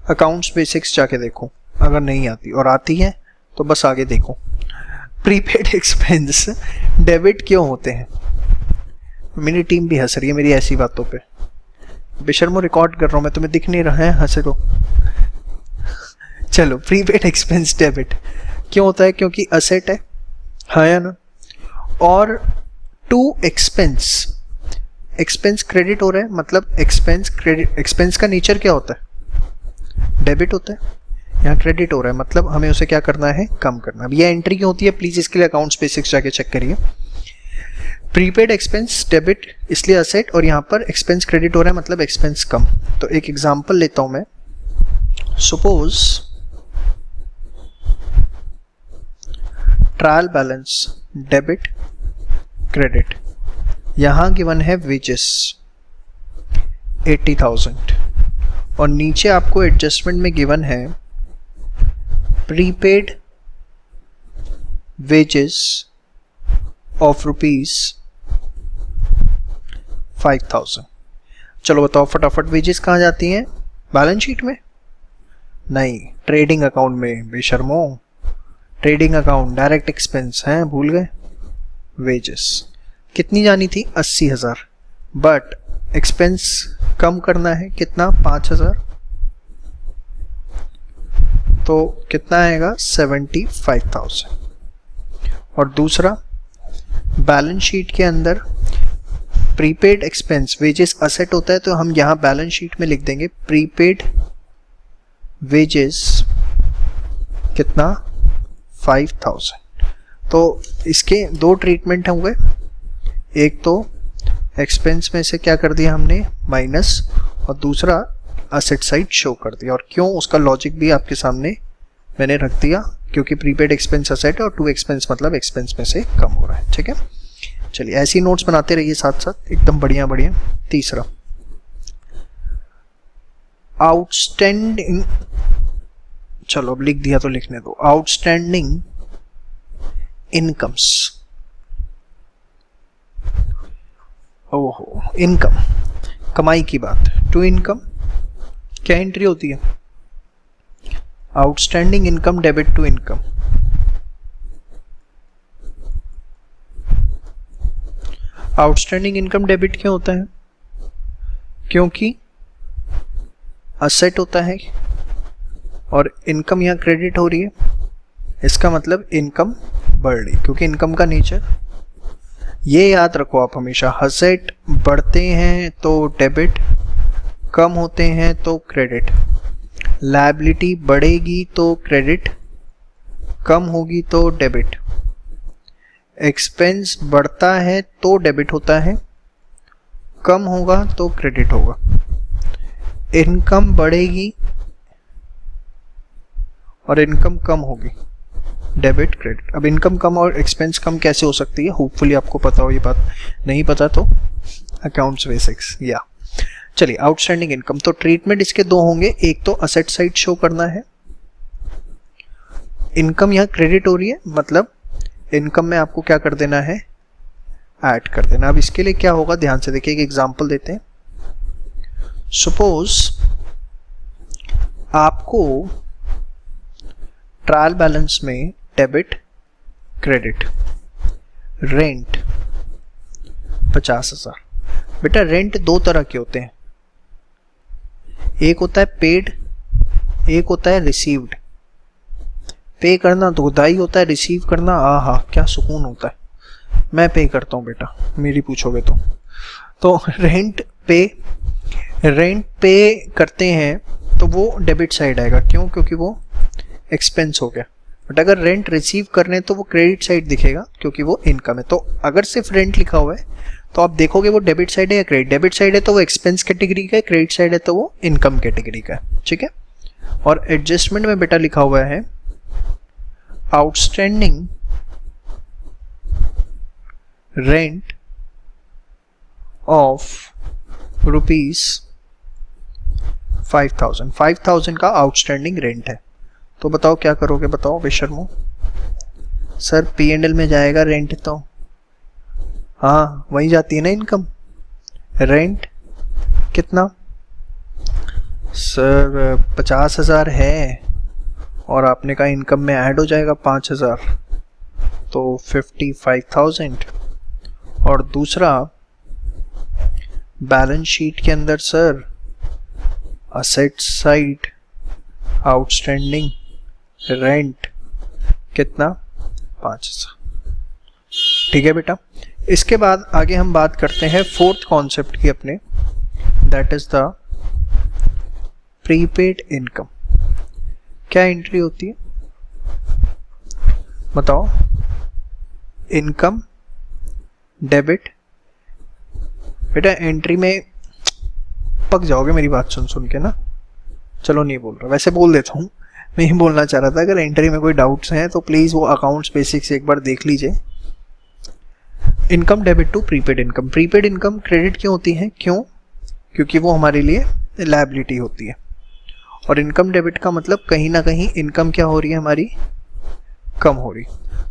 अकाउंट्स बेसिक्स जाके देखो, अगर नहीं आती, और आती है तो बस आगे देखो। प्रीपेड एक्सपेंस डेबिट क्यों होते हैं? मेरी टीम भी हंस रही है मेरी ऐसी बातों पे। बेशर्मो रिकॉर्ड कर रहा हूँ मैं, तुम्हें दिख नहीं रहा है, हंस रहो। चलो, प्रीपेड एक्सपेंस डेबिट क्यों होता है? क्योंकि असेट है, हाँ या ना? और टू एक्सपेंस, एक्सपेंस क्रेडिट हो रहा है, मतलब एक्सपेंस क्रेडिट। एक्सपेंस का नेचर क्या होता है? डेबिट होता है। यहाँ क्रेडिट हो रहा है, मतलब हमें उसे क्या करना है? कम करना। अब ये एंट्री क्यों होती है? प्लीज इसके लिए अकाउंट्स बेसिक्स जाके चेक करिए। प्रीपेड एक्सपेंस डेबिट इसलिए असेट, और यहाँ पर एक्सपेंस क्रेडिट हो रहा है, मतलब एक्सपेंस कम। तो एक एग्जांपल लेता हूं मैं। Suppose trial balance debit credit, यहां गिवन है वेजेस 80,000 और नीचे आपको एडजस्टमेंट में गिवन है प्रीपेड वेजेस ऑफ ₹5,000। चलो बताओ फटाफट, वेजेस कहाँ जाती हैं? बैलेंस शीट में नहीं, ट्रेडिंग अकाउंट में। बेशर्मो, ट्रेडिंग अकाउंट डायरेक्ट एक्सपेंस है, भूल गए? वेजेस कितनी जानी थी? 80,000, बट एक्सपेंस कम करना है, कितना? 5,000, तो कितना आएगा? 75,000। और दूसरा, बैलेंस शीट के अंदर प्रीपेड एक्सपेंस वेजेस असेट होता है, तो हम यहाँ बैलेंस शीट में लिख देंगे प्रीपेड वेजेस कितना? 5,000। तो इसके दो ट्रीटमेंट होंगे, एक तो एक्सपेंस में से क्या कर दिया हमने? माइनस, और दूसरा असेट साइड शो कर दिया। और क्यों, उसका लॉजिक भी आपके सामने मैंने रख दिया, क्योंकि प्रीपेड एक्सपेंस असेट है और टू एक्सपेंस मतलब एक्सपेंस में से कम हो रहा है। ठीक है, चलिए ऐसी नोट्स बनाते रहिए साथ साथ, एकदम बढ़िया बढ़िया। तीसरा, आउटस्टैंडिंग, चलो अब लिख दिया तो लिखने दो। आउटस्टैंडिंग इनकम्स, ओहो इनकम, कमाई की बात। टू इनकम क्या एंट्री होती है? Outstanding income debit to income. Outstanding income debit क्यों होता है? क्योंकि असेट होता है और इनकम यहाँ क्रेडिट हो रही है, इसका मतलब इनकम बढ़ रही, क्योंकि इनकम का नेचर, ये याद रखो आप हमेशा, असेट बढ़ते हैं तो डेबिट, कम होते हैं तो क्रेडिट। लायबिलिटी बढ़ेगी तो क्रेडिट, कम होगी तो डेबिट। एक्सपेंस बढ़ता है तो डेबिट होता है, कम होगा तो क्रेडिट होगा। इनकम बढ़ेगी और इनकम कम होगी, डेबिट क्रेडिट। अब इनकम कम और एक्सपेंस कम कैसे हो सकती है? होपफुली आपको पता हो ये बात, नहीं पता तो अकाउंट्स बेसिक्स। या चलिए, आउटस्टैंडिंग इनकम, तो ट्रीटमेंट इसके दो होंगे। एक तो असेट साइड शो करना है, इनकम यहाँ क्रेडिट हो रही है, मतलब इनकम में आपको क्या कर देना है? ऐड कर देना। अब इसके लिए क्या होगा, ध्यान से देखिए, एक एग्जांपल देते हैं। सपोज आपको ट्रायल बैलेंस में डेबिट क्रेडिट, रेंट 50,000। बेटा रेंट दो तरह के होते हैं, एक होता है पेड, एक होता है रिसीव्ड। पे करना दुखदाई होता है, रिसीव करना आहा क्या सुकून होता है। मैं पे करता हूँ बेटा, मेरी पूछोगे तो रेंट पे करते हैं तो वो डेबिट साइड आएगा। क्यों? क्योंकि वो एक्सपेंस हो गया। बट अगर रेंट रिसीव करने तो वो क्रेडिट साइड दिखेगा, क्योंकि वो इनकम है। तो अगर सिर्फ रेंट लिखा हुआ है तो आप देखोगे वो डेबिट साइड है या क्रेडिट। डेबिट साइड है तो वो एक्सपेंस कैटेगरी का है, क्रेडिट साइड है तो वो इनकम कैटेगरी का है। ठीक है, और एडजस्टमेंट में बेटा लिखा हुआ है आउटस्टैंडिंग रेंट ऑफ 5,000 का आउटस्टैंडिंग रेंट है। तो बताओ क्या करोगे, बताओ बेशर्मो। सर P&L में जाएगा रेंट, तो हाँ वहीं जाती है ना इनकम। रेंट कितना सर 50,000 है और आपने कहा इनकम में ऐड हो जाएगा 5,000, तो 55,000। और दूसरा बैलेंस शीट के अंदर sir asset side outstanding rent कितना 5,000। ठीक है बेटा। इसके बाद आगे हम बात करते हैं फोर्थ कॉन्सेप्ट की अपने, that is the prepaid income. क्या एंट्री होती है बताओ। Income debit. बेटा एंट्री में पक जाओगे मेरी बात सुन सुन के ना। चलो नहीं बोल रहा, वैसे बोल देता हूँ, नहीं बोलना चाह रहा था। अगर एंट्री में कोई डाउट्स हैं तो प्लीज़ वो अकाउंट्स बेसिक्स एक बार देख लीजिए। Income debit to prepaid income. Prepaid income credit क्यों होती है, क्यों? क्योंकि वो हमारे लिए लायबिलिटी होती है। और इनकम डेबिट का मतलब कहीं ना कहीं इनकम क्या हो रही है हमारी, कम हो रही।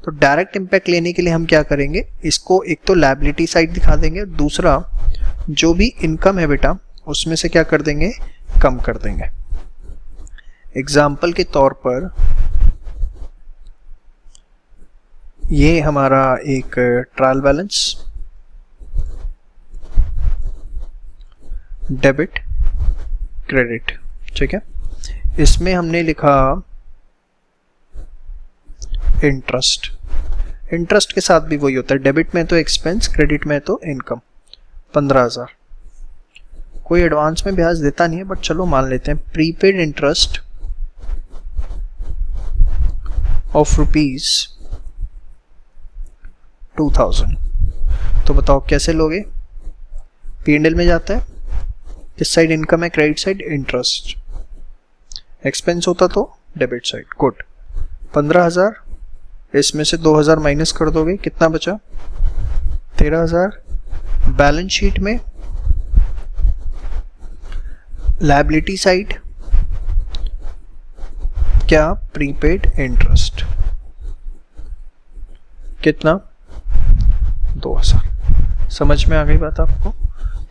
तो डायरेक्ट इम्पैक्ट लेने के लिए हम क्या करेंगे, इसको एक तो लायबिलिटी साइड दिखा देंगे, दूसरा जो भी इनकम है बेटा उसमें से क्या कर देंगे, कम कर देंगे। एग्जाम्पल के तौर पर ये हमारा एक ट्रायल बैलेंस डेबिट क्रेडिट, ठीक है। इसमें हमने लिखा इंटरेस्ट। इंटरेस्ट के साथ भी वही होता है, डेबिट में तो एक्सपेंस, क्रेडिट में तो इनकम। 15,000। कोई एडवांस में ब्याज देता नहीं है बट चलो मान लेते हैं। Prepaid interest of ₹2,000। तो बताओ कैसे लोगे। P&L में जाता है, किस साइड इनकम है, क्रेडिट साइड इंटरेस्ट। एक्सपेंस होता तो डेबिट साइड। गुड। 15,000, इसमें से 2,000 माइनस कर दोगे, कितना बचा 13,000। बैलेंस शीट में लायबिलिटी साइड क्या, प्रीपेड इंटरेस्ट, कितना 2,000। समझ में आ गई बात आपको।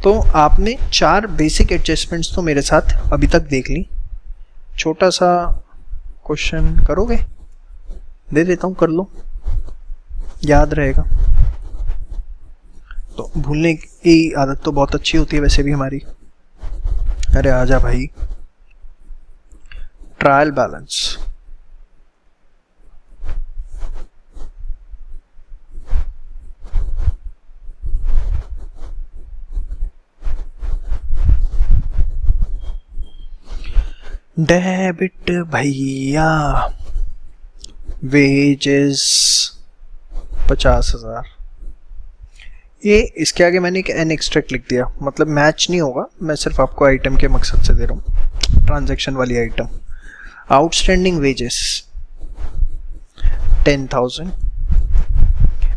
तो आपने 4 बेसिक एडजस्टमेंट्स तो मेरे साथ अभी तक देख ली। छोटा सा क्वेश्चन करोगे, दे देता हूँ, कर लो, याद रहेगा। तो भूलने की आदत तो बहुत अच्छी होती है वैसे भी हमारी। अरे आजा भाई। ट्रायल बैलेंस, डेबिट भैया, वेजेस 50,000। ये इसके आगे मैंने एक एन एक्सट्रैक्ट लिख दिया, मतलब मैच नहीं होगा, मैं सिर्फ आपको आइटम के मकसद से दे रहा हूँ, ट्रांजैक्शन वाली आइटम। Outstanding wages 10,000।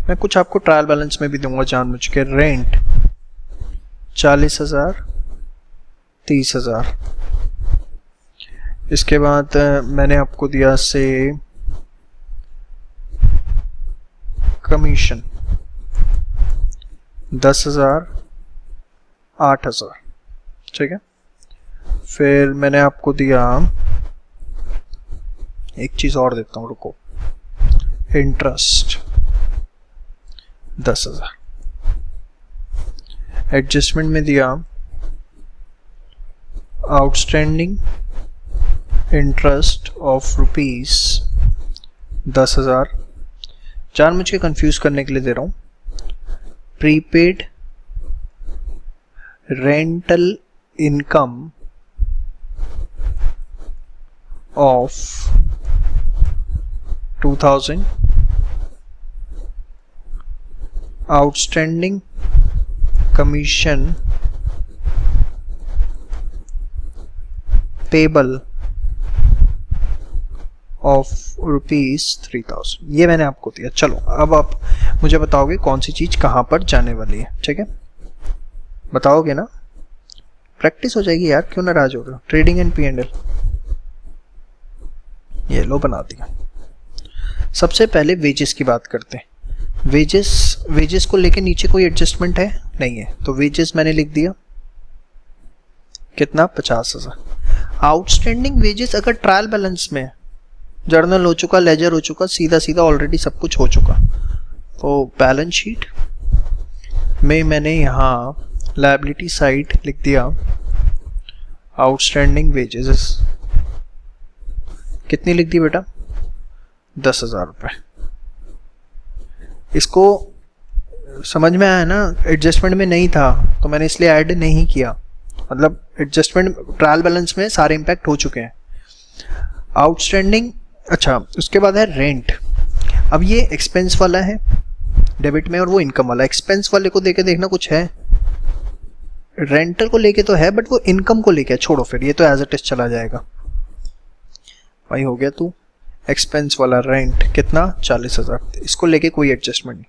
मैं कुछ आपको ट्रायल बैलेंस में भी दूंगा जानबूझ के। रेंट 40,000, 30,000। इसके बाद मैंने आपको दिया से कमीशन 10,000, 8,000, ठीक है। फिर मैंने आपको दिया, एक चीज और देता हूं, रुको, इंटरेस्ट 10,000। एडजस्टमेंट में दिया आउटस्टैंडिंग इंटरेस्ट ऑफ ₹10,000। जान मुझे कंफ्यूज करने के लिए दे रहा हूं। Prepaid rental income of 2,000, outstanding commission payable of ₹3,000। ये मैंने आपको दिया। चलो अब आप मुझे बताओगे कौन सी चीज कहां पर जाने वाली है, ठीक है, बताओगे ना। प्रैक्टिस हो जाएगी यार, क्यों नाराज हो रहे हो। ट्रेडिंग एंड P&L ये लो बना दिया। सबसे पहले वेजेस की बात करते हैं। वेजेस को लेके नीचे कोई एडजस्टमेंट है नहीं है, तो वेजेस मैंने लिख दिया कितना 50,000। आउटस्टैंडिंग वेजेस अगर ट्रायल बैलेंस में जर्नल हो चुका, लेजर हो चुका, सीधा सीधा ऑलरेडी सब कुछ हो चुका, तो बैलेंस शीट में मैंने यहाँ लायबिलिटी साइड लिख दिया आउटस्टैंडिंग वेजेस। कितनी लिख दी बेटा 10,000 रुपये। इसको समझ में आया ना, एडजस्टमेंट में नहीं था तो मैंने इसलिए ऐड नहीं किया, मतलब एडजस्टमेंट ट्रायल बैलेंस में सारे इम्पैक्ट हो चुके हैं। आउटस्टैंडिंग, अच्छा उसके बाद है रेंट। अब ये एक्सपेंस वाला है डेबिट में और वो इनकम वाला। एक्सपेंस वाले को देके देखना कुछ है, रेंटल को लेके तो है बट वो इनकम को लेके, छोड़ो फिर ये तो एज इट इज चला जाएगा। वही हो गया तू एक्सपेंस वाला रेंट कितना 40,000, इसको लेके कोई एडजस्टमेंट नहीं।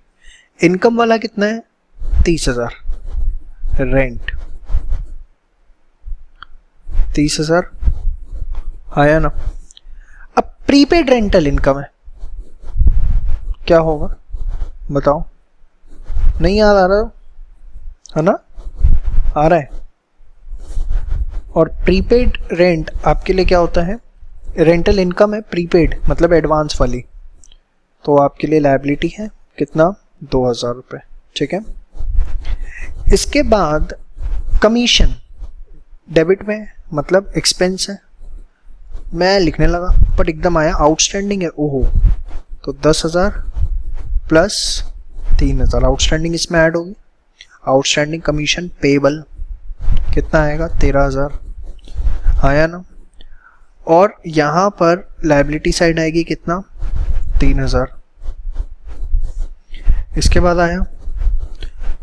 इनकम वाला कितना है 30,000, रेंट 30,000 आया ना। अब प्रीपेड रेंटल इनकम है, क्या होगा बताओ, नहीं याद आ रहा है ना, आ रहा है। और प्रीपेड रेंट आपके लिए क्या होता है, रेंटल इनकम है, प्रीपेड मतलब एडवांस वाली, तो आपके लिए लायबिलिटी है कितना 2,000 रुपये, ठीक है। इसके बाद कमीशन डेबिट में मतलब एक्सपेंस है, मैं लिखने लगा बट एकदम आया आउटस्टैंडिंग है, ओहो, तो 10,000 प्लस 3,000 आउटस्टैंडिंग इसमें ऐड होगी। आउटस्टैंडिंग कमीशन पेबल कितना आएगा 13,000, आया ना। और यहाँ पर लायबिलिटी साइड आएगी कितना 3,000। इसके बाद आया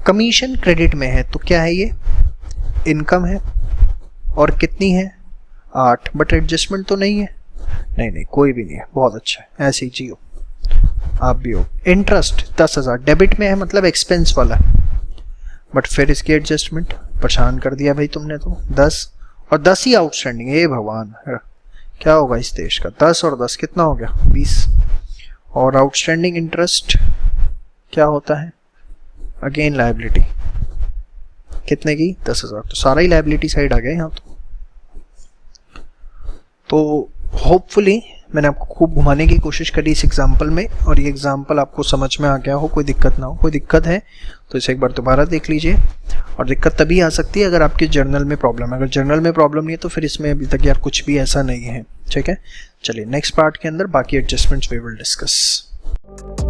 कमीशन क्रेडिट में है, तो क्या है ये इनकम है और कितनी है 8, बट एडजस्टमेंट तो नहीं है, नहीं कोई भी नहीं है, बहुत अच्छा है, ऐसे ही जियो आप भी हो। इंटरेस्ट 10,000 डेबिट में है मतलब एक्सपेंस वाला, बट फिर इसकी एडजस्टमेंट परेशान कर दिया भाई तुमने तो 10 और 10 ही आउटस्टैंडिंग, हे भगवान क्या होगा इस देश का। 10 और 10 कितना हो गया 20। और आउटस्टैंडिंग इंटरेस्ट क्या होता है, अगेन लायबिलिटी कितने की 10,000, तो सारा ही लायबिलिटी साइड आ गया यहाँ तो होपफुली मैंने आपको खूब घुमाने की कोशिश करी इस एग्जाम्पल में, और ये एग्जाम्पल आपको समझ में आ गया हो, कोई दिक्कत ना हो। कोई दिक्कत है तो इसे एक बार दोबारा देख लीजिए, और दिक्कत तभी आ सकती है अगर आपके जर्नल में प्रॉब्लम है। अगर जर्नल में प्रॉब्लम नहीं है तो फिर इसमें अभी तक यार कुछ भी ऐसा नहीं है, ठीक है। चलिए नेक्स्ट पार्ट के अंदर बाकी एडजस्टमेंट्स वी विल डिस्कस।